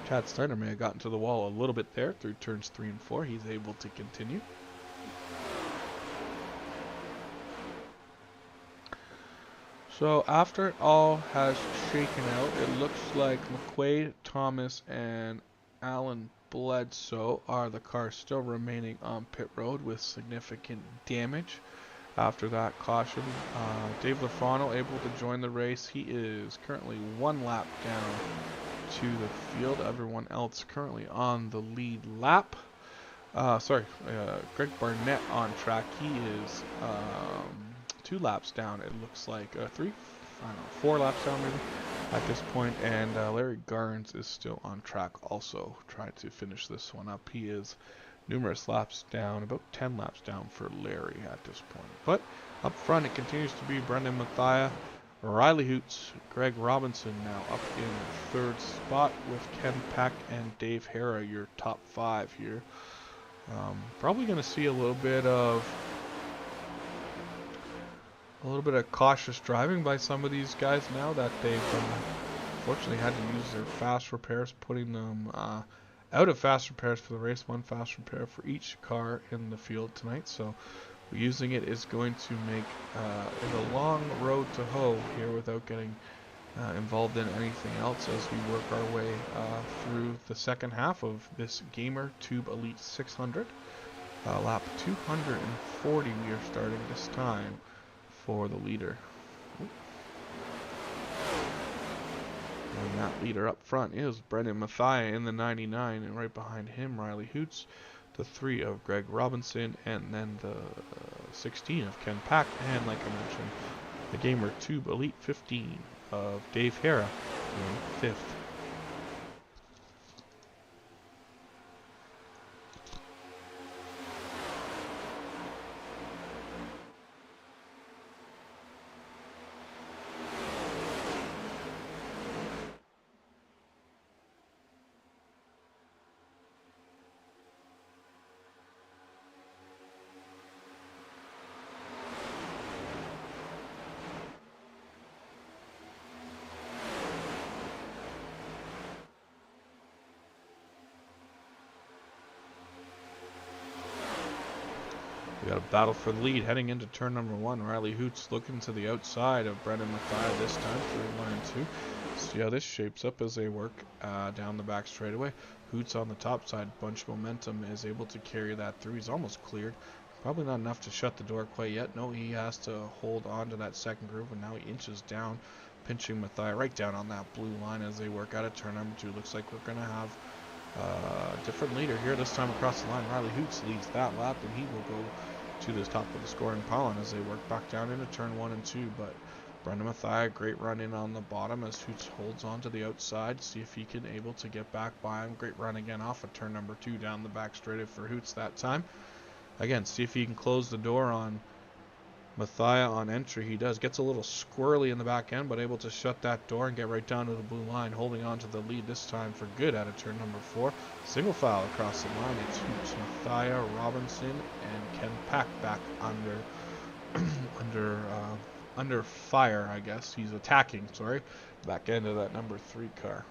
Chad Steiner may have gotten to the wall a little bit there through turns 3 and 4. He's able to continue. So after it all has shaken out, it looks like McQuaid, Thomas, and Alan Bledsoe are the cars still remaining on pit road with significant damage. After that caution, Dave Lafano able to join the race. He is currently 1 lap down to the field. Everyone else currently on the lead lap. Greg Barnett on track. He is 2 laps down. It looks like 4 laps down maybe at this point. And Larry Garnes is still on track, also trying to finish this one up. He is numerous laps down, about 10 laps down for Larry at this point. But up front, it continues to be Brendan Mathia, Riley Hoots, Greg Robinson now up in 3rd spot with Ken Peck and Dave Hera, your top 5 here. Probably going to see a little bit of cautious driving by some of these guys now that they've unfortunately had to use their fast repairs, putting them out of fast repairs for the race. 1 fast repair for each car in the field tonight. So using it is going to make it a long road to hoe here without getting involved in anything else as we work our way through the second half of this Gamer Tube Elite 600. Lap 240 we are starting this time for the leader. And that leader up front is Brendan Mathia in the 99, and right behind him Riley Hoots, the 3 of Greg Robinson, and then the 16 of Ken Pack, and like I mentioned, the Gamer Tube Elite 15 of Dave Hera in 5th. We got a battle for the lead heading into turn number 1. Riley Hoots looking to the outside of Brendan Mathia this time through line 2. See how this shapes up as they work down the back straightaway. Hoots on the top side, bunch of momentum, is able to carry that through. He's almost cleared. Probably not enough to shut the door quite yet. No, he has to hold on to that second groove, and now he inches down, pinching Mathia right down on that blue line as they work out of turn number 2. Looks like we're going to have a different leader here this time across the line. Riley Hoots leads that lap, and he will go to the top of the scoring pile as they work back down into turn 1 and 2. But Brendan Mathia, great run in on the bottom as Hoots holds on to the outside. See if he can able to get back by him. Great run again off of turn number 2 down the back straight for Hoots that time. Again, see if he can close the door on Mathia on entry. He does. Gets a little squirrely in the back end, but able to shut that door and get right down to the blue line, holding on to the lead this time for good out of turn number 4. Single foul across the line. It's Hoots, Mathia, Robinson, and Ken Pack back under fire, I guess. He's attacking, sorry. back end of that number 3 car.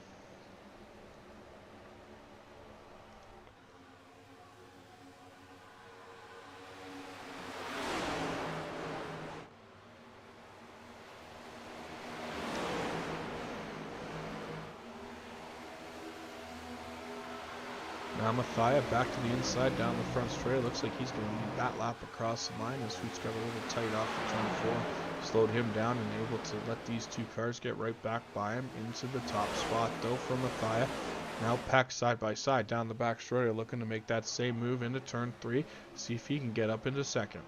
Now Mathia back to the inside down the front straight. Looks like he's going to need that lap across the line. His Hoots got a little tight off the turn 4. Slowed him down and able to let these 2 cars get right back by him into the top spot though for Mathia. Now packed side by side down the back straight, looking to make that same move into turn 3. See if he can get up into second.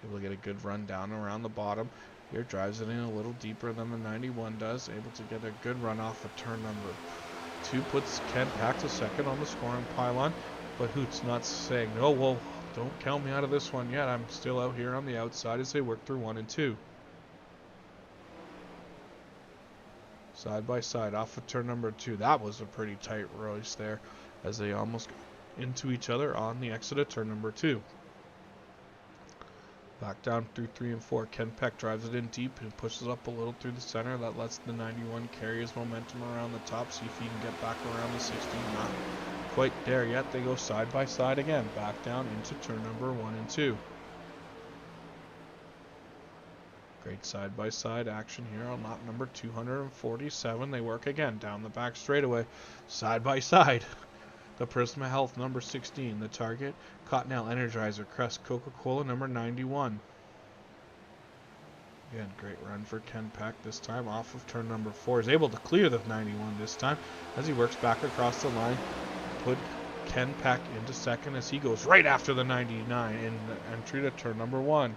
Able to get a good run down around the bottom. Here drives it in a little deeper than the 91 does. Able to get a good run off of turn number 2. Puts Ken Pack to second on the scoring pylon. But Hoots not saying, no, well, don't count me out of this one yet. I'm still out here on the outside as they work through 1 and 2. Side by side off of turn number 2. That was a pretty tight race there as they almost got into each other on the exit of turn number 2. Back down through 3 and 4. Ken Peck drives it in deep and pushes up a little through the center. That lets the 91 carry his momentum around the top. See if he can get back around the 16. Not quite there yet. They go side by side again. Back down into turn number 1 and 2. Great side by side action here on lap number 247. They work again down the back straightaway. Side by side. The Prisma Health number 16, the Target, Cottonelle Energizer, Crest Coca-Cola number 91. Again, great run for Ken Peck this time off of turn number 4. Is able to clear the 91 this time as he works back across the line. Put Ken Peck into second as he goes right after the 99 in the entry to turn number 1.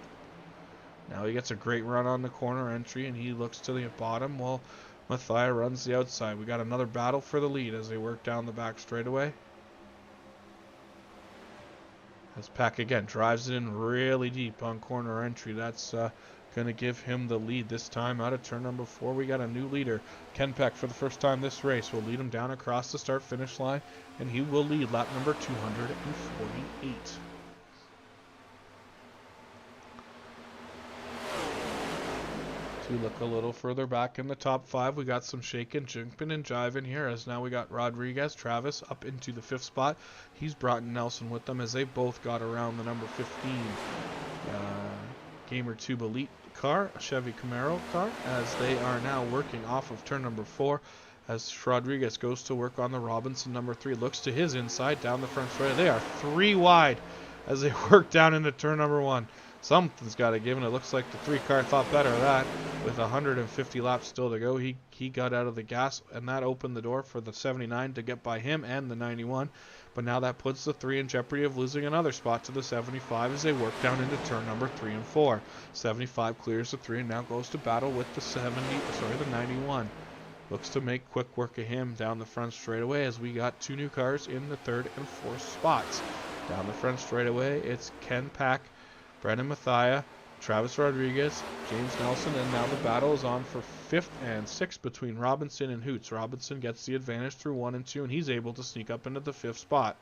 Now he gets a great run on the corner entry and he looks to the bottom while Mathia runs the outside. We got another battle for the lead as they work down the back straightaway. As Pack again drives it in really deep on corner entry. That's going to give him the lead this time out of turn number 4. We got a new leader. Ken Peck for the first time this race will lead him down across the start-finish line. And he will lead lap number 248. To look a little further back in the top 5, we got some shaking, jumping, and jiving here as now we got Rodriguez, Travis up into the 5th spot. He's brought Nelson with them as they both got around the number 15 Gamer Tube Elite car, a Chevy Camaro car, as they are now working off of turn number 4 as Rodriguez goes to work on the Robinson number 3, looks to his inside down the front straight. They are 3 wide as they work down into turn number 1. Something's got to give, and it looks like the 3 car thought better of that. With 150 laps still to go, he got out of the gas, and that opened the door for the 79 to get by him and the 91. But now that puts the 3 in jeopardy of losing another spot to the 75 as they work down into turn number 3 and 4. 75 clears the 3 and now goes to battle with the 91. Looks to make quick work of him down the front straightaway as we got 2 new cars in the 3rd and 4th spots. Down the front straightaway, it's Ken Pack, Brendan Mathia, Travis Rodriguez, James Nelson, and now the battle is on for 5th and 6th between Robinson and Hoots. Robinson gets the advantage through 1 and 2, and he's able to sneak up into the 5th spot.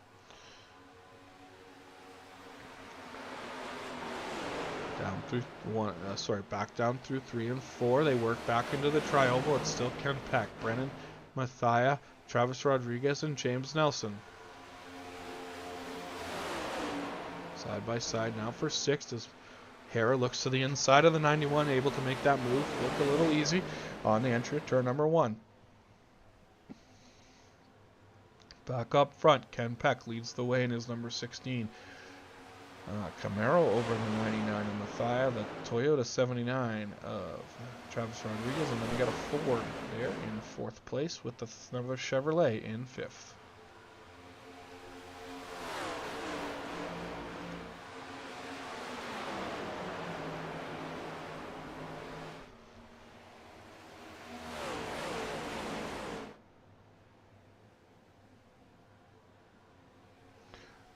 Down through back down through 3 and 4. They work back into the trioval. It's still Ken Peck, Brennan Mathia, Travis Rodriguez, and James Nelson. Side by side now for 6th as Hara looks to the inside of the 91, able to make that move look a little easy on the entry at turn number 1. Back up front, Ken Peck leads the way in his number 16. Camaro over the 99 in Mathia, the Toyota 79 of Travis Rodriguez, and then we got a Ford there in 4th place with another Chevrolet in 5th.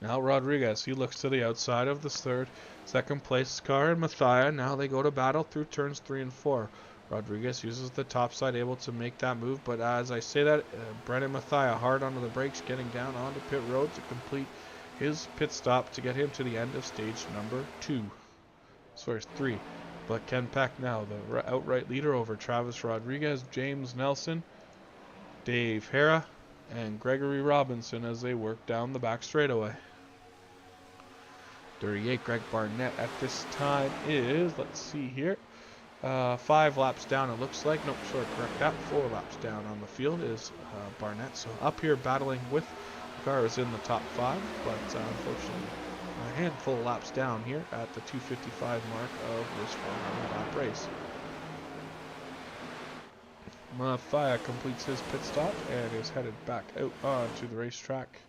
Now Rodriguez, he looks to the outside of this 2nd place car in Mathia. Now they go to battle through turns 3 and 4. Rodriguez uses the top side, able to make that move. But as I say that, Brendan Mathia hard onto the brakes, getting down onto pit road to complete his pit stop to get him to the end of stage number 3. But Ken Peck now the outright leader over Travis Rodriguez, James Nelson, Dave Hera, and Gregory Robinson as they work down the back straightaway. 38, Greg Barnett at this time is, let's see here, 5 laps down it looks like. Nope, sorry, correct that. 4 laps down on the field is Barnett. So up here battling with cars in the top 5, but unfortunately a handful of laps down here at the 2:55 mark of this 400-lap race. Faya completes his pit stop and is headed back out onto the racetrack.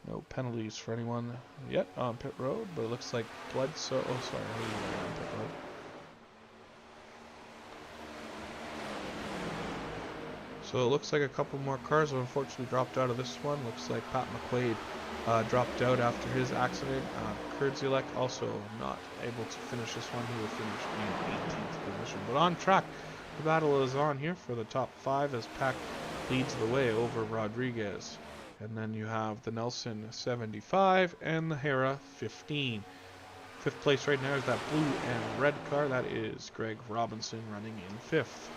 No penalties for anyone yet on pit road, but it looks like Bledsoe. Oh, sorry, on pit road. So it looks like a couple more cars have unfortunately dropped out of this one. Looks like Pat McQuaid dropped out after his accident. Kurdzielek also not able to finish this one. He will finish in 18th position. But on track, the battle is on here for the top 5 as Pack leads the way over Rodriguez. And then you have the Nelson 75 and the Hera 15. 5th place right now is that blue and red car. That is Greg Robinson running in 5th.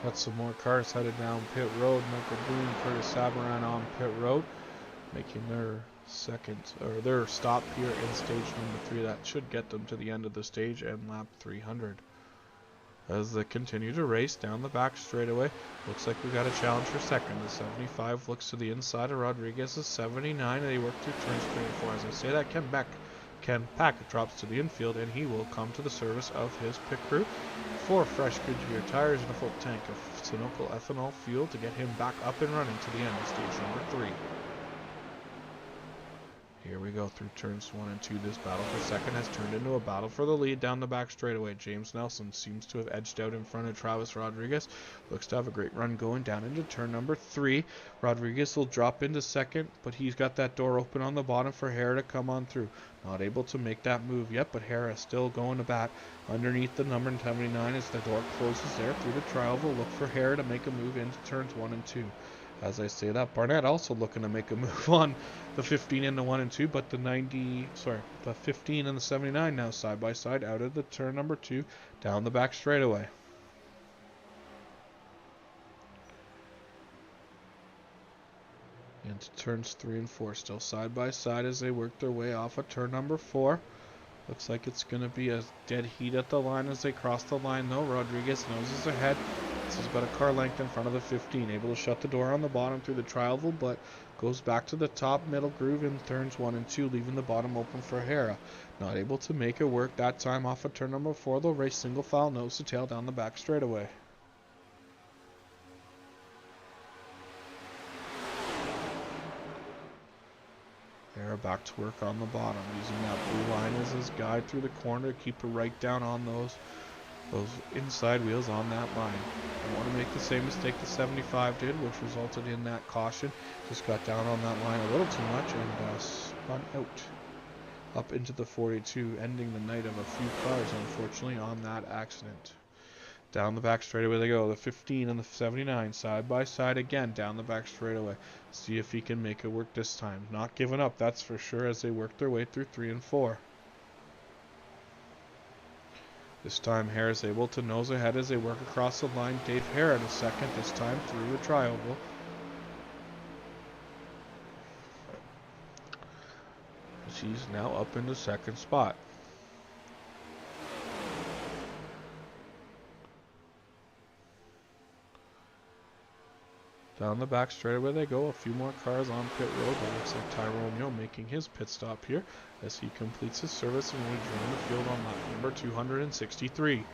Got some more cars headed down pit road. Michael Boone, Curtis Sabaran on pit road, making their their stop here in stage number 3. That should get them to the end of the stage and lap 300. As they continue to race down the back straightaway, looks like we got a challenge for second. The 75 looks to the inside of Rodriguez's 79, and they work through turns 3 and 4. As I say that, Ken Pack drops to the infield, and he will come to the service of his pit crew. 4 fresh Goodyear tires and a full tank of Sunoco ethanol fuel to get him back up and running to the end of stage number 3. Here we go through turns 1 and 2. This battle for second has turned into a battle for the lead down the back straightaway. James Nelson seems to have edged out in front of Travis Rodriguez. Looks to have a great run going down into turn number 3. Rodriguez will drop into second, but he's got that door open on the bottom for Hera to come on through. Not able to make that move yet, but Hera still going to bat underneath the number 79 as the door closes there through the trial. We'll look for Hera to make a move into turns 1 and 2. As I say that, Barnett also looking to make a move on the 15 into 1 and 2, but the 15 and the 79 now side by side out of the turn number 2 down the back straightaway. Into turns 3 and 4, still side by side as they work their way off of turn number 4. Looks like it's going to be a dead heat at the line as they cross the line, though. Rodriguez noses ahead. This is about a car length in front of the 15. Able to shut the door on the bottom through the tri-oval, but goes back to the top middle groove in turns 1 and 2, leaving the bottom open for Hera. Not able to make it work that time off of turn number 4. They'll race single file nose to tail down the back straightaway. Hera back to work on the bottom, using that blue line as his guide through the corner to keep her right down on those inside wheels on that line. Don't want to make the same mistake the 75 did, which resulted in that caution. Just got down on that line a little too much and spun out up into the 42, ending the night of a few cars, unfortunately, on that accident. Down the back straightaway they go. The 15 and the 79 side by side again down the back straightaway. See if he can make it work this time. Not giving up, that's for sure, as they work their way through 3 and 4. This time Hera is able to nose ahead as they work across the line. Dave Hera in second, this time through the tri-oval. She's now up in the second spot. Down the back straightaway they go. A few more cars on pit road. It looks like Tyrone Yo making his pit stop here as he completes his service and will join the field on lap number 263.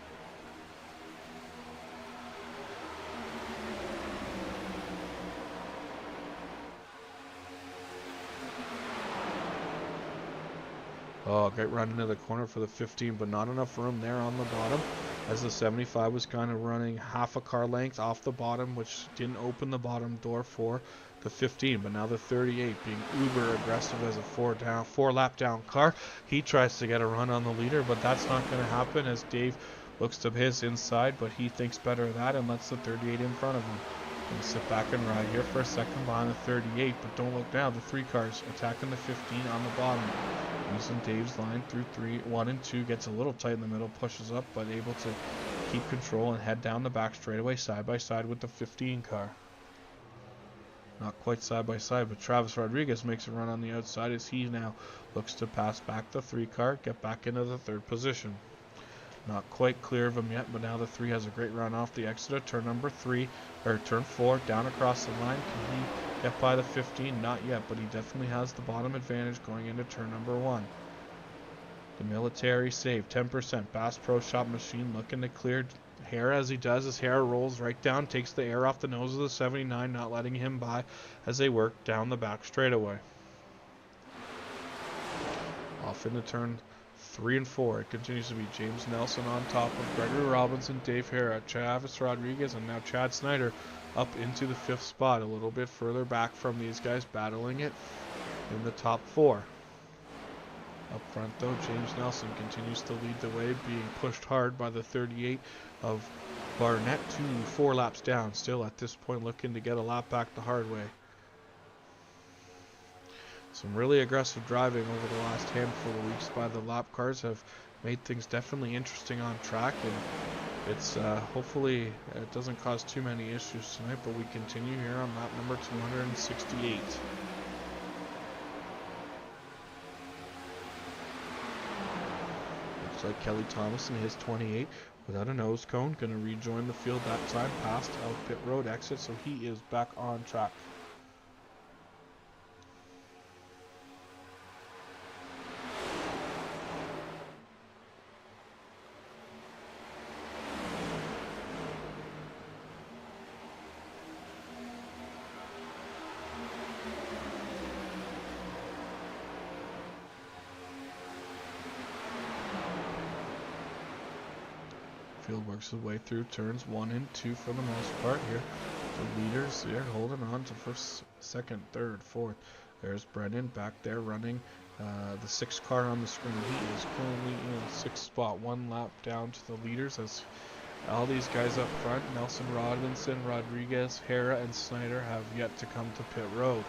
Oh, great run into the corner for the 15, but not enough room there on the bottom, as the 75 was kind of running half a car length off the bottom, which didn't open the bottom door for the 15. But now the 38, being uber aggressive as a four lap down car, he tries to get a run on the leader, but that's not going to happen as Dave looks to his inside, but he thinks better of that and lets the 38 in front of him. Gonna sit back and ride here for a second behind the 38, but don't look now. The 3 cars attacking the 15 on the bottom. Using Dave's line through 1 and 2, gets a little tight in the middle, pushes up, but able to keep control and head down the back straightaway side by side with the 15 car. Not quite side by side, but Travis Rodriguez makes a run on the outside as he now looks to pass back the 3 car, get back into the 3rd position. Not quite clear of him yet, but now the 3 has a great run off the exit of turn number turn 4, down across the line. Can he get by the 15? Not yet, but he definitely has the bottom advantage going into turn number 1. The military save, 10%. Bass Pro Shop Machine looking to clear Hair as he does. His hair rolls right down, takes the air off the nose of the 79, not letting him by as they work down the back straightaway. Off into turn 3 and 4. It continues to be James Nelson on top of Gregory Robinson, Dave Hara, Travis Rodriguez, and now Chad Snyder up into the 5th spot, a little bit further back from these guys battling it in the top 4. Up front though, James Nelson continues to lead the way, being pushed hard by the 38 of Barnett, 4 laps down, still at this point looking to get a lap back the hard way. Some really aggressive driving over the last handful of weeks by the lap cars have made things definitely interesting on track, and it's hopefully it doesn't cause too many issues tonight, but we continue here on lap number 268. Looks like Kelly Thomas and his 28 without a nose cone going to rejoin the field that time past out pit road exit, so he is back on track. Field works his way through turns 1 and 2 for the most part here. The leaders there holding on to first, second, third, fourth. There's Brendan back there running the 6th car on the screen. He is currently in 6th spot, 1 lap down to the leaders as all these guys up front, Nelson, Robinson, Rodriguez, Hara, and Snyder have yet to come to pit road.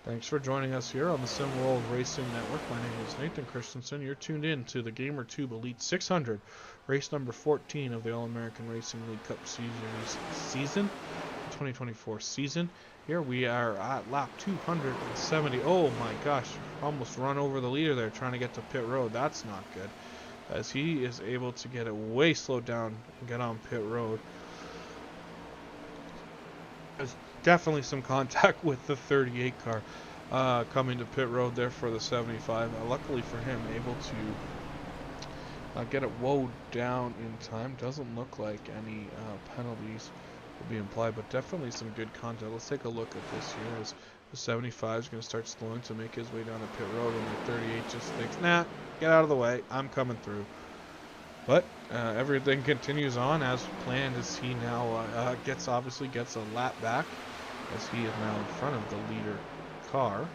Thanks for joining us here on the SimWorld Racing Network. My name is Nathan Christensen. You're tuned in to the GamerTube Elite 600, race number 14 of the All-American Racing League Cup season, 2024 season. Here we are at lap 270. Oh my gosh, almost run over the leader there trying to get to pit road. That's not good, as he is able to get it way slowed down and get on pit road. There's definitely some contact with the 38 car coming to pit road there for the 75. Luckily for him, able to get it woed down in time. Doesn't look like any penalties will be implied, but definitely some good contact. Let's take a look at this here as the 75 is going to start slowing to make his way down to pit road, and the 38 just thinks, nah, get out of the way, I'm coming through. But everything continues on as planned, as he now obviously gets a lap back, as he is now in front of the leader car.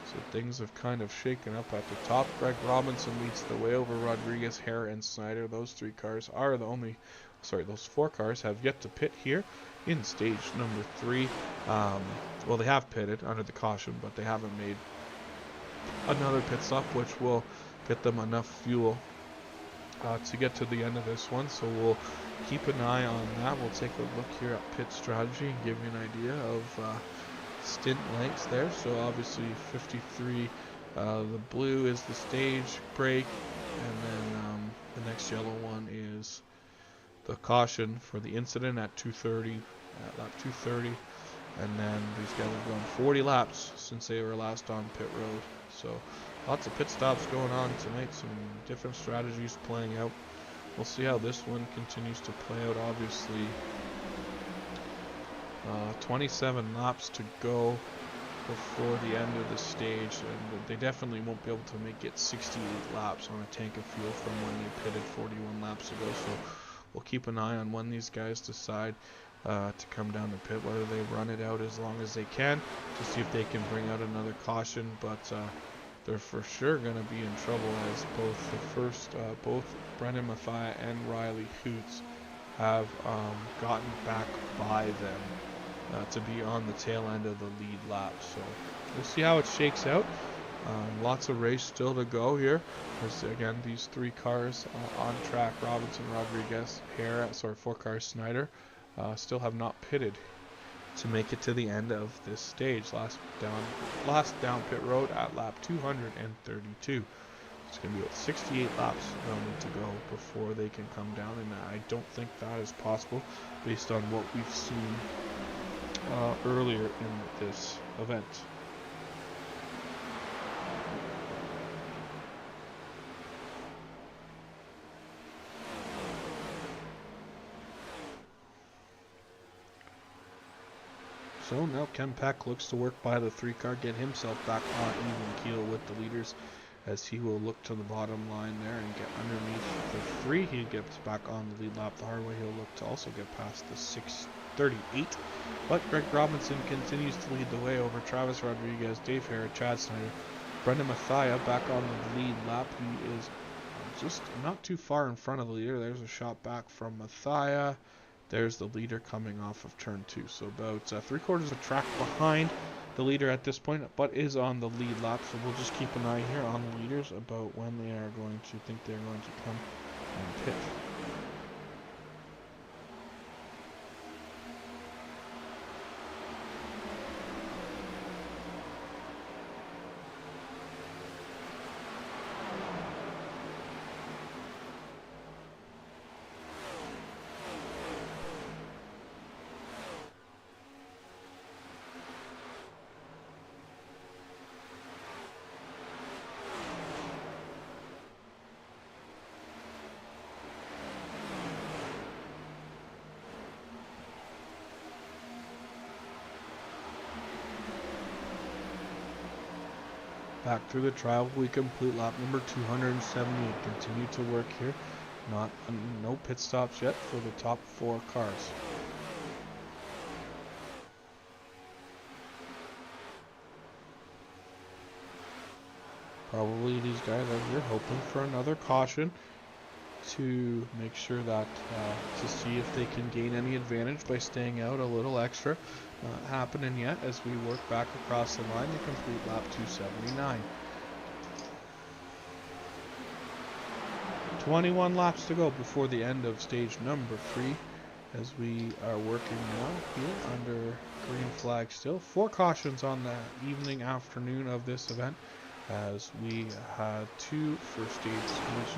So things have kind of shaken up at the top. Greg Robinson leads the way over Rodriguez, Hare, and Snyder. Those 3 cars are the only, those 4 cars have yet to pit here in stage number 3. Well, they have pitted under the caution, but they haven't made another pit stop, which will get them enough fuel to get to the end of this one. So we'll keep an eye on that. We'll take a look here at pit strategy and give you an idea of stint lengths there. So obviously 53, the blue is the stage break, and then the next yellow one is the caution for the incident at 2:30, at lap 2:30, and then these guys have gone 40 laps since they were last on pit road. So lots of pit stops going on tonight, some different strategies playing out we'll see how this one continues to play out. Obviously, 27 laps to go before the end of the stage, and they definitely won't be able to make it 68 laps on a tank of fuel from when they pitted 41 laps ago. So we'll keep an eye on when these guys decide to come down the pit, whether they run it out as long as they can to see if they can bring out another caution. But they're for sure going to be in trouble, as both Brendan Mathia and Riley Hoots have gotten back by them to be on the tail end of the lead lap. So we'll see how it shakes out. Lots of race still to go here. There's, again, these 3 cars on track. Robinson, Rodriguez, Hare, 4 cars, Snyder, still have not pitted to make it to the end of this stage. Last down pit road at lap 232. It's going to be about 68 laps they'll need to go before they can come down, and I don't think that is possible based on what we've seen earlier in this event. So now Ken Peck looks to work by the 3 car, get himself back on even keel with the leaders, as he will look to the bottom line there and get underneath the 3. He gets back on the lead lap the hard way. He'll look to also get past the 6:38. But Greg Robinson continues to lead the way over Travis Rodriguez, Dave Hare, Chad Snyder, Brendan Mathia back on the lead lap. He is just not too far in front of the leader. There's a shot back from Mathia. There's the leader coming off of turn 2. So about 3/4 of a track behind the leader at this point, but is on the lead lap. So we'll just keep an eye here on the leaders about when they are going to think they're going to come and pit. Back through the trial, we complete lap number 278. Continue to work here. No pit stops yet for the top 4 cars. Probably these guys out here hoping for another caution to make sure that to see if they can gain any advantage by staying out a little extra. Not happening yet as we work back across the line to complete lap 279. 21 laps to go before the end of stage number 3, as we are working now here under green flag still. 4 cautions on the afternoon of this event, as we had 2 for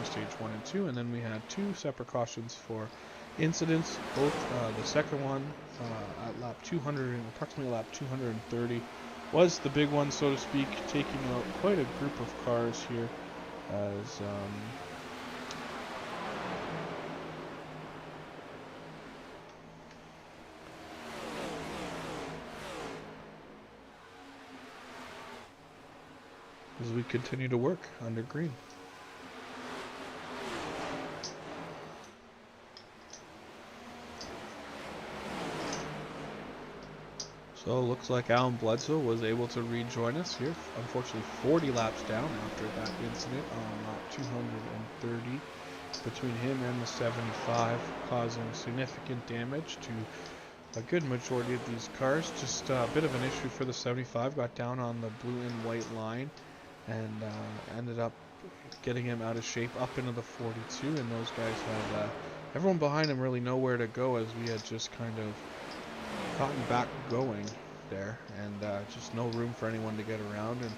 stage 1 and 2, and then we had 2 separate cautions for incidents. Both the second one at lap 200, approximately lap 230, was the big one, so to speak, taking out quite a group of cars here, as we continue to work under green. So it looks like Alan Bledsoe was able to rejoin us here. Unfortunately, 40 laps down after that incident on lap 230 between him and the 75, causing significant damage to a good majority of these cars. Just a bit of an issue for the 75. Got down on the blue and white line and ended up getting him out of shape up into the 42, and those guys had everyone behind him really nowhere to go, as we had just kind of gotten back going there, and just no room for anyone to get around, and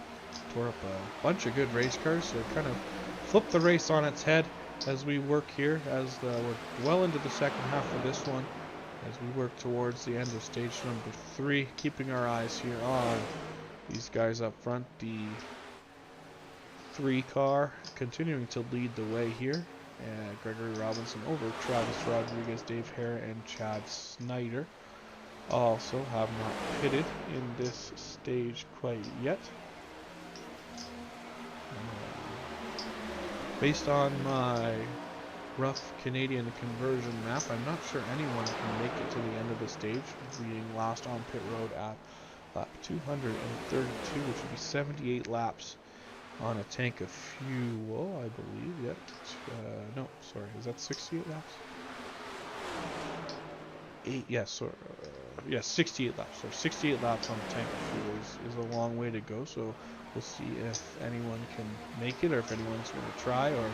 tore up a bunch of good race cars. So kind of flipped the race on its head as we work here, as we're well into the second half of this one, as we work towards the end of stage number 3, keeping our eyes here on these guys up front. The 3 car continuing to lead the way here, and Gregory Robinson over Travis Rodriguez, Dave Hare, and Chad Snyder. Also have not pitted in this stage quite yet. Based on my rough Canadian conversion map, I'm not sure anyone can make it to the end of the stage, being last on pit road at lap 232, which would be 78 laps on a tank of fuel, I believe. Yep. No, sorry, is that 68 laps? Yes, 68 laps. So 68 laps on a tank of fuel is a long way to go. So we'll see if anyone can make it, or if anyone's going to try, or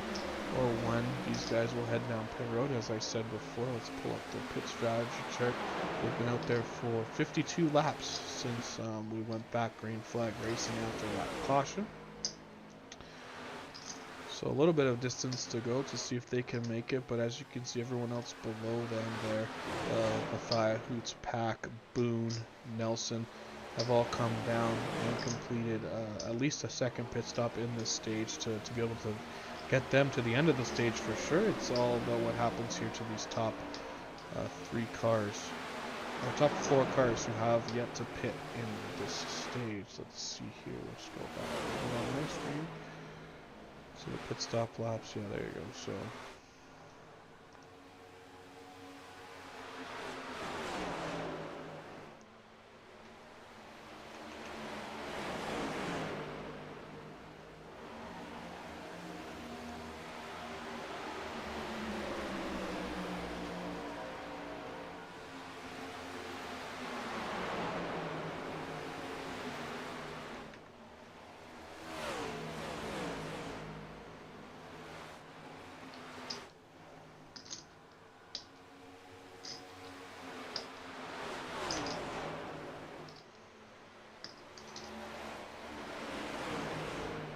when these guys will head down pit road. As I said before, let's pull up the pit strategy chart. We've been out there for 52 laps since we went back green flag racing after that caution. So a little bit of distance to go to see if they can make it, but as you can see, everyone else below them there, Mathia, Hoots, Pack, Boone, Nelson, have all come down and completed at least a second pit stop in this stage to be able to get them to the end of the stage for sure. It's all about what happens here to these top three cars, or top four cars who have yet to pit in this stage. Let's see here, let's go back on my screen. So the pit stop laps, yeah, there you go. So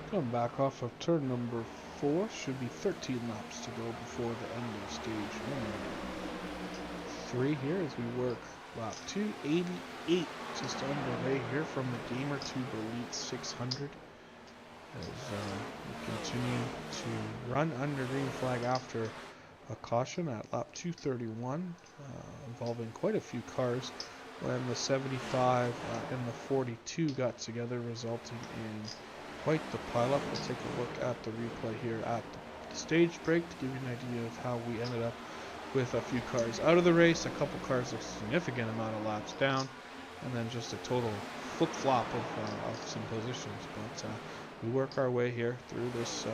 come back off of turn number 4. Should be 13 laps to go before the end of stage 3 here as we work lap 288 just underway here from the GamerTube Elite 600 as we continue to run under green flag after a caution at lap 231 involving quite a few cars when the 75 and the 42 got together, resulting in quite the pileup. We'll take a look at the replay here at the stage break to give you an idea of how we ended up with a few cars out of the race, a couple cars a significant amount of laps down, and then just a total flip-flop of some positions. But we work our way here through this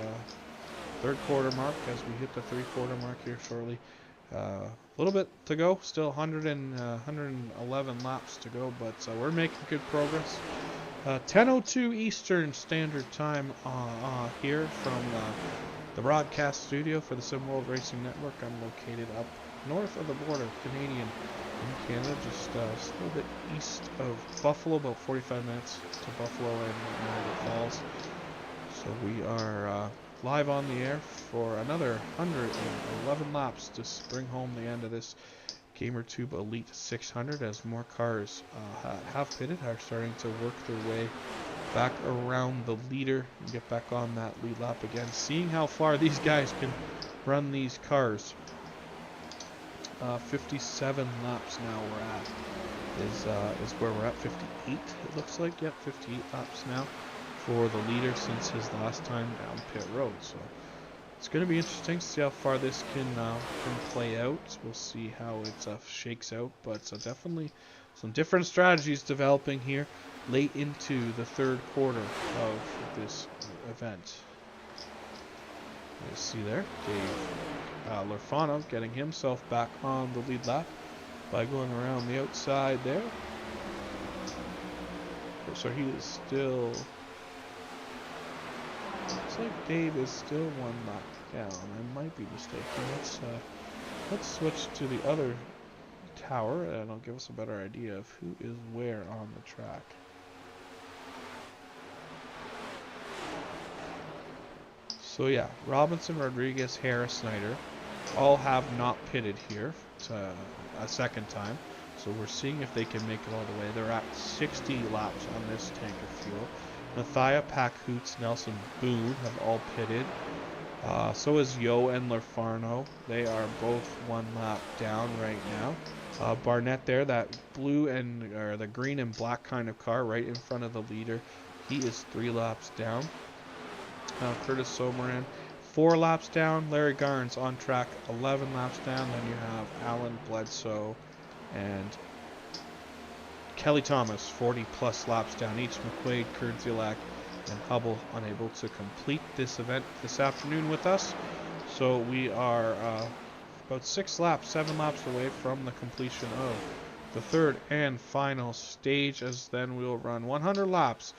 third quarter mark as we hit the 3/4 mark here shortly. A little bit to go, still 111 laps to go, but we're making good progress. 10:02 Eastern Standard Time here from the broadcast studio for the SimWorld Racing Network. I'm located up north of the border, Canadian in Canada, just a little bit east of Buffalo, about 45 minutes to Buffalo and Niagara Falls. So we are live on the air for another 111 laps to bring home the end of this GamerTube Elite 600 as more cars have pitted, are starting to work their way back around the leader and get back on that lead lap again. Seeing how far these guys can run these cars. 57 laps now we're at is where we're at. 58 it looks like. Yep, 58 laps now for the leader since his last time down pit road. So it's going to be interesting to see how far this can play out. We'll see how it shakes out, but definitely some different strategies developing here late into the third quarter of this event. You see there, Dave Lorfano getting himself back on the lead lap by going around the outside there. So he is still... Looks like Dave is still one lap down. I might be mistaken. Let's switch to the other tower, and it'll give us a better idea of who is where on the track. So yeah, Robinson, Rodriguez, Harris, Snyder all have not pitted here a second time. So we're seeing if they can make it all the way. They're at 60 laps on this tank of fuel. Mathia, Pack, Hoots, Nelson, Boone have all pitted. So is Yo and Larfarno. They are both 1 lap down right now. Barnett there, that blue or the green and black kind of car right in front of the leader. He is 3 laps down. Curtis Someran, 4 laps down. Larry Garns on track, 11 laps down. Then you have Alan Bledsoe and Kelly Thomas, 40 plus laps down each. McQuaid, Kurdzielak, and Hubble unable to complete this event this afternoon with us. So we are about 7 laps away from the completion of the 3rd and final stage, as then we'll run 100 laps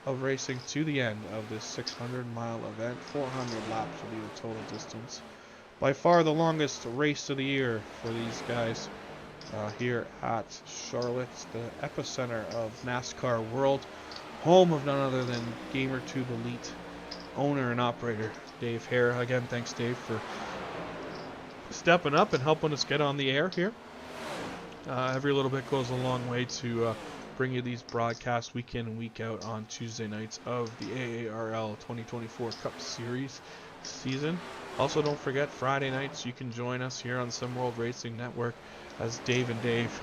of racing to the end of this 600-mile event. 400 laps will be the total distance. By far the longest race of the year for these guys here at Charlotte, the epicenter of NASCAR world, home of none other than GamerTube Elite owner and operator Dave Hare. Again, thanks Dave for stepping up and helping us get on the air here. Every little bit goes a long way to bring you these broadcasts week in and week out on Tuesday nights of the AARL 2024 Cup Series season. Also, don't forget, Friday nights you can join us here on Some World Racing Network as Dave and Dave,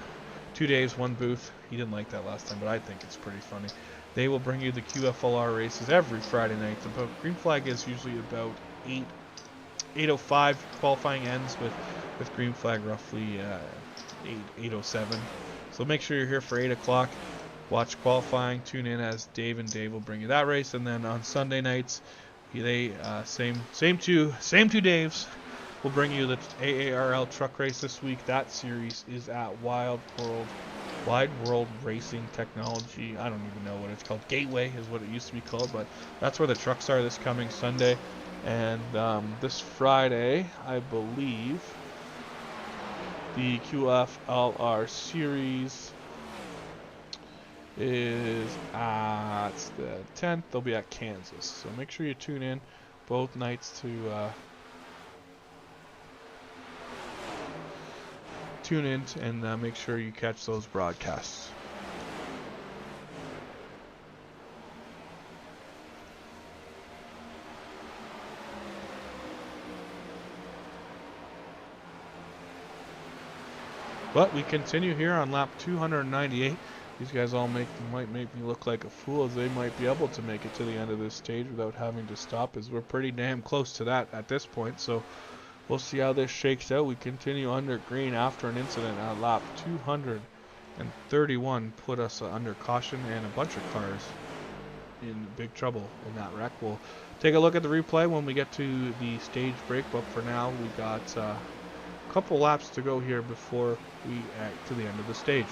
2 days, 1 booth. He didn't like that last time, but I think it's pretty funny. They will bring you the QFLR races every Friday night. The green flag is usually about 8:05. Qualifying ends with green flag roughly 8:07. So make sure you're here for 8 o'clock. Watch qualifying. Tune in as Dave and Dave will bring you that race. And then on Sunday nights, they same two Daves will bring you the AARL truck race this week. That series is at Wide World Racing Technology. I don't even know what it's called. Gateway is what it used to be called, but that's where the trucks are this coming Sunday. And this Friday, I believe, the QFLR series is at the 10th. They'll be at Kansas. So make sure you tune in both nights to tune in and make sure you catch those broadcasts. But we continue here on lap 298. These guys all might make me look like a fool, as they might be able to make it to the end of this stage without having to stop, as we're pretty damn close to that at this point. So we'll see how this shakes out. We continue under green after an incident at lap 231 put us under caution, and a bunch of cars in big trouble in that wreck. We'll take a look at the replay when we get to the stage break, but for now we got a couple laps to go here before we get to the end of the stage.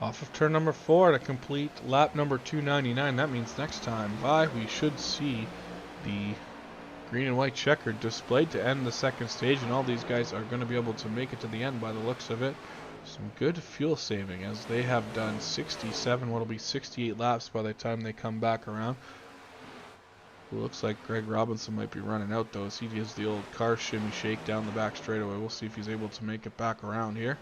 Off of turn number 4 to complete lap number 299. That means next time by we should see the green and white checker displayed to end the second stage, and all these guys are going to be able to make it to the end by the looks of it. Some good fuel saving, as they have done 67, what'll be 68 laps by the time they come back around. It looks like Greg Robinson might be running out though, as he gives the old car shimmy shake down the back straightaway. We'll see if he's able to make it back around here.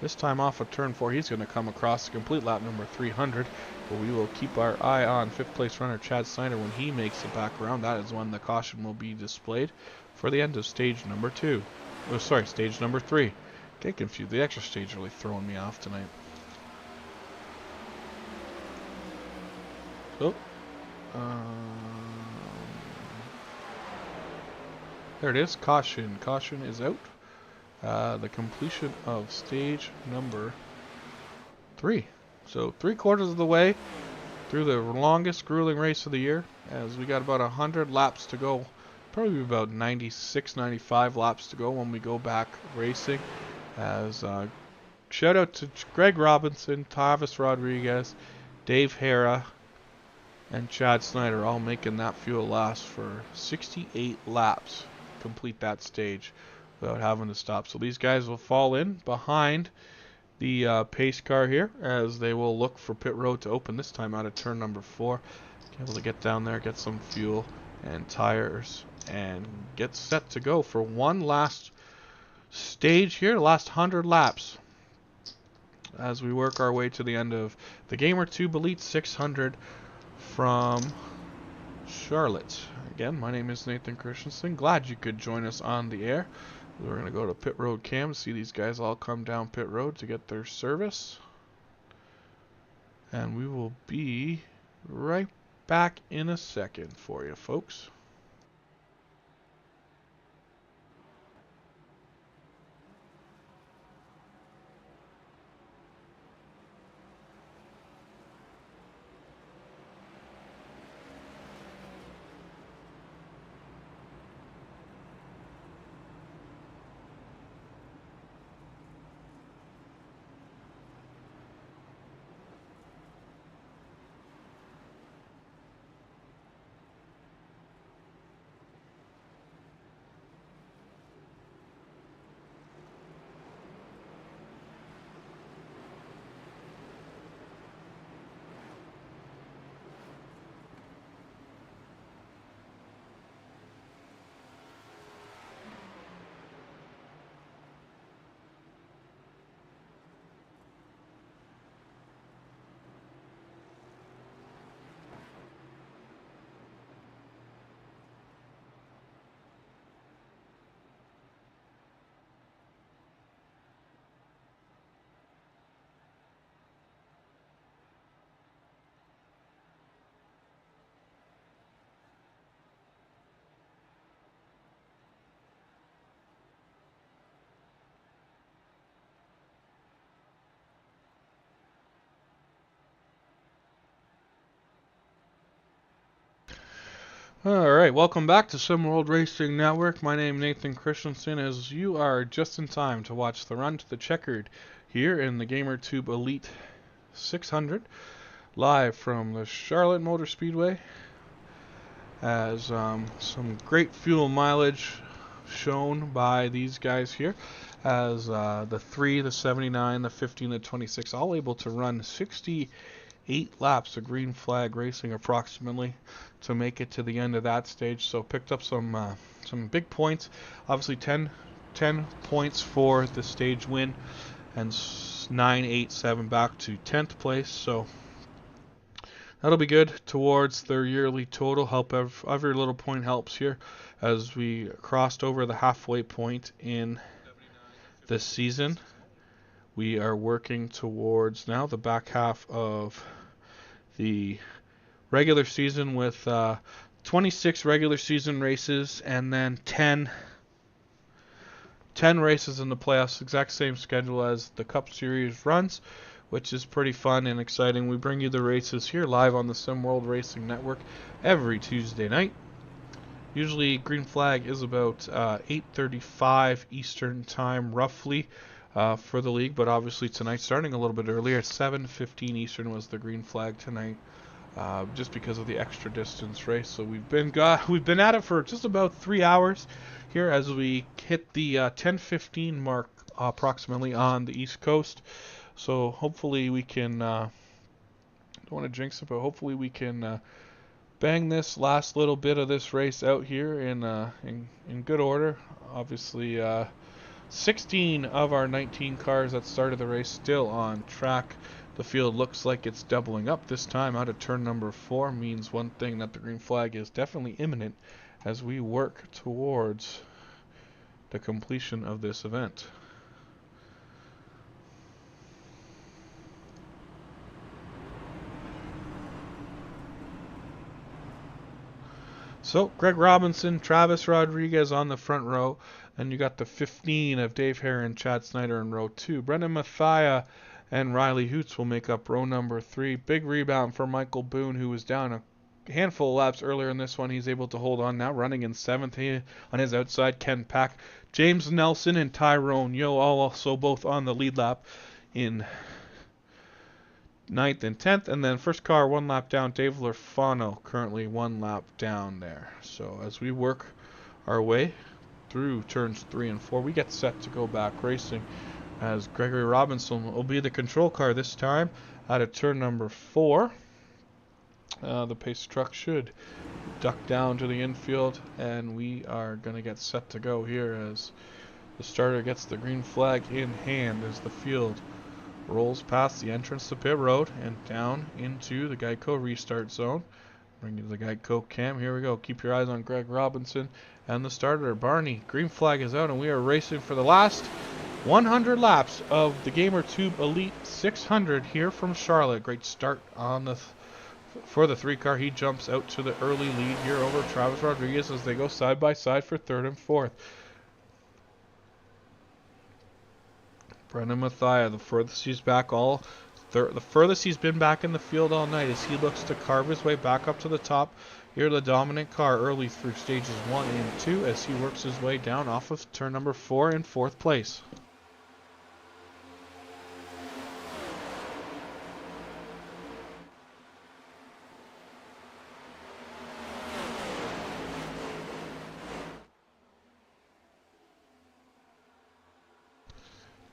This time off of turn 4, he's going to come across to complete lap number 300. But we will keep our eye on 5th place runner Chad Snyder when he makes it back around. That is when the caution will be displayed for the end of stage number 2. Oh, sorry, stage number 3. Get confused. The extra stage really throwing me off tonight. Oh. There it is. Caution. Caution is out. The completion of stage number 3. So 3/4 of the way through the longest grueling race of the year, as we got about 100 laps to go. Probably about 96, 95 laps to go when we go back racing. As shout out to Greg Robinson, Tavis Rodriguez, Dave Hara, and Chad Snyder, all making that fuel last for 68 laps to complete that stage without having to stop. So these guys will fall in behind the pace car here, as they will look for pit road to open this time out of turn number 4. Be able to get down there, get some fuel and tires, and get set to go for one last stage here, last 100 laps, as we work our way to the end of the GamerTube Elite 600 from Charlotte. Again, my name is Nathan Christensen. Glad you could join us on the air. We're going to go to pit road cam to see these guys all come down pit road to get their service. And we will be right back in a second for you folks. Alright, welcome back to SimWorld Racing Network. My name is Nathan Christensen, as you are just in time to watch the run to the checkered here in the GamerTube Elite 600, live from the Charlotte Motor Speedway, as some great fuel mileage shown by these guys here, as the 3, the 79, the 15, the 26, all able to run 68 laps of green flag racing approximately to make it to the end of that stage. So picked up some big points. Obviously 10 points for the stage win, and 9, 8, 7 back to 10th place. So that'll be good towards their yearly total. Every little point helps here, as we crossed over the halfway point in this season. We are working towards now the back half of the regular season with 26 regular season races, and then 10 races in the playoffs. Exact same schedule as the Cup Series runs, which is pretty fun and exciting. We bring you the races here live on the SimWorld Racing Network every Tuesday night. Usually green flag is about 8:35 Eastern time roughly for the league, but obviously tonight starting a little bit earlier. 7:15 Eastern was the green flag tonight, just because of the extra distance race. So we've been at it for just about 3 hours here, as we hit the 10:15 mark approximately on the East Coast. So hopefully we can, don't want to jinx it, but hopefully we can bang this last little bit of this race out here in good order. Obviously 16 of our 19 cars that started the race still on track. The field looks like it's doubling up this time out of turn number 4. Means one thing, that the green flag is definitely imminent as we work towards the completion of this event. So Greg Robinson, Travis Rodriguez on the front row. Then you got the 15 of Dave Herron, Chad Snyder in row 2. Brendan Mathia and Riley Hoots will make up row number 3. Big rebound for Michael Boone, who was down a handful of laps earlier in this one. He's able to hold on now, running in 7th on his outside. Ken Pack, James Nelson, and Tyrone Yo all also both on the lead lap in 9th and 10th, and then first car 1 lap down, Dave Lorfano currently 1 lap down there. So as we work our way through turns 3 and 4, we get set to go back racing as Gregory Robinson will be the control car this time out of turn number 4. The pace truck should duck down to the infield, and we are going to get set to go here as the starter gets the green flag in hand as the field rolls past the entrance to pit road and down into the Geico restart zone. Bring you to the Geico cam. Here we go. Keep your eyes on Greg Robinson and the starter, Barney. Green flag is out, and we are racing for the last 100 laps of the GamerTube Elite 600 here from Charlotte. Great start on the for the 3-car. He jumps out to the early lead here over Travis Rodriguez as they go side by side for 3rd and 4th. Brendan Mathia, the furthest he's back the furthest he's been back in the field all night as he looks to carve his way back up to the top. Here the dominant car early through stages 1 and 2 as he works his way down off of turn number 4 in 4th place.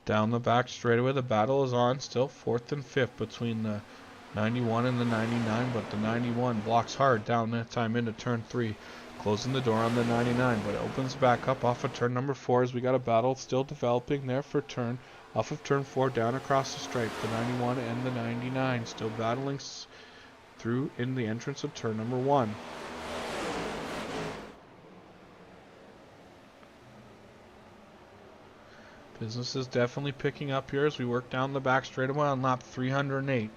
Down the back straightaway, the battle is on. Still 4th and 5th between the 91 and the 99, but the 91 blocks hard down that time into turn 3, closing the door on the 99, but it opens back up off of turn number 4 as we got a battle still developing there for off of turn 4 down across the stripe. The 91 and the 99 still battling through in the entrance of turn number 1. Business is definitely picking up here as we work down the back straightaway on lap 308.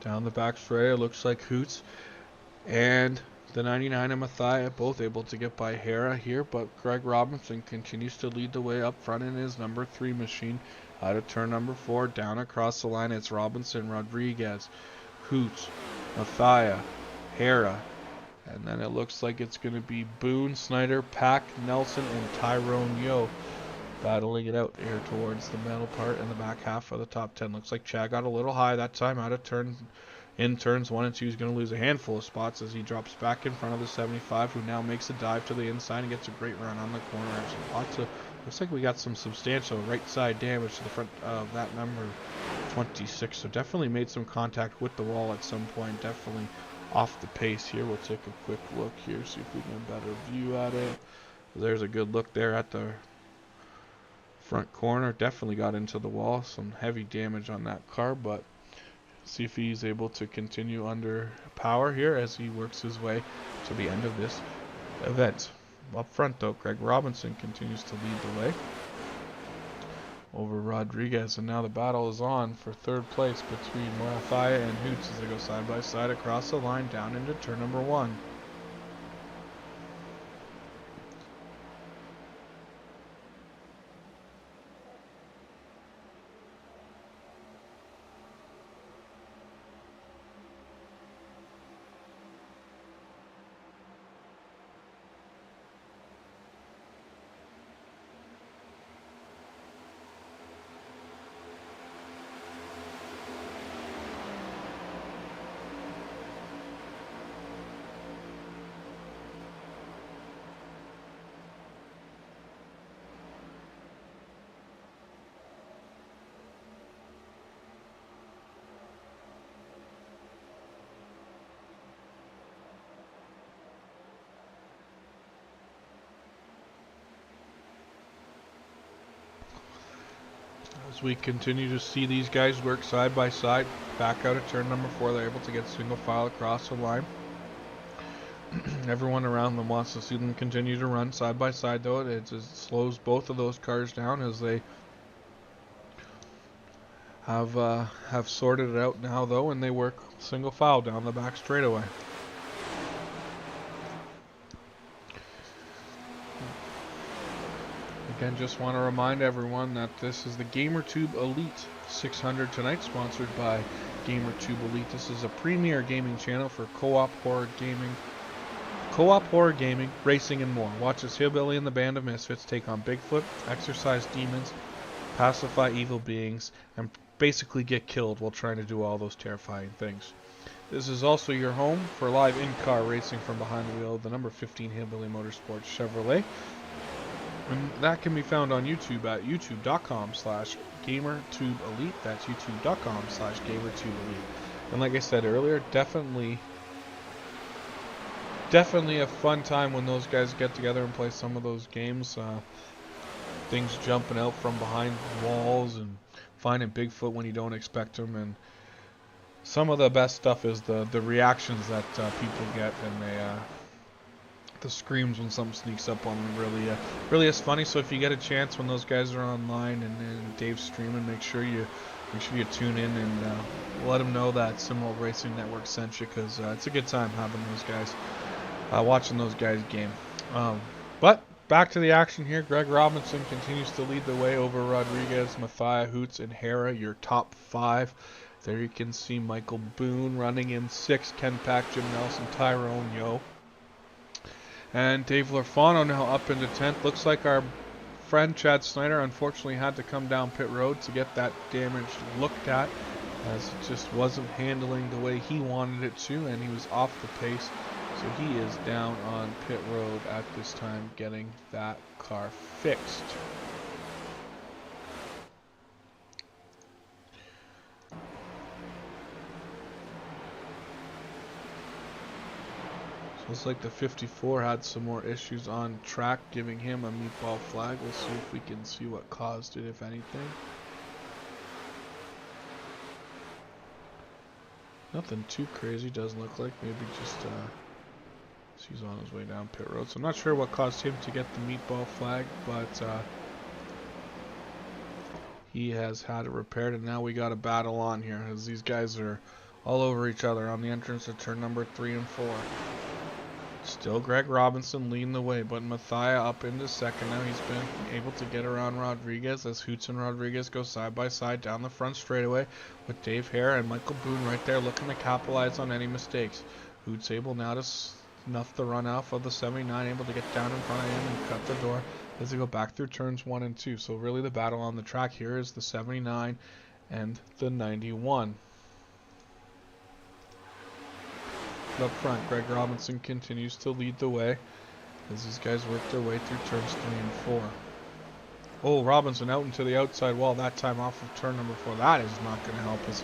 Down the back straight, it looks like Hoots and the 99 and Mathia both able to get by Hera here, but Greg Robinson continues to lead the way up front in his number 3 machine out of turn number 4. Down across the line, it's Robinson, Rodriguez, Hoots, Mathia, Hera, and then it looks like it's going to be Boone, Snyder, Pack, Nelson, and Tyrone Yo battling it out here towards the middle part and the back half of the top 10. Looks like Chad got a little high that time out of turns 1 and 2. He's going to lose a handful of spots as he drops back in front of the 75, who now makes a dive to the inside and gets a great run on the corner. Looks like we got some substantial right side damage to the front of that number 26. So definitely made some contact with the wall at some point. Definitely off the pace here. We'll take a quick look here, see if we can get a better view at it. There's a good look there at the front corner. Definitely got into the wall. Some heavy damage on that car, but see if he's able to continue under power here as he works his way to the end of this event. Up front though, Greg Robinson continues to lead the way over Rodriguez, and now the battle is on for 3rd place between Mathia and Hoots as they go side by side across the line down into turn number 1. As we continue to see these guys work side by side, back out of turn number 4, they're able to get single file across the line. Everyone around them wants to see them continue to run side by side, though. It just slows both of those cars down as they have sorted it out now, though, and they work single file down the back straightaway. Again, just want to remind everyone that this is the GamerTube Elite 600 tonight, sponsored by GamerTube Elite. This is a premier gaming channel for co-op horror gaming, racing, and more. Watch as Hillbilly and the Band of Misfits take on Bigfoot, exorcise demons, pacify evil beings, and basically get killed while trying to do all those terrifying things. This is also your home for live in-car racing from behind the wheel of the number 15 Hillbilly Motorsports Chevrolet. And that can be found on YouTube at youtube.com/GamerTubeElite. That's youtube.com/GamerTubeElite. And like I said earlier, definitely a fun time when those guys get together and play some of those games. Things jumping out from behind walls and finding Bigfoot when you don't expect them. And some of the best stuff is the reactions that people get, and the screams when something sneaks up on them. Really is funny. So if you get a chance when those guys are online and Dave's streaming, make sure you tune in and let them know that Simworld Racing Network sent you, because it's a good time having those guys, watching those guys game. But back to the action here. Greg Robinson continues to lead the way over Rodriguez, Mathia, Hoots, and Hera, your top 5. There you can see Michael Boone running in 6th, Ken Pack, Jim Nelson, Tyrone Yo. And Dave Lorfano now up into 10th. Looks like our friend Chad Snyder unfortunately had to come down pit road to get that damage looked at, as it just wasn't handling the way he wanted it to, and he was off the pace. So he is down on pit road at this time, getting that car fixed. Looks like the 54 had some more issues on track, giving him a meatball flag. We'll see if we can see what caused it, if anything. Nothing too crazy, doesn't look like. Maybe just he's on his way down pit road. So I'm not sure what caused him to get the meatball flag, but he has had it repaired, and now we got a battle on here, as these guys are all over each other on the entrance of turn number 3 and 4. Still Greg Robinson leading the way, but Mathia up into 2nd now. He's been able to get around Rodriguez as Hoots and Rodriguez go side by side down the front straightaway, with Dave Hare and Michael Boone right there looking to capitalize on any mistakes. Hoots able now to snuff the run off of the 79, able to get down in front of him and cut the door as they go back through turns 1 and 2. So really the battle on the track here is the 79 and the 91. Up front, Greg Robinson continues to lead the way as these guys work their way through turns 3 and 4. Oh, Robinson out into the outside wall, that time off of turn number 4. That is not going to help his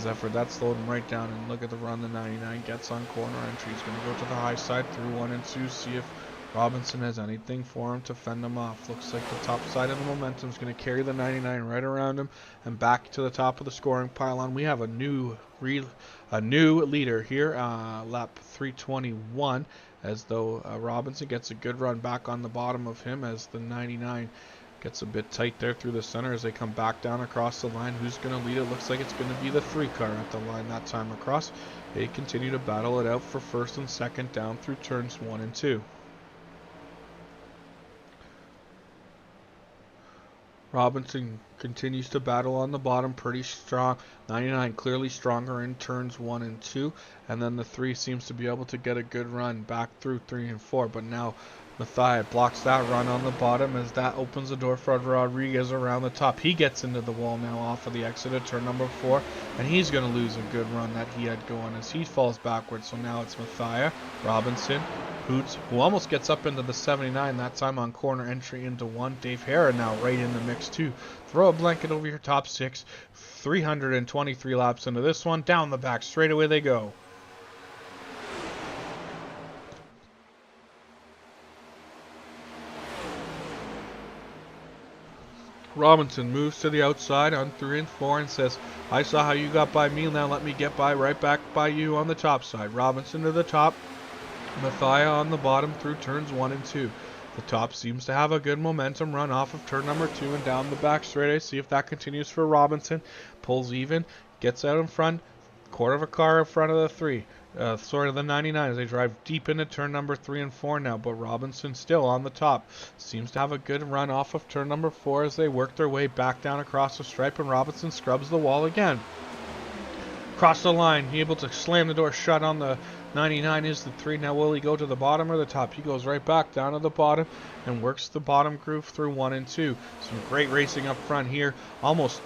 effort. That slowed him right down, and look at the run the 99 gets on corner entry. He's going to go to the high side through 1 and 2, see if Robinson has anything for him to fend him off. Looks like the top side of the momentum is going to carry the 99 right around him and back to the top of the scoring pylon. We have a new leader here, lap 321, as though Robinson gets a good run back on the bottom of him as the 99 gets a bit tight there through the center as they come back down across the line. Who's going to lead it? Looks like it's going to be the 3 car at the line that time across. They continue to battle it out for 1st and 2nd down through turns 1 and 2. Robinson continues to battle on the bottom, pretty strong. 99 clearly stronger in turns 1 and 2, and then the 3 seems to be able to get a good run back through 3 and 4, but now Mathia blocks that run on the bottom as that opens the door for Rodriguez around the top. He gets into the wall now off of the exit of turn number 4, and he's going to lose a good run that he had going as he falls backwards. So now it's Mathia, Robinson, Hoots, who almost gets up into the 79, that time on corner entry into 1. Dave Hare now right in the mix too. Throw a blanket over your top 6. 323 laps into this one. Down the back straightaway they go. Robinson moves to the outside on 3 and 4 and says, I saw how you got by me, now let me get right back by you on the top side. Robinson to the top, Mathia on the bottom through turns 1 and 2. The top seems to have a good momentum run off of turn number 2 and down the back straightaway. See if that continues for Robinson. Pulls even, gets out in front, quarter of a car in front of the 3. The 99 as they drive deep into turn number 3 and 4 now, but Robinson still on the top. Seems to have a good run off of turn number 4 as they work their way back down across the stripe, and Robinson scrubs the wall again. Across the line, he able to slam the door shut on the 99 is the 3. Now will he go to the bottom or the top? He goes right back down to the bottom and works the bottom groove through 1 and 2. Some great racing up front here. Almost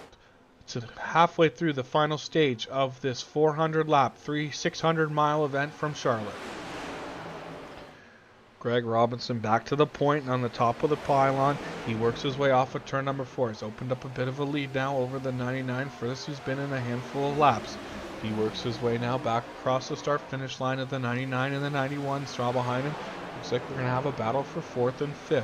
to halfway through the final stage of this 400 lap, 600 mile event from Charlotte. Greg Robinson back to the point on the top of the pylon. He works his way off of turn number 4. He's opened up a bit of a lead now over the 99. First, he's been in a handful of laps. He works his way now back across the start-finish line of the 99 and the 91. Straw behind him. Looks like we're going to have a battle for 4th and 5th.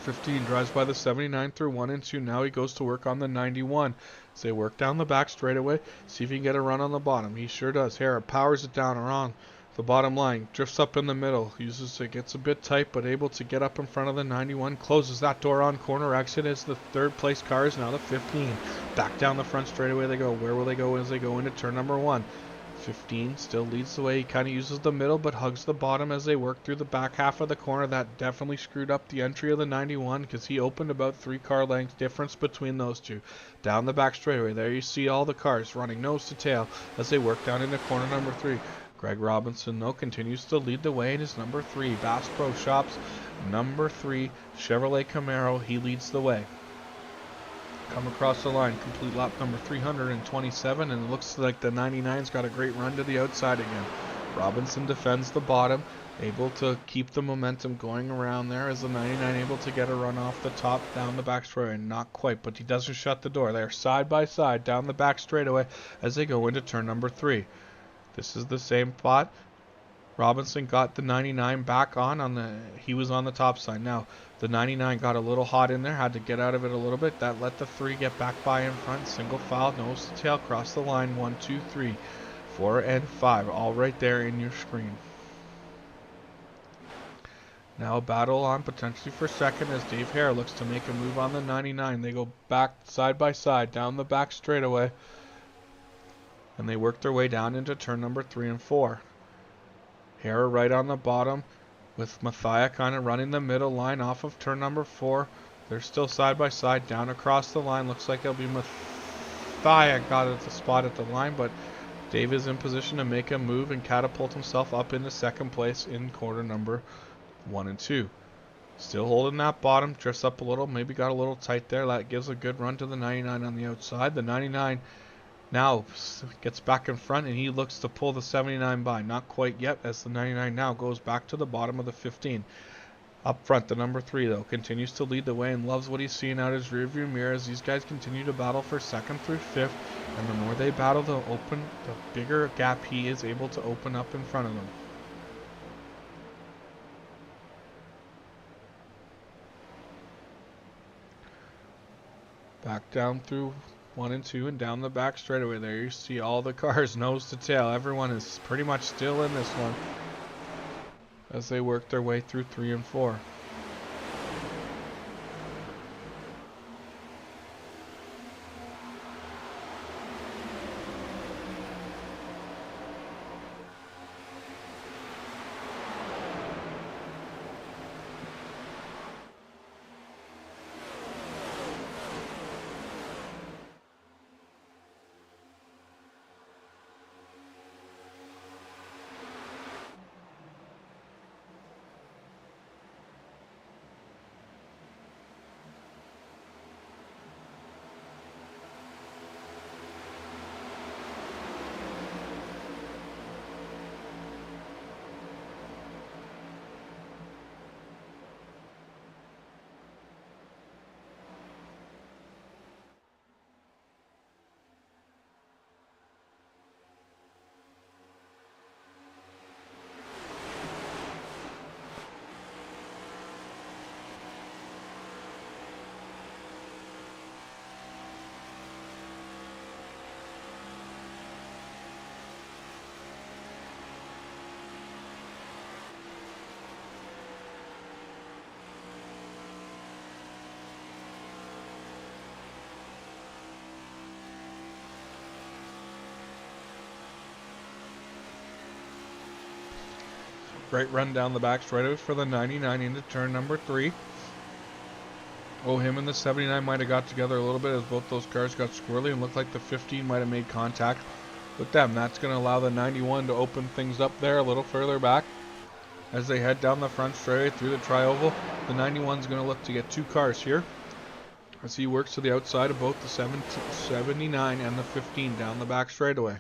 15 drives by the 79 through 1 and 2. Now he goes to work on the 91. So they work down the back straightaway. See if he can get a run on the bottom. He sure does. Hara powers it down around the bottom line. Drifts up in the middle. Uses it. Gets a bit tight, but able to get up in front of the 91. Closes that door on corner exit as the 3rd place car is now the 15. Back down the front straightaway they go. Where will they go as they go into turn number 1? 15 still leads the way. He kind of uses the middle but hugs the bottom as they work through the back half of the corner. That definitely screwed up the entry of the 91 because he opened about 3 car lengths difference between those two. Down the back straightaway, there you see all the cars running nose to tail as they work down into corner number 3. Greg Robinson, though, continues to lead the way in his number 3. Bass Pro Shops, number 3, Chevrolet Camaro. He leads the way. Come across the line, complete lap number 327, and it looks like the 99's got a great run to the outside again. Robinson defends the bottom, able to keep the momentum going around there as the 99 able to get a run off the top down the back straightaway. Not quite, but he doesn't shut the door. They're side by side down the back straightaway as they go into turn number 3. This is the same spot. Robinson got the 99 back he was on the top side. Now, the 99 got a little hot in there, had to get out of it a little bit. That let the 3 get back by in front. Single file, nose to tail, cross the line. 1, 2, 3, 4, and 5. All right there in your screen. Now a battle on potentially for second as Dave Hare looks to make a move on the 99. They go back side by side down the back straightaway. And they work their way down into turn number 3 and 4. Hare right on the bottom with Mathia kind of running the middle line off of turn number 4. They're still side by side down across the line. Looks like it'll be Mathia got at the spot at the line, but Dave is in position to make a move and catapult himself up into second place in quarter number 1 and 2. Still holding that bottom, drifts up a little, maybe got a little tight there. That gives a good run to the 99 on the outside. The 99 now gets back in front and he looks to pull the 79 by. Not quite yet as the 99 now goes back to the bottom of the 15. Up front, the number 3 though continues to lead the way and loves what he's seeing out his rearview mirror as these guys continue to battle for 2nd through 5th. And the more they battle, the bigger gap he is able to open up in front of them. Back down through 1 and 2 and down the back straightaway there. You see all the cars nose to tail. Everyone is pretty much still in this one as they work their way through 3 and 4. Great run down the back straightaway for the 99 into turn number 3. Oh, him and the 79 might have got together a little bit as both those cars got squirrely and looked like the 15 might have made contact with them. That's going to allow the 91 to open things up there a little further back. As they head down the front straightaway through the tri-oval, the 91 is going to look to get 2 cars here as he works to the outside of both the 79 and the 15 down the back straightaway.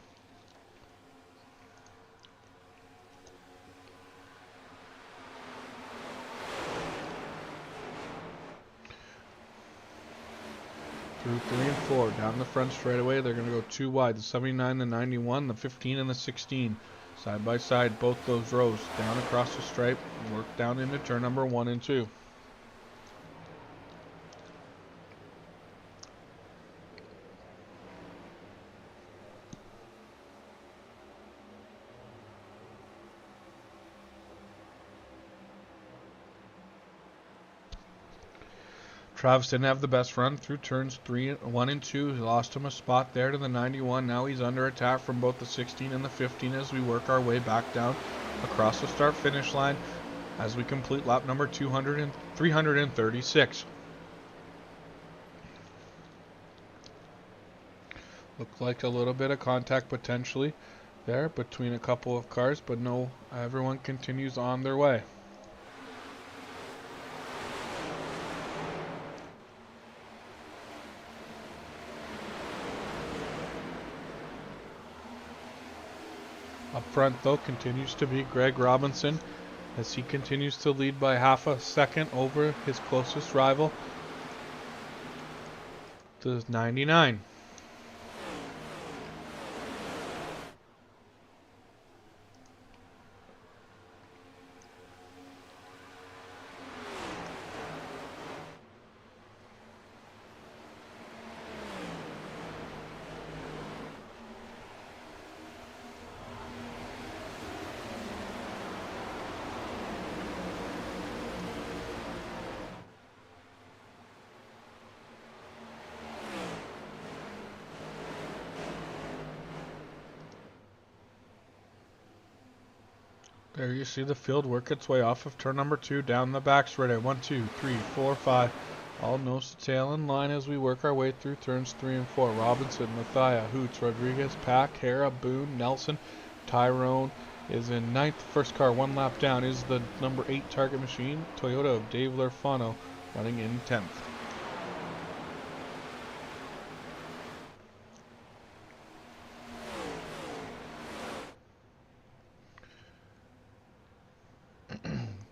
Through 3 and 4, down the front straightaway, they're going to go 2 wide. The 79, the 91, the 15, and the 16. Side by side, both those rows, down across the stripe, work down into turn number 1 and 2. Travis didn't have the best run through turns 1 and 2. He lost him a spot there to the 91. Now he's under attack from both the 16 and the 15 as we work our way back down across the start-finish line as we complete lap number 336. Looked like a little bit of contact potentially there between a couple of cars, but no, everyone continues on their way. Up front, though, continues to be Greg Robinson as he continues to lead by half a second over his closest rival, to 99. There you see the field work its way off of turn number 2 down the back straightaway. 1, 2, 3, 4, 5. All nose to tail in line as we work our way through turns 3 and 4. Robinson, Mathia, Hoots, Rodriguez, Pack, Hara, Boone, Nelson, Tyrone is in 9th. First car 1 lap down is the number 8 Target Machine, Toyota of Dave Lerfano, running in 10th.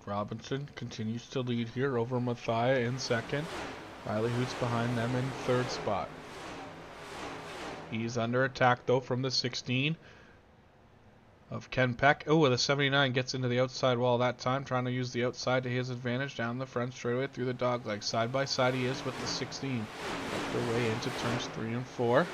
Robinson continues to lead here over Mathia in 2nd. Riley Hoots behind them in 3rd spot. He's under attack though from the 16 of Ken Peck. Oh, the 79 gets into the outside wall that time, trying to use the outside to his advantage down the front straightaway through the dog leg. Side by side he is with the 16. Make their way into turns 3 and 4.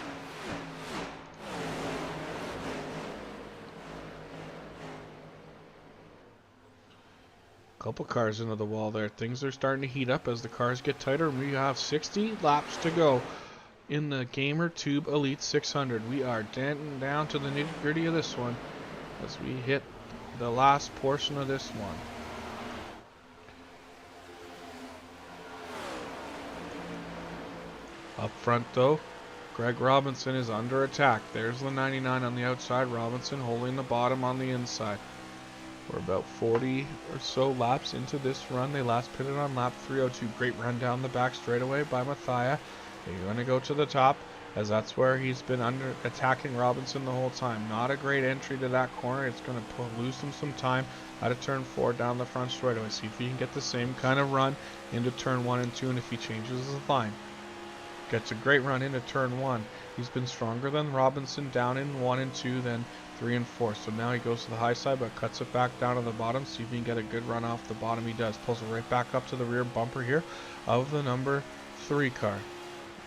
Couple cars into the wall there. Things are starting to heat up as the cars get tighter, and we have 60 laps to go in the Gamer Tube Elite 600. We are down to the nitty-gritty of this one as we hit the last portion of this one. Up front though, Greg Robinson is under attack. There's the 99 on the outside. Robinson holding the bottom on the inside. We're about 40 or so laps into this run. They last pitted on lap 302. Great run down the back straightaway by Mathia. They're going to go to the top as that's where he's been under attacking Robinson the whole time. Not a great entry to that corner. It's going to lose him some time out of turn 4 down the front straightaway. See if he can get the same kind of run into turn 1 and 2, and if he changes his line. Gets a great run into turn 1. He's been stronger than Robinson down in 1 and 2 than 3 and 4. So now he goes to the high side but cuts it back down to the bottom. See if he can get a good run off the bottom. He does. Pulls it right back up to the rear bumper here of the number 3 car.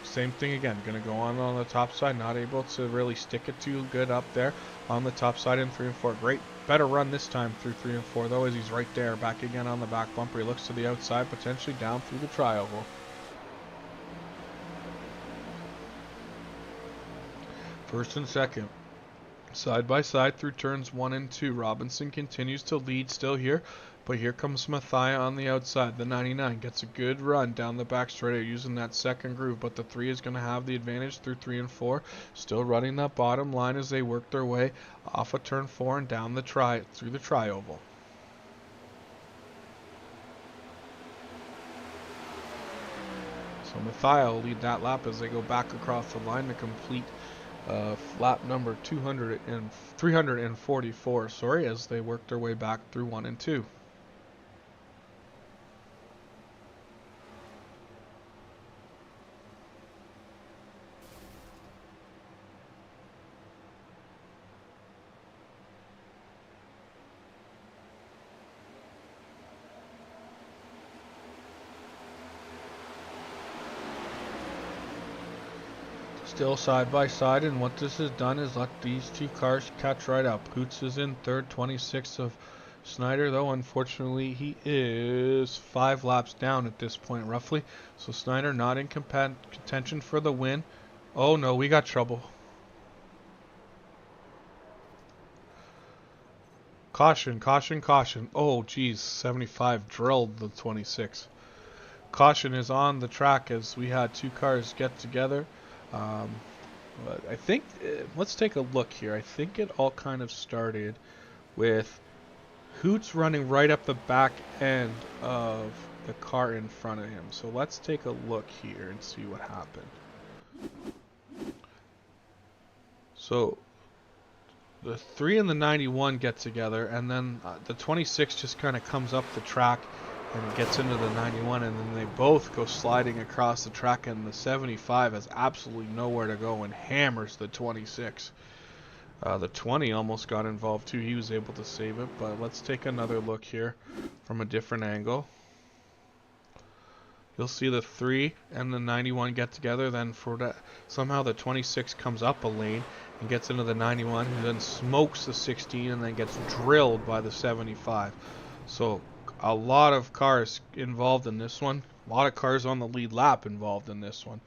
Same thing again. Going to go on the top side. Not able to really stick it too good up there on the top side in 3 and 4. Great. Better run this time through 3 and 4 though as he's right there. Back again on the back bumper. He looks to the outside, potentially down through the tri-oval. First and second. Side by side through turns 1 and 2. Robinson continues to lead still here, but here comes Mathia on the outside. The 99 gets a good run down the back straight using that second groove, but the 3 is going to have the advantage through 3 and 4. Still running that bottom line as they work their way off of turn 4 and down the through the tri-oval. So Mathia will lead that lap as they go back across the line to complete lap number 344, as they work their way back through 1 and 2. Still side by side, and what this has done is let these two cars catch right up. Hoots is in third, 26 of Snyder, though unfortunately he is 5 laps down at this point roughly. So Snyder not in contention for the win. Oh no, we got trouble. Caution, caution, caution. Oh geez, 75 drilled the 26. Caution is on the track as we had 2 cars get together. But I think, let's take a look here. I think it all kind of started with Hoots running right up the back end of the car in front of him. So let's take a look here and see what happened. So the 3 and the 91 get together, and then the 26 just kind of comes up the track and gets into the 91, and then they both go sliding across the track, and the 75 has absolutely nowhere to go and hammers the 26. The 20 almost got involved too. He was able to save it, but let's take another look here from a different angle. You'll see the 3 and the 91 get together, then for that, somehow the 26 comes up a lane and gets into the 91, who then smokes the 16 and then gets drilled by the 75. So a lot of cars involved in this one. A lot of cars on the lead lap involved in this one.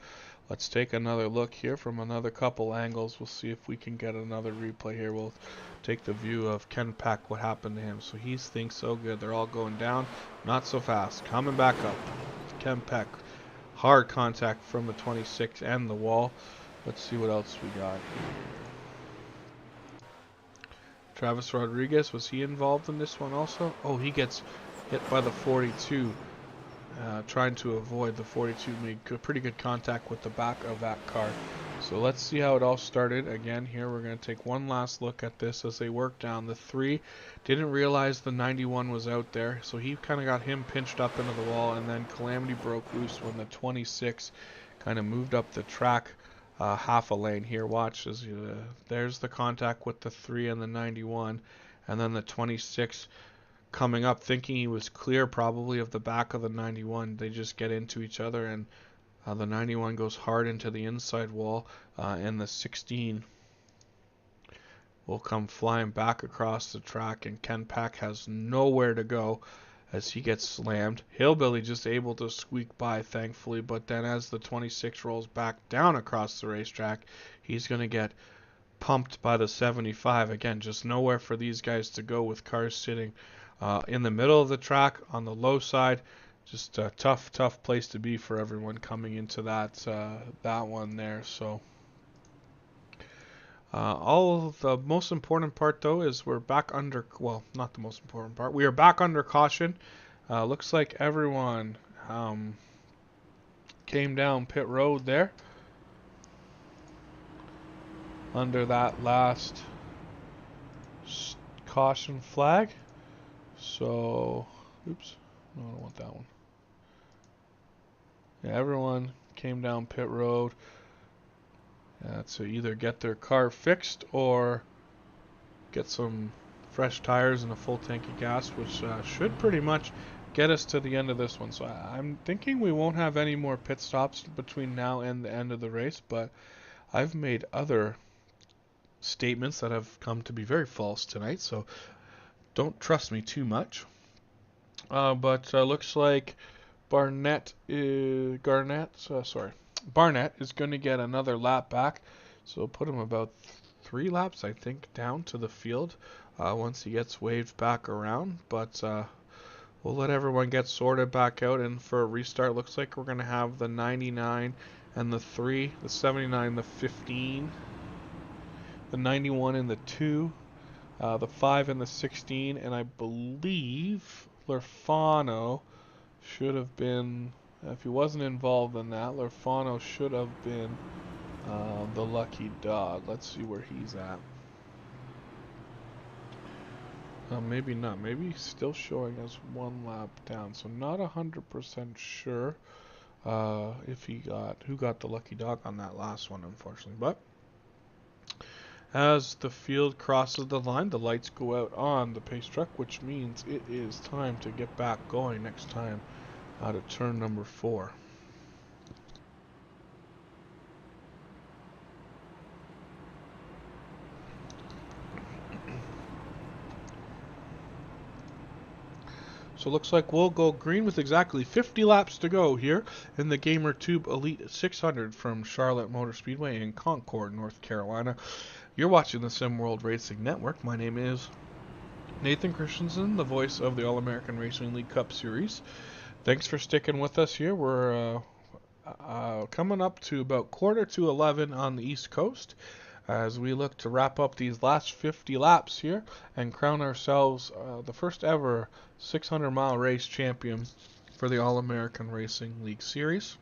Let's take another look here from another couple angles. We'll see if we can get another replay here. We'll take the view of Ken Peck, what happened to him. So he thinks so good. They're all going down. Not so fast. Coming back up. Ken Peck. Hard contact from the 26 and the wall. Let's see what else we got here. Travis Rodriguez, was he involved in this one also? Oh, he gets hit by the 42. Trying to avoid the 42, made pretty good contact with the back of that car. So let's see how it all started. Again, here we're going to take one last look at this as they work down. The 3 didn't realize the 91 was out there, so he kind of got him pinched up into the wall, and then Calamity broke loose when the 26 kind of moved up the track half a lane here. Watch, as there's the contact with the 3 and the 91, and then the 26 coming up thinking he was clear probably of the back of the 91. They just get into each other, and the 91 goes hard into the inside wall, and the 16 will come flying back across the track, and Ken Peck has nowhere to go as he gets slammed. Hillbilly just able to squeak by, thankfully, but then as the 26 rolls back down across the racetrack, he's going to get pumped by the 75. Again, just nowhere for these guys to go with cars sitting in the middle of the track on the low side. Just a tough place to be for everyone coming into that one there. So all of the most important part though is we're back under, well, not the most important part, we are back under caution. Looks like everyone came down pit road there under that last caution flag. So, oops, no, I don't want that one. Yeah, everyone came down pit road to either get their car fixed or get some fresh tires and a full tank of gas, which should pretty much get us to the end of this one. So I'm thinking we won't have any more pit stops between now and the end of the race, but I've made other statements that have come to be very false tonight, so don't trust me too much. But looks like Barnett is going to get another lap back, so put him about 3 laps, I think, down to the field once he gets waved back around. But we'll let everyone get sorted back out, and for a restart, looks like we're going to have the 99 and the 3, the 79 the 15, the 91 and the 2, the 5 and the 16, and I believe Lerfano should have been, if he wasn't involved in that, Lerfano should have been the lucky dog. Let's see where he's at. Maybe not. Maybe he's still showing us 1 lap down. So not 100% sure if who got the lucky dog on that last one, unfortunately. But as the field crosses the line, the lights go out on the pace truck, which means it is time to get back going next time out of turn number 4. So it looks like we'll go green with exactly 50 laps to go here in the Gamer Tube Elite 600 from Charlotte Motor Speedway in Concord, North Carolina. You're watching the Sim World Racing Network. My name is Nathan Christensen, the voice of the All-American Racing League Cup Series. Thanks for sticking with us here. We're coming up to about 10:45 on the East Coast as we look to wrap up these last 50 laps here and crown ourselves the first ever 600-mile race champion for the All-American Racing League Series.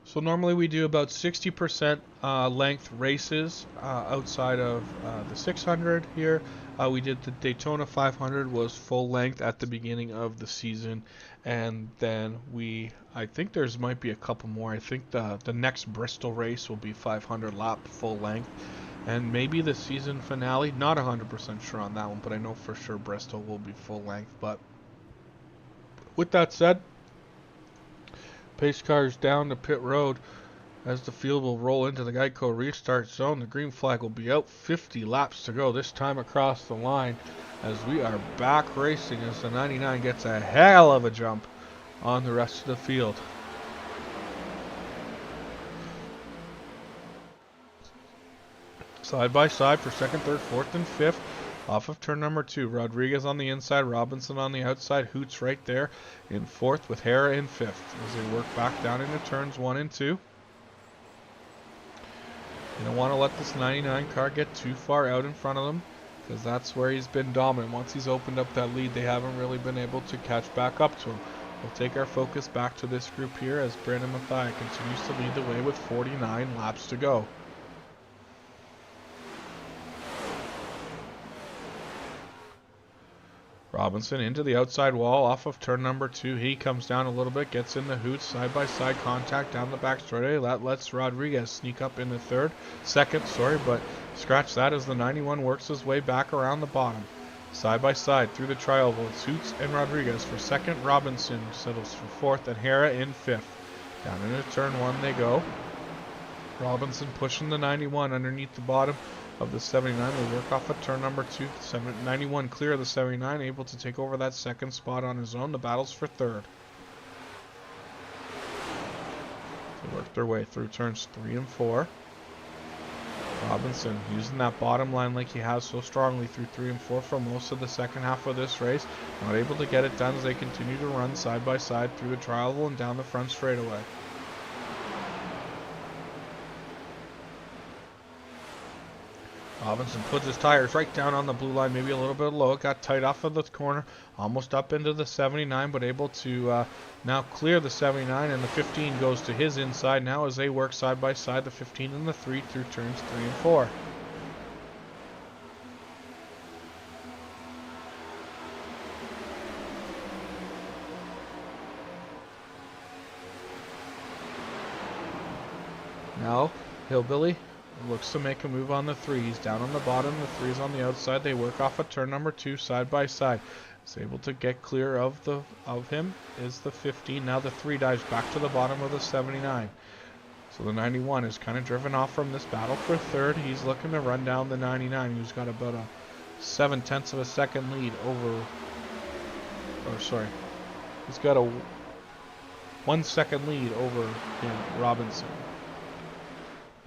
So normally we do about 60% length races outside of the 600 here. We did the Daytona 500 was full length at the beginning of the season, and then I think there's might be a couple more. I think the next Bristol race will be 500 lap full length, and maybe the season finale. Not 100% sure on that one, but I know for sure Bristol will be full length. But with that said, pace cars down to pit road as the field will roll into the Geico restart zone. The green flag will be out. 50 laps to go, this time across the line, as we are back racing as the 99 gets a hell of a jump on the rest of the field. Side by side for second, third, fourth, and fifth. Off of turn number 2, Rodriguez on the inside, Robinson on the outside, Hoots right there in fourth with Hera in fifth as they work back down into turns 1 and 2. You don't want to let this 99 car get too far out in front of them, because that's where he's been dominant. Once he's opened up that lead, they haven't really been able to catch back up to him. We'll take our focus back to this group here as Brandon Mathia continues to lead the way with 49 laps to go. Robinson into the outside wall off of turn number 2. He comes down a little bit, gets in the Hoots, side-by-side contact down the back straightaway. That lets Rodriguez sneak up in the second, but scratch that as the 91 works his way back around the bottom. Side-by-side through the tri-oval, it's Hoots and Rodriguez for second. Robinson settles for fourth, and Hera in fifth. Down into turn 1 they go. Robinson pushing the 91 underneath the bottom of the 79. We work off of turn number 2. 91 clear of the 79, able to take over that second spot on his own. The battle's for third. They work their way through turns 3 and 4. Robinson using that bottom line like he has so strongly through 3 and 4 for most of the second half of this race. Not able to get it done as they continue to run side by side through the tri-oval and down the front straightaway. Robinson puts his tires right down on the blue line, maybe a little bit low. It got tight off of the corner, almost up into the 79, but able to now clear the 79, and the 15 goes to his inside now as they work side by side, the 15 and the 3 through turns 3 and 4. Now, Hillbilly looks to make a move on the 3. He's down on the bottom. The 3's on the outside. They work off of turn number 2 side by side. Is able to get clear of him is the 15. Now the 3 dives back to the bottom of the 79. So the 91 is kind of driven off from this battle for third. He's looking to run down the 99, who's got about a 7/10 of a second lead over. He's got a 1 second lead over Robinson.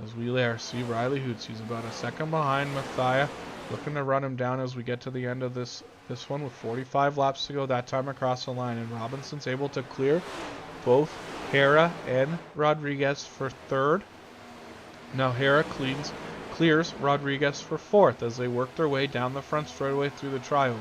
As we there see Riley Hoots, he's about a second behind Mathia, looking to run him down as we get to the end of this one with 45 laps to go that time across the line. And Robinson's able to clear both Hera and Rodriguez for third. Now Hera clears Rodriguez for fourth as they work their way down the front straightaway through the trioval.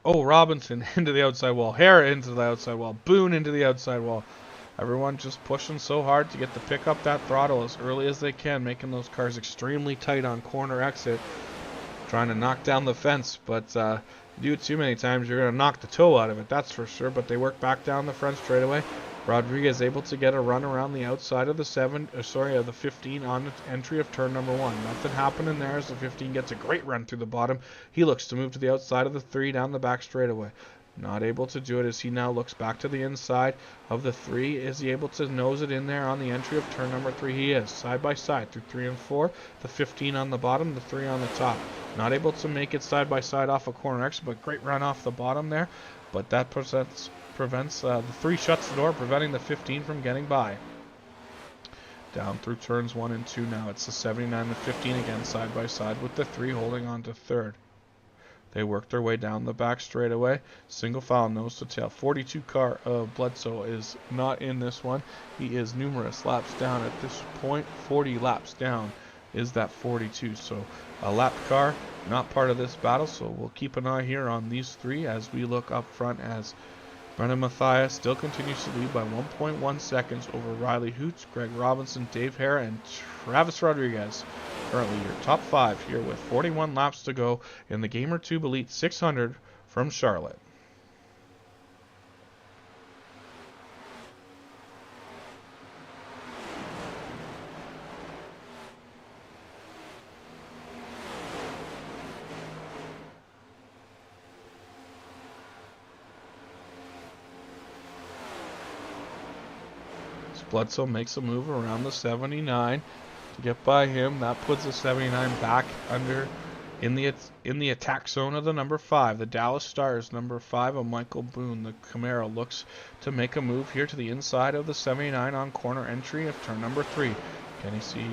Oh, Robinson into the outside wall. Hera into the outside wall. Boone into the outside wall. Everyone just pushing so hard to get to pick up that throttle as early as they can, making those cars extremely tight on corner exit, trying to knock down the fence. But you do it too many times, you're going to knock the toe out of it, that's for sure. But they work back down the front straightaway. Rodriguez able to get a run around the outside of the 15 on the entry of turn number 1. Nothing happening there as the 15 gets a great run through the bottom. He looks to move to the outside of the 3 down the back straightaway. Not able to do it as he now looks back to the inside of the 3. Is he able to nose it in there on the entry of turn number 3? He is. Side by side through 3 and 4. The 15 on the bottom, the 3 on the top. Not able to make it side by side off a corner exit, but great run off the bottom there. But that prevents the 3 shuts the door, preventing the 15 from getting by. Down through turns 1 and 2 now. It's the 79 and the 15 again side by side with the 3 holding on to third. They work their way down the back straightaway. Single file nose to tail. 42 car of Bledsoe is not in this one. He is numerous laps down at this point. 40 laps down is that 42. So a lap car, not part of this battle. So we'll keep an eye here on these 3 as we look up front as Brendan Mathia still continues to lead by 1.1 seconds over Riley Hoots, Greg Robinson, Dave Hera, and Travis Rodriguez. Currently your top 5 here with 41 laps to go in the GamerTube Elite 600 from Charlotte. Bledsoe makes a move around the 79 to get by him. That puts the 79 back under in the attack zone of the number 5. The Dallas Stars number 5 of Michael Boone. The Camaro looks to make a move here to the inside of the 79 on corner entry of turn number 3. Can he see?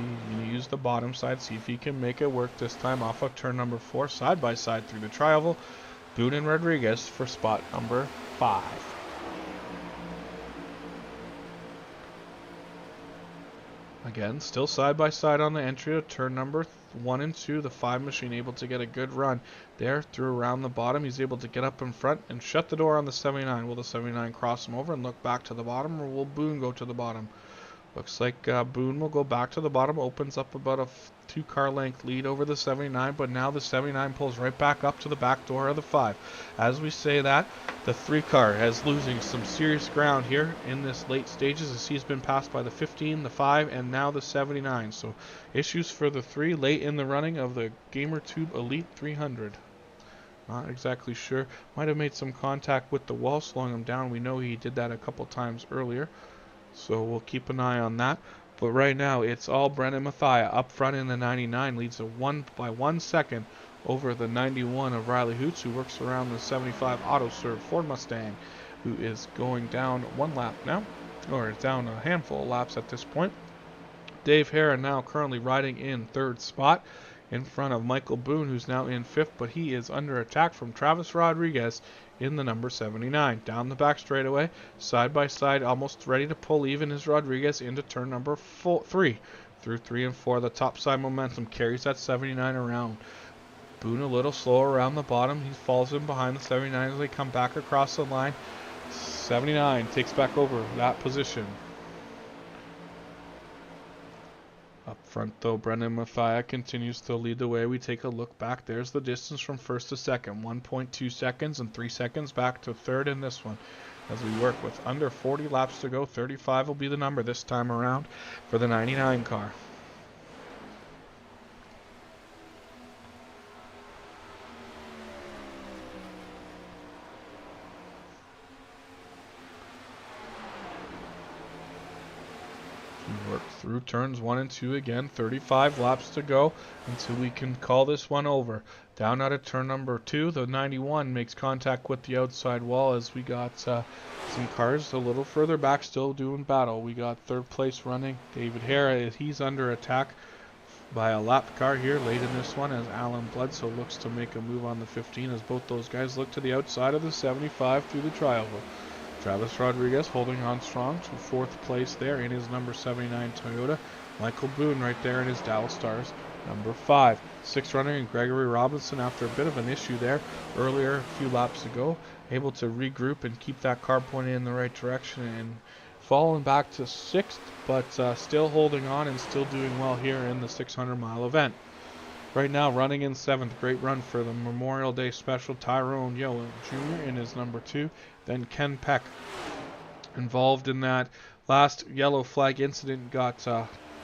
Use the bottom side, see if he can make it work this time off of turn number 4, side by side through the trioval. Boone and Rodriguez for spot number 5. Again, still side by side on the entry to turn number 1 and 2. The 5 machine able to get a good run there through around the bottom. He's able to get up in front and shut the door on the 79. Will the 79 cross him over and look back to the bottom, or will Boone go to the bottom? Looks like Boone will go back to the bottom. Opens up about a 2-car length lead over the 79, but now the 79 pulls right back up to the back door of the 5. As we say that, the 3-car is losing some serious ground here in this late stages as he's been passed by the 15, the 5, and now the 79. So issues for the 3 late in the running of the GamerTube Elite 300. Not exactly sure. Might have made some contact with the wall, slowing him down. We know he did that a couple times earlier. So we'll keep an eye on that. But right now, it's all Brendan Mathia up front in the 99. Leads by 1 second over the 91 of Riley Hoots, who works around the 75 Auto Serve Ford Mustang, who is going down 1 lap now, or down a handful of laps at this point. Dave Hera now currently riding in 3rd spot in front of Michael Boone, who's now in 5th, but he is under attack from Travis Rodriguez in the number 79. Down the back straightaway, side by side, almost ready to pull even is Rodriguez into turn number 3. Through 3 and 4, the top side momentum carries that 79 around. Boone a little slower around the bottom. He falls in behind the 79 as they come back across the line. 79 takes back over that position. Up front, though, Brendan Mathia continues to lead the way. We take a look back. There's the distance from 1st to 2nd. 1.2 seconds and 3 seconds back to 3rd in this one. As we work with under 40 laps to go, 35 will be the number this time around for the 99 car. Work through turns 1 and 2 again. 35 laps to go until we can call this one over. Down out of turn number 2, the 91 makes contact with the outside wall as we got some cars a little further back still doing battle. We got third place running David Hare. He's under attack by a lap car here late in this one as Alan Bledsoe looks to make a move on the 15 as both those guys look to the outside of the 75 through the tri-oval. Travis Rodriguez holding on strong to fourth place there in his number 79 Toyota. Michael Boone right there in his Dallas Stars number 5. Sixth runner in Gregory Robinson after a bit of an issue there earlier a few laps ago, able to regroup and keep that car pointed in the right direction and falling back to 6th, but still holding on and still doing well here in the 600-mile event. Right now running in 7th, great run for the Memorial Day Special, Tyrone Yoa Jr. in his number 2. Then Ken Peck involved in that last yellow flag incident, got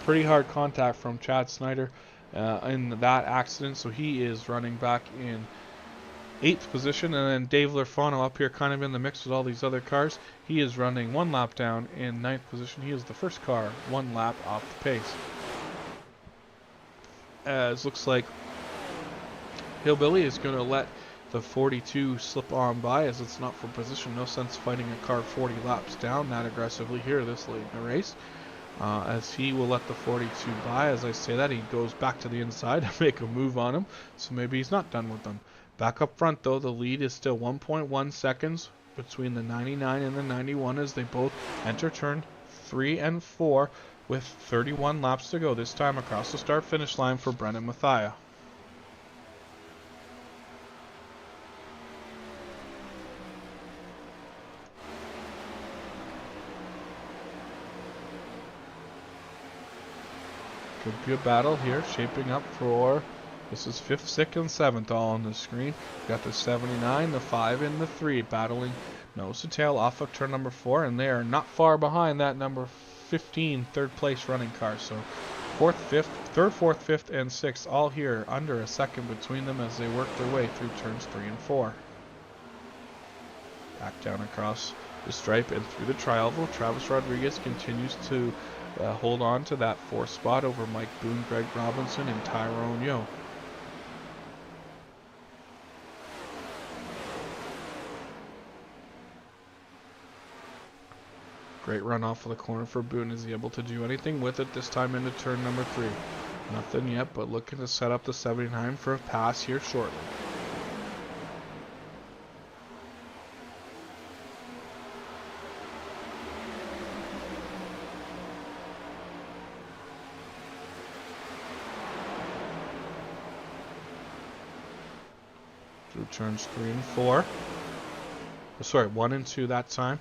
pretty hard contact from Chad Snyder in that accident, so he is running back in 8th position. And then Dave Lurfano up here kind of in the mix with all these other cars. He is running 1 lap down in 9th position. He is the first car 1 lap off the pace. As looks like Hillbilly is going to let the 42 slip on by as it's not for position. No sense fighting a car 40 laps down that aggressively here this late in the race. As he will let the 42 by. As I say that, he goes back to the inside to make a move on him. So maybe he's not done with them. Back up front though, the lead is still 1.1 seconds between the 99 and the 91 as they both enter turn 3 and 4 with 31 laps to go. This time across the start-finish line for Brennan Mathia. Could be a battle here, shaping up for, this is 5th, 6th, and 7th all on the screen. Got the 79, the 5, and the 3 battling nose to tail off of turn number 4, and they are not far behind that number 15 third place running car. So 4th, 5th, 3rd, 4th, 5th, and 6th all here under a second between them as they work their way through turns 3 and 4. Back down across the stripe and through the tri-oval, Travis Rodriguez continues to hold on to that 4th spot over Mike Boone, Greg Robinson, and Tyrone Yo. Great run off of the corner for Boone. Is he able to do anything with it this time into turn number 3? Nothing yet, but looking to set up the 79 for a pass here shortly. Through turns 3 and 4. Sorry, 1 and 2 that time.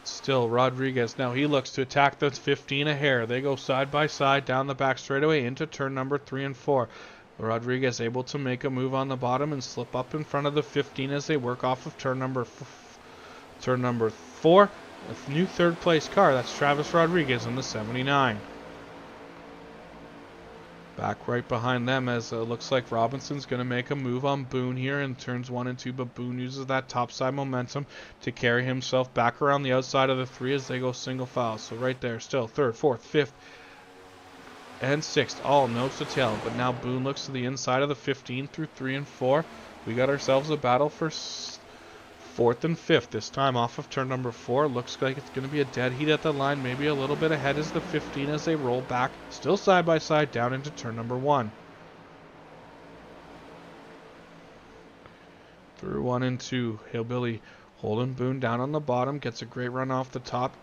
Still Rodriguez. Now he looks to attack the 15 a hair. They go side by side down the back straightaway into turn number 3 and 4. Rodriguez able to make a move on the bottom and slip up in front of the 15 as they work off of turn number 4. A new third place car. That's Travis Rodriguez in the 79. Back right behind them as it looks like Robinson's going to make a move on Boone here in turns 1 and 2, but Boone uses that topside momentum to carry himself back around the outside of the 3 as they go single file. So right there, still 3rd, 4th, 5th, and 6th, all nose to tail. But now Boone looks to the inside of the 15 through 3 and 4. We got ourselves a battle for 4th and 5th. This time off of turn number 4. Looks like it's going to be a dead heat at the line. Maybe a little bit ahead is the 15 as they roll back. Still side by side down into turn number 1. Through 1 and 2. Hillbilly holding Boone down on the bottom. Gets a great run off the top.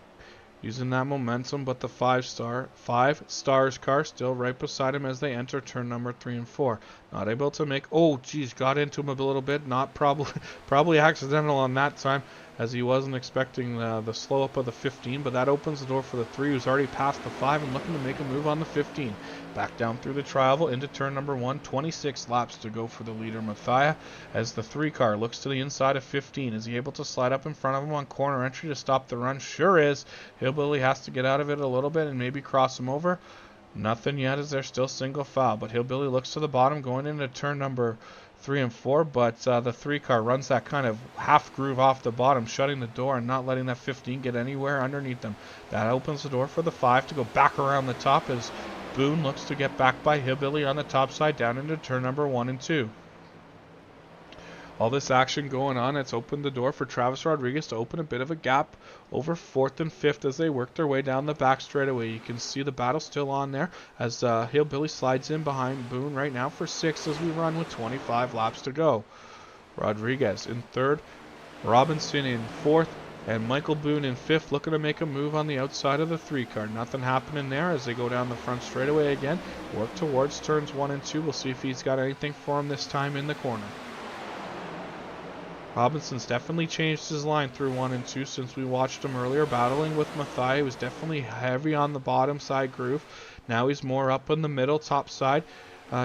Using that momentum, but the 5 stars car still right beside him as they enter turn number 3 and 4. Not able to make, oh geez, got into him a little bit. Not probably accidental on that time as he wasn't expecting the slow up of the 15, but that opens the door for the 3 who's already passed the 5 and looking to make a move on the 15. Back down through the tri-oval into turn number 1. 26 laps to go for the leader Mathia as the 3 car looks to the inside of 15. Is he able to slide up in front of him on corner entry to stop the run? Sure is. Hillbilly has to get out of it a little bit and maybe cross him over. Nothing yet as they're still single file, but Hillbilly looks to the bottom going into turn number 3 and 4, but the 3 car runs that kind of half groove off the bottom, shutting the door and not letting that 15 get anywhere underneath them. That opens the door for the 5 to go back around the top as Boone looks to get back by Hillbilly on the top side down into turn number 1 and 2. All this action going on, it's opened the door for Travis Rodriguez to open a bit of a gap over 4th and 5th as they work their way down the back straightaway. You can see the battle still on there as Hillbilly slides in behind Boone right now for 6th as we run with 25 laps to go. Rodriguez in 3rd, Robinson in 4th, and Michael Boone in 5th looking to make a move on the outside of the 3 car. Nothing happening there as they go down the front straightaway again. Work towards turns 1 and 2. We'll see if he's got anything for him this time in the corner. Robinson's definitely changed his line through 1 and 2 since we watched him earlier battling with Mathai. He was definitely heavy on the bottom side groove. Now he's more up in the middle, top side,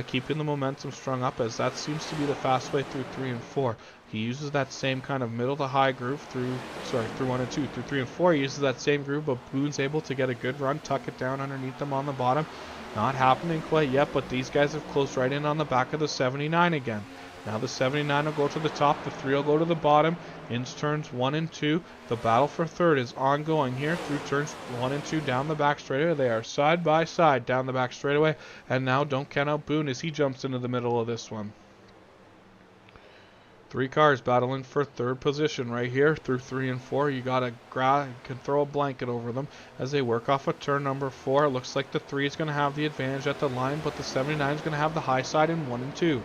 keeping the momentum strung up as that seems to be the fast way through 3 and 4. He uses that same kind of middle to high groove through 1 and 2. Through 3 and 4 he uses that same groove, but Boone's able to get a good run, tuck it down underneath them on the bottom. Not happening quite yet, but these guys have closed right in on the back of the 79 again. Now the 79 will go to the top, the 3 will go to the bottom, into turns 1 and 2. The battle for 3rd is ongoing here through turns 1 and 2 down the back straightaway. They are side by side down the back straightaway, and now don't count out Boone as he jumps into the middle of this one. 3 cars battling for 3rd position right here through 3 and 4. You can throw a blanket over them as they work off of turn number 4. It looks like the 3 is going to have the advantage at the line, but the 79 is going to have the high side in 1 and 2.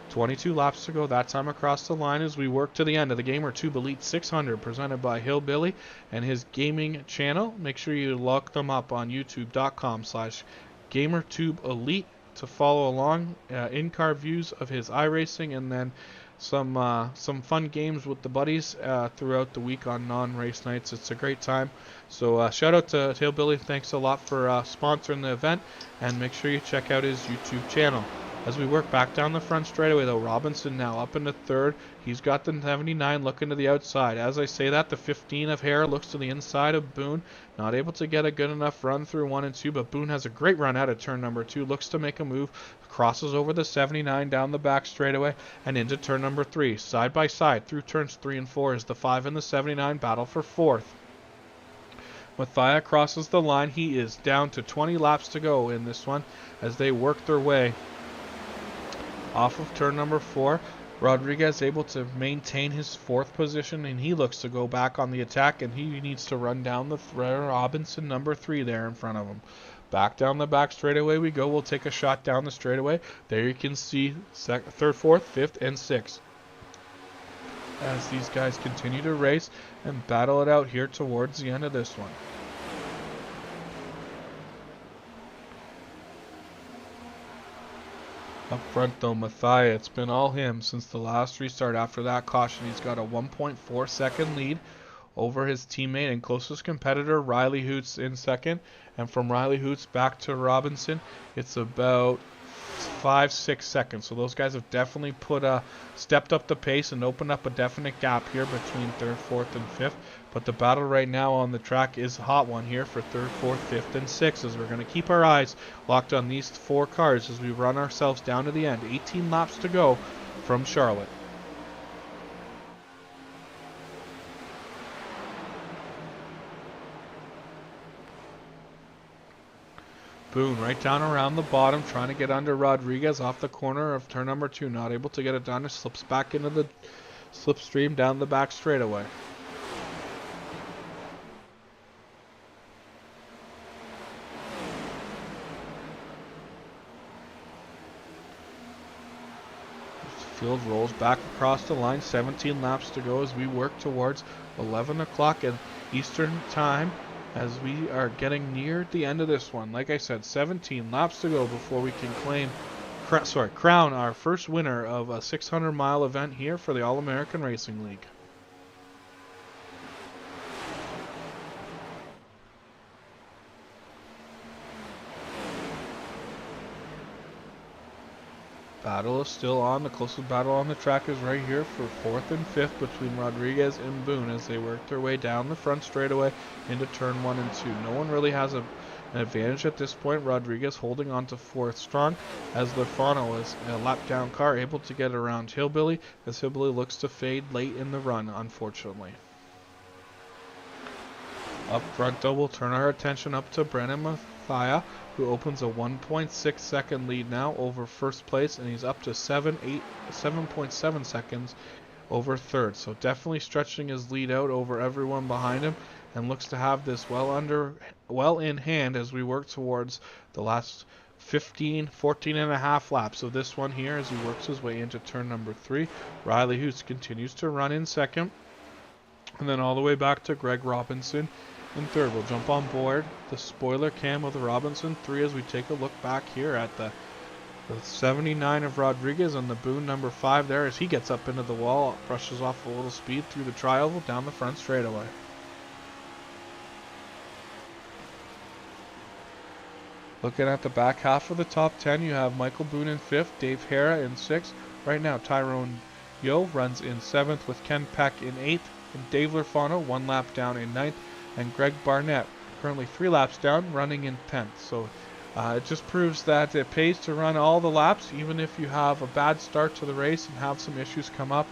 22 laps to go that time across the line as we work to the end of the GamerTube Elite 600 presented by Hillbilly and his gaming channel. Make sure you look them up on youtube.com/GamerTube Elite to follow along in-car views of his iRacing and then some fun games with the buddies throughout the week on non-race nights. It's a great time. So shout out to Hillbilly. Thanks a lot for sponsoring the event, and make sure you check out his YouTube channel. As we work back down the front straightaway, though, Robinson now up into 3rd. He's got the 79 looking to the outside. As I say that, the 15 of Hare looks to the inside of Boone. Not able to get a good enough run through 1 and 2, but Boone has a great run out of turn number 2. Looks to make a move. Crosses over the 79 down the back straightaway and into turn number 3. Side by side through turns 3 and 4 is the 5 and the 79 battle for 4th. Mathia crosses the line. He is down to 20 laps to go in this one as they work their way off of turn number 4. Rodriguez able to maintain his 4th position, and he looks to go back on the attack, and he needs to run down the Robinson number 3 there in front of him. Back down the back straightaway we go. We'll take a shot down the straightaway. There you can see 3rd, 4th, 5th, and 6th as these guys continue to race and battle it out here towards the end of this one. Up front though, Mathia, it's been all him since the last restart. After that caution, he's got a 1.4 second lead over his teammate and closest competitor, Riley Hoots, in 2nd. And from Riley Hoots back to Robinson, it's about 5-6 seconds. So those guys have definitely stepped up the pace and opened up a definite gap here between 3rd, 4th, and 5th. But the battle right now on the track is a hot one here for 3rd, 4th, 5th, and 6th as we're going to keep our eyes locked on these 4 cars as we run ourselves down to the end. 18 laps to go from Charlotte. Boone right down around the bottom, trying to get under Rodriguez off the corner of turn number 2. Not able to get it done. It slips back into the slipstream down the back straightaway. Field rolls back across the line. 17 laps to go as we work towards 11 o'clock in Eastern time as we are getting near the end of this one. Like I said, 17 laps to go before we can crown our first winner of a 600-mile event here for the All-American Racing League. Battle is still on. The closest battle on the track is right here for 4th and 5th between Rodriguez and Boone as they work their way down the front straightaway into turn 1 and 2. No one really has a an advantage at this point. Rodriguez holding on to fourth strong as Lafano is a lap down car able to get around Hillbilly as Hillbilly looks to fade late in the run, unfortunately. Up front though, we'll turn our attention up to Brennan Mathia, who opens a 1.6 second lead now over first place, and he's up to 7.7 seconds over third. So definitely stretching his lead out over everyone behind him, and looks to have this well in hand as we work towards the last 14 and a half laps of this one here as he works his way into turn number 3. Riley Hoots continues to run in second, and then all the way back to Greg Robinson in third. We'll jump on board the spoiler cam of the Robinson 3 as we take a look back here at the 79 of Rodriguez on the Boone number 5 there as he gets up into the wall, brushes off a little speed through the tri-oval down the front straightaway. Looking at the back half of the top 10, you have Michael Boone in 5th, Dave Hara in 6th. Right now, Tyrone Yo runs in 7th with Ken Peck in 8th, and Dave Lafano 1 lap down in 9th, and Greg Barnett currently 3 laps down, running in 10th. So it just proves that it pays to run all the laps, even if you have a bad start to the race and have some issues come up.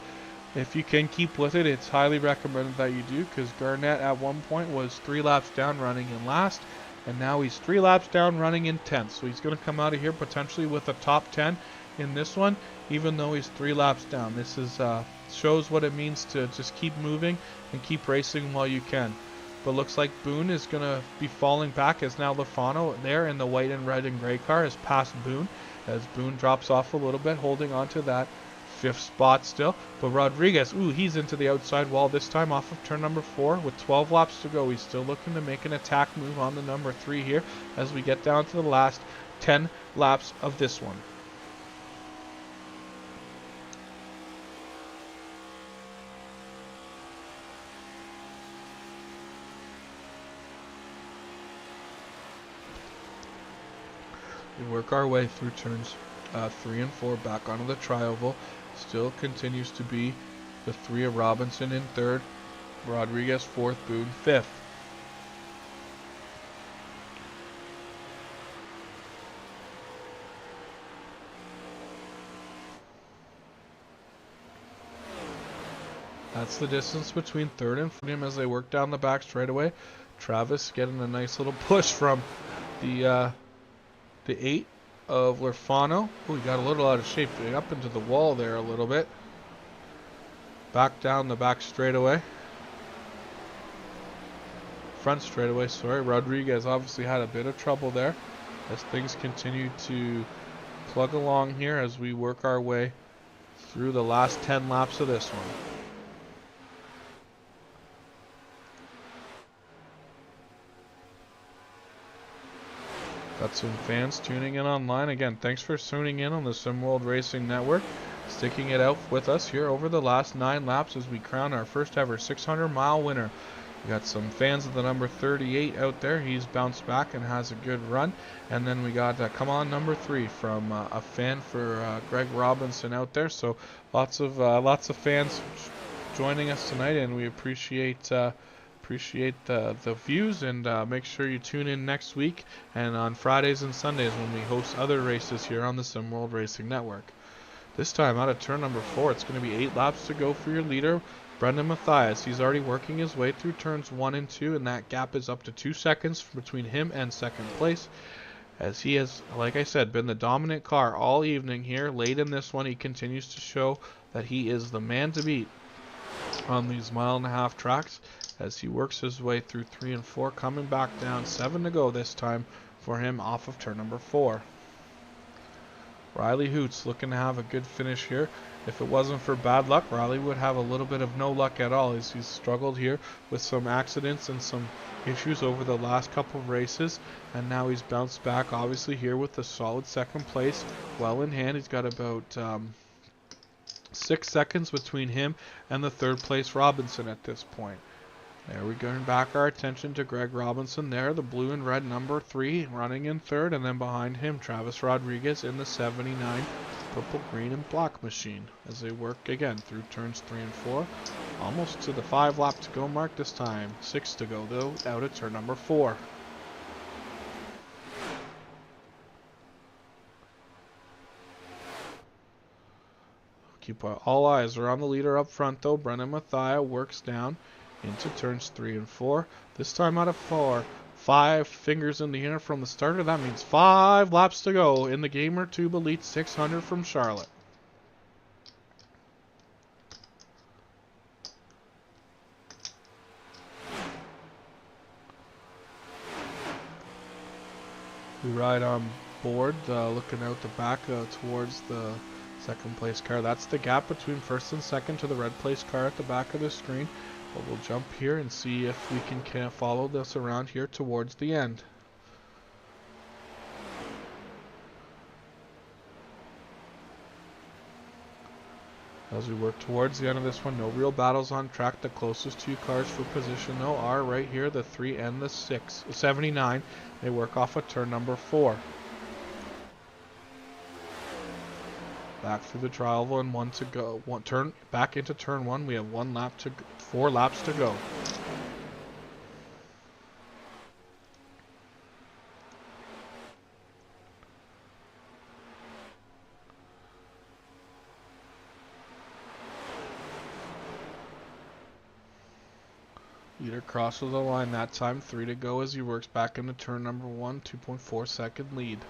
If you can keep with it, it's highly recommended that you do, because Garnett at one point was 3 laps down running in last, and now he's 3 laps down running in 10th. So he's going to come out of here potentially with a top 10 in this one, even though he's 3 laps down. This is shows what it means to just keep moving and keep racing while you can. But looks like Boone is going to be falling back as now Lafano there in the white and red and gray car has passed Boone as Boone drops off a little bit, holding on to that 5th spot still. But Rodriguez, he's into the outside wall this time off of turn number 4 with 12 laps to go. He's still looking to make an attack move on the number 3 here as we get down to the last 10 laps of this one. We work our way through turns 3 and 4 back onto the tri-oval. Still continues to be the 3 of Robinson in 3rd, Rodriguez 4th, Boone 5th. That's the distance between 3rd and 4th as they work down the back straightaway. Travis getting a nice little push from the 8 of Lafano. He got a little out of shape, up into the wall there a little bit. Back down the back straightaway. Front straightaway, sorry. Rodriguez obviously had a bit of trouble there as things continue to plug along here as we work our way through the last 10 laps of this one. Got some fans tuning in online. Again, thanks for tuning in on the SimWorld Racing Network. Sticking it out with us here over the last 9 laps as we crown our first ever 600-mile winner. We got some fans of the number 38 out there. He's bounced back and has a good run. And then we got Come On number 3 from a fan for Greg Robinson out there. So lots of fans joining us tonight, and we appreciate the views, and make sure you tune in next week and on Fridays and Sundays when we host other races here on the SimWorld Racing Network. This time out of turn number 4, it's going to be 8 laps to go for your leader, Brendan Matthias. He's already working his way through turns 1 and 2, and that gap is up to 2 seconds between him and second place, as he has, like I said, been the dominant car all evening here. Late in this one, he continues to show that he is the man to beat on these 1.5 mile tracks as he works his way through 3 and 4, coming back down. 7 to go this time for him off of turn number 4. Riley Hoots looking to have a good finish here. If it wasn't for bad luck, Riley would have a little bit of no luck at all as he's struggled here with some accidents and some issues over the last couple of races, and now he's bounced back obviously here with a solid second place well in hand. He's got about 6 seconds between him and the 3rd place Robinson at this point. There we go, back our attention to Greg Robinson there, the blue and red number 3 running in 3rd, and then behind him Travis Rodriguez in the 79 purple, green, and black machine as they work again through turns 3 and 4. Almost to the 5 lap to go mark this time. 6 to go though out of turn number 4. occupy. All eyes are on the leader up front, though. Brennan Mathia works down into turns 3 and 4. This time out of 4. 5 fingers in the air from the starter. That means 5 laps to go in the Gamer Tube Elite 600 from Charlotte. We ride on board, looking out the back towards the second place car. That's the gap between first and second to the red place car at the back of the screen. But we'll jump here and see if we can follow this around here towards the end. As we work towards the end of this one, no real battles on track. The closest 2 cars for position, though, are right here, the 3 and the 79. They work off of turn number 4. Back through the trial and 1 to go. Back into turn 1. We have 4 laps to go. Leader crosses the line that time. 3 to go as he works back into turn number 1. 2.4 second lead.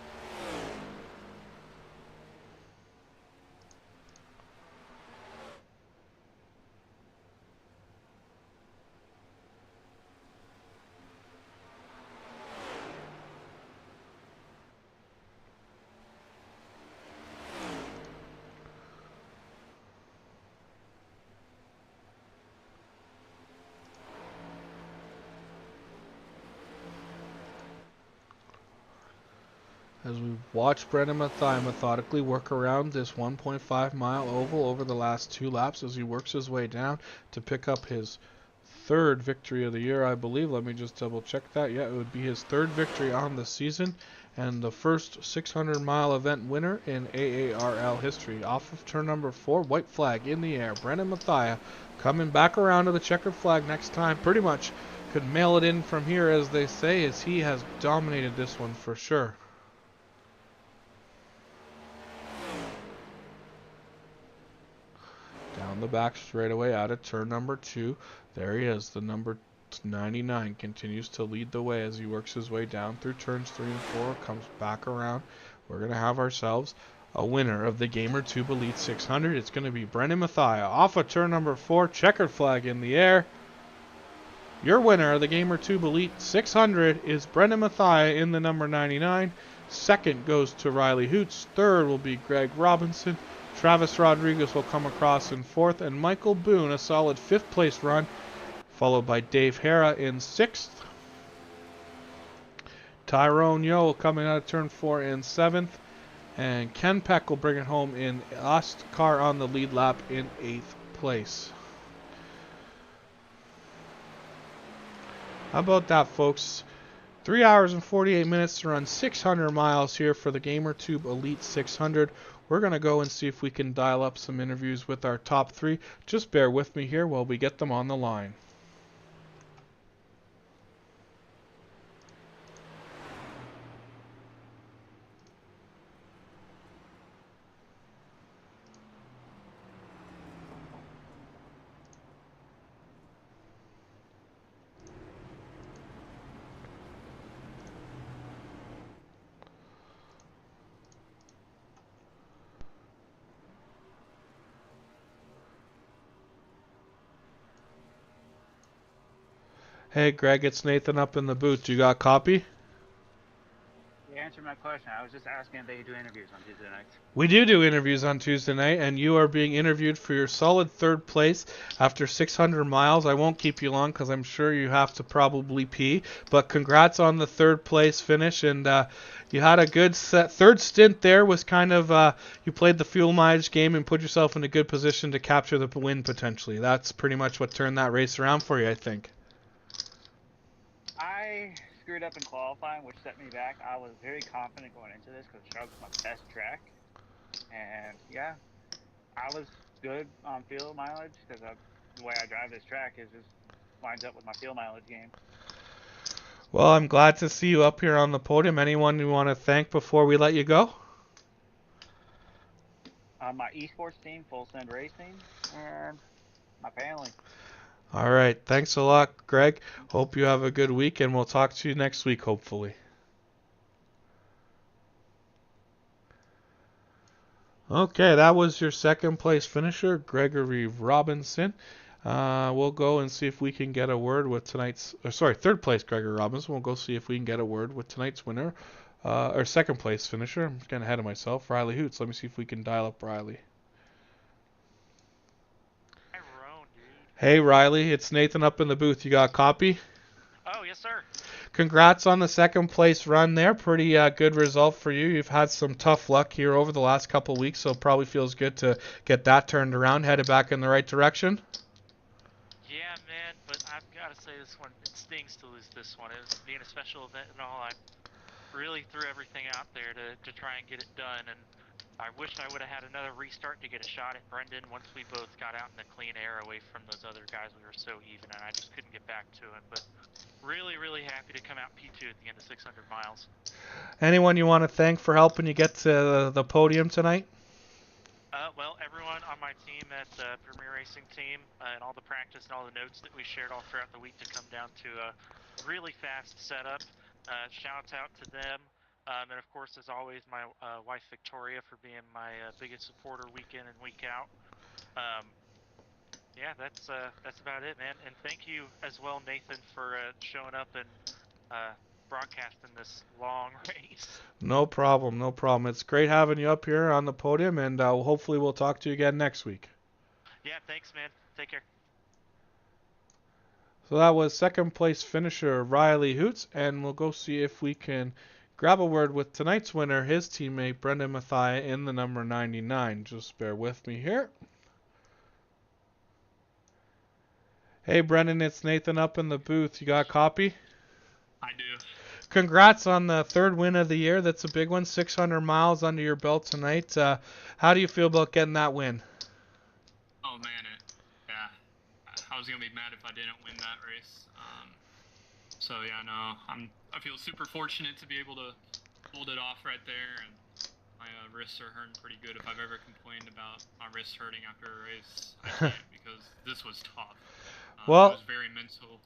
As we watch Brennan Mathia methodically work around this 1.5 mile oval over the last 2 laps as he works his way down to pick up his 3rd victory of the year, I believe. Let me just double check that. Yeah, it would be his 3rd victory on the season and the first 600 mile event winner in AARL history. Off of turn number 4, white flag in the air. Brennan Mathia coming back around to the checkered flag next time. Pretty much could mail it in from here, as they say, as he has dominated this one for sure. Down the back straightaway out of turn number 2. There he is. The number 99 continues to lead the way as he works his way down through turns 3 and 4. Comes back around. We're going to have ourselves a winner of the Gamer Tube Elite 600. It's going to be Brennan Mathia off of turn number 4. Checkered flag in the air. Your winner of the Gamer Tube Elite 600 is Brennan Mathia in the number 99. Second goes to Riley Hoots. Third will be Greg Robinson. Travis Rodriguez will come across in 4th, and Michael Boone, a solid 5th place run, followed by Dave Hara in 6th. Tyrone Yo coming out of turn 4 in 7th, and Ken Peck will bring it home in last car on the lead lap in 8th place. How about that, folks? 3 hours and 48 minutes to run 600 miles here for the Gamer Tube Elite 600. We're going to go and see if we can dial up some interviews with our top 3. Just bear with me here while we get them on the line. Hey Greg, it's Nathan up in the booth. You got copy? You answered my question. I was just asking if they do interviews on Tuesday nights. We do interviews on Tuesday night, and you are being interviewed for your solid 3rd place after 600 miles. I won't keep you long because I'm sure you have to probably pee, but congrats on the 3rd place finish, and you had a good 3rd stint there. Was kind of you played the fuel mileage game and put yourself in a good position to capture the win potentially. That's pretty much what turned that race around for you, I think. I screwed up in qualifying, which set me back. I was very confident going into this because Charlotte's my best track. And yeah, I was good on fuel mileage because the way I drive this track is just lines up with my fuel mileage game. Well, I'm glad to see you up here on the podium. Anyone you want to thank before we let you go? my esports team, Full Send Racing, and my family. All right. Thanks a lot, Greg. Hope you have a good week, and we'll talk to you next week, hopefully. Okay, that was your second place finisher, Gregory Robinson. We'll go and see if we can get a word with third place, Gregory Robinson. We'll go see if we can get a word with tonight's winner, or second place finisher. I'm getting ahead of myself, Riley Hoots. Let me see if we can dial up Riley. Hey, Riley, it's Nathan up in the booth. You got a copy? Oh, yes, sir. Congrats on the second place run there. Pretty good result for you. You've had some tough luck here over the last couple of weeks, so it probably feels good to get that turned around, headed back in the right direction. Yeah, man, but I've got to say this one, it stings to lose this one. It was being a special event and all. I really threw everything out there to try and get it done, and I wish I would have had another restart to get a shot at Brendan once we both got out in the clean air away from those other guys. We were so even, and I just couldn't get back to him. But really, really happy to come out P2 at the end of 600 miles. Anyone you want to thank for helping you get to the podium tonight? Well, everyone on my team at the Premier Racing team, and all the practice and all the notes that we shared all throughout the week to come down to a really fast setup. Shouts out to them. And of course, as always, my wife Victoria for being my biggest supporter week in and week out. Yeah, that's about it, man. And thank you as well, Nathan, for showing up and broadcasting this long race. No problem, no problem. It's great having you up here on the podium, and hopefully we'll talk to you again next week. Yeah, thanks, man. Take care. So that was second place finisher Riley Hoots, and we'll go see if we can grab a word with tonight's winner, his teammate Brendan Mathia in the number 99. Just bear with me here. Hey Brendan, it's Nathan up in the booth. You got a copy? I do. Congrats on the third win of the year. That's a big one. 600 miles under your belt tonight. How do you feel about getting that win? Oh man, yeah. I was gonna be mad if I didn't win that race. So yeah, no, I feel super fortunate to be able to hold it off right there, and my wrists are hurting pretty good. If I've ever complained about my wrists hurting after a race, I can't because this was tough. Well, it was very mental.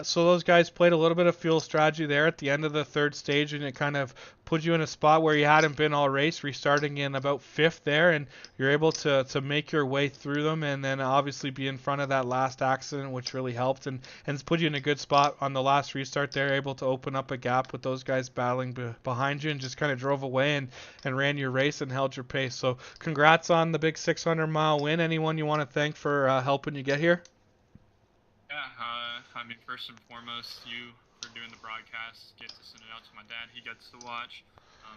So those guys played a little bit of fuel strategy there at the end of the third stage, and it kind of put you in a spot where you hadn't been all race, restarting in about fifth there, and you're able to make your way through them, and then obviously be in front of that last accident, which really helped, and it's put you in a good spot on the last restart there, able to open up a gap with those guys battling behind you, and just kind of drove away and ran your race and held your pace. So congrats on the big 600-mile win. Anyone you want to thank for helping you get here? Yeah, I mean, first and foremost, you for doing the broadcast, get to send it out to my dad. He gets to watch,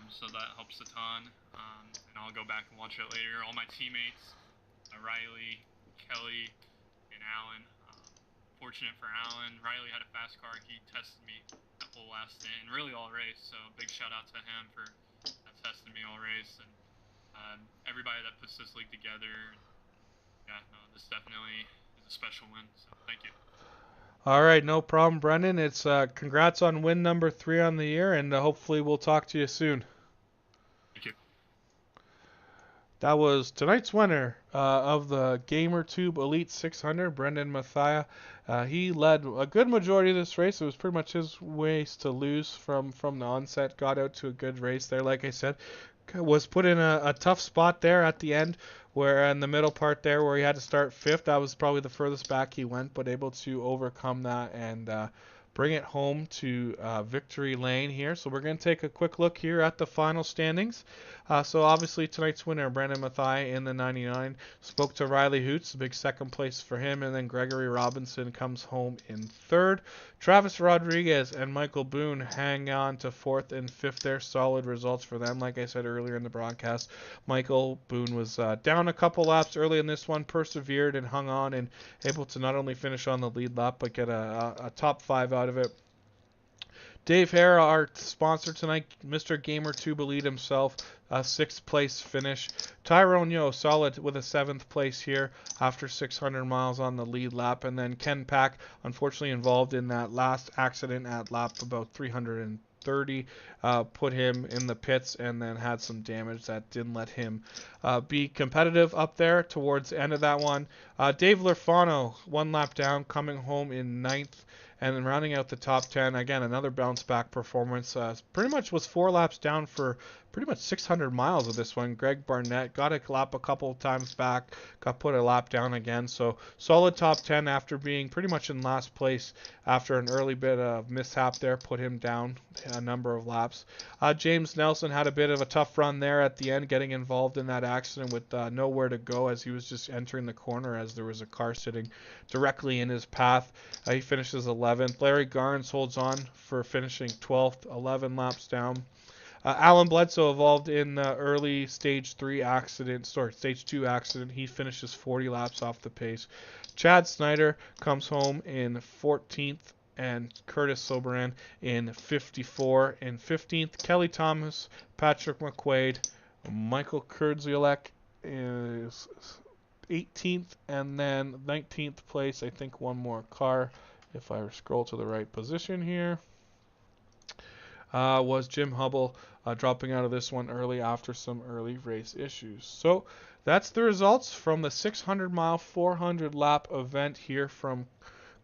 so that helps a ton. And I'll go back and watch it later. All my teammates, Riley, Kelly, and Alan. Fortunate for Alan, Riley had a fast car. He tested me that whole last day, and really all race. So big shout out to him for testing me all race, and everybody that puts this league together. Yeah, no, this definitely is a special win. So thank you. All right, no problem, Brendan. It's congrats on win number 3 on the year, and hopefully we'll talk to you soon. Thank you. That was tonight's winner of the GamerTube Elite 600, Brendan Mathia. He led a good majority of this race. It was pretty much his race to lose from the onset. Got out to a good race there, like I said. Was put in a tough spot there at the end, where in the middle part there where he had to start fifth. That was probably the furthest back he went, but able to overcome that and bring it home to victory lane here. So we're going to take a quick look here at the final standings. So obviously tonight's winner, Brendan Mathia in the 99, spoke to Riley Hoots, a big second place for him, and then Gregory Robinson comes home in third. Travis Rodriguez and Michael Boone hang on to fourth and fifth there. Solid results for them. Like I said earlier in the broadcast, Michael Boone was down a couple laps early in this one, persevered and hung on, and able to not only finish on the lead lap, but get a top 5 out of it. Dave Hare, our sponsor tonight, Mr. GamerTube Elite himself, a 6th place finish. Tyrone Yo, solid with a 7th place here after 600 miles on the lead lap. And then Ken Pack, unfortunately involved in that last accident at lap about 300 and 30 put him in the pits, and then had some damage that didn't let him be competitive up there towards the end of that one. Dave Lurfano, 1 lap down, coming home in 9th. And then rounding out the top 10, again, another bounce back performance. Pretty much was 4 laps down for pretty much 600 miles of this one. Greg Barnett got a lap a couple of times back, got put a lap down again. So solid top 10 after being pretty much in last place after an early bit of mishap there, put him down a number of laps. James Nelson had a bit of a tough run there at the end, getting involved in that accident with nowhere to go as he was just entering the corner as there was a car sitting directly in his path. He finishes 11th. Larry Garnes holds on for finishing 12th, 11 laps down. Alan Bledsoe involved in the early stage 2 accident. He finishes 40 laps off the pace. Chad Snyder comes home in 14th, and Curtis Soberan in 54 and 15th. Kelly Thomas, Patrick McQuaid, Michael Kurdzielek is 18th, and then 19th place, I think one more car, if I scroll to the right position here, was Jim Hubble, dropping out of this one early after some early race issues. So that's the results from the 600 mile 400 lap event here from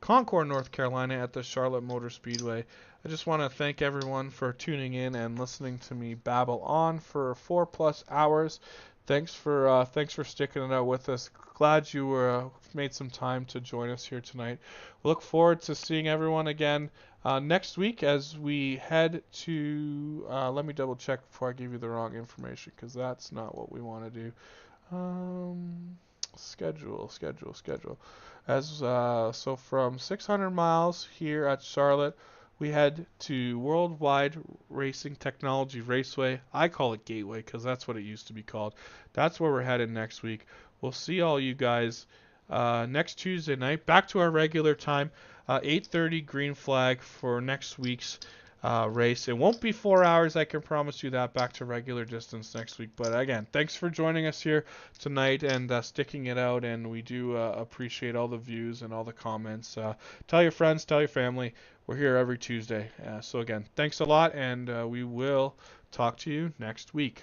Concord, North Carolina at the Charlotte Motor Speedway. I just want to thank everyone for tuning in and listening to me babble on for 4+ hours. Thanks for sticking it out with us. Glad you made some time to join us here tonight. Look forward to seeing everyone again next week as we head to. Let me double check before I give you the wrong information, because that's not what we want to do. Schedule. So from 600 miles here at Charlotte, we head to Worldwide Racing Technology Raceway. I call it Gateway because that's what it used to be called. That's where we're headed next week. We'll see all you guys next Tuesday night. Back to our regular time, 8:30 green flag for next week's race. It won't be 4 hours, I can promise you that. Back to regular distance next week. But again, thanks for joining us here tonight and sticking it out. And we do appreciate all the views and all the comments. Tell your friends, tell your family. We're here every Tuesday. So again, thanks a lot, and we will talk to you next week.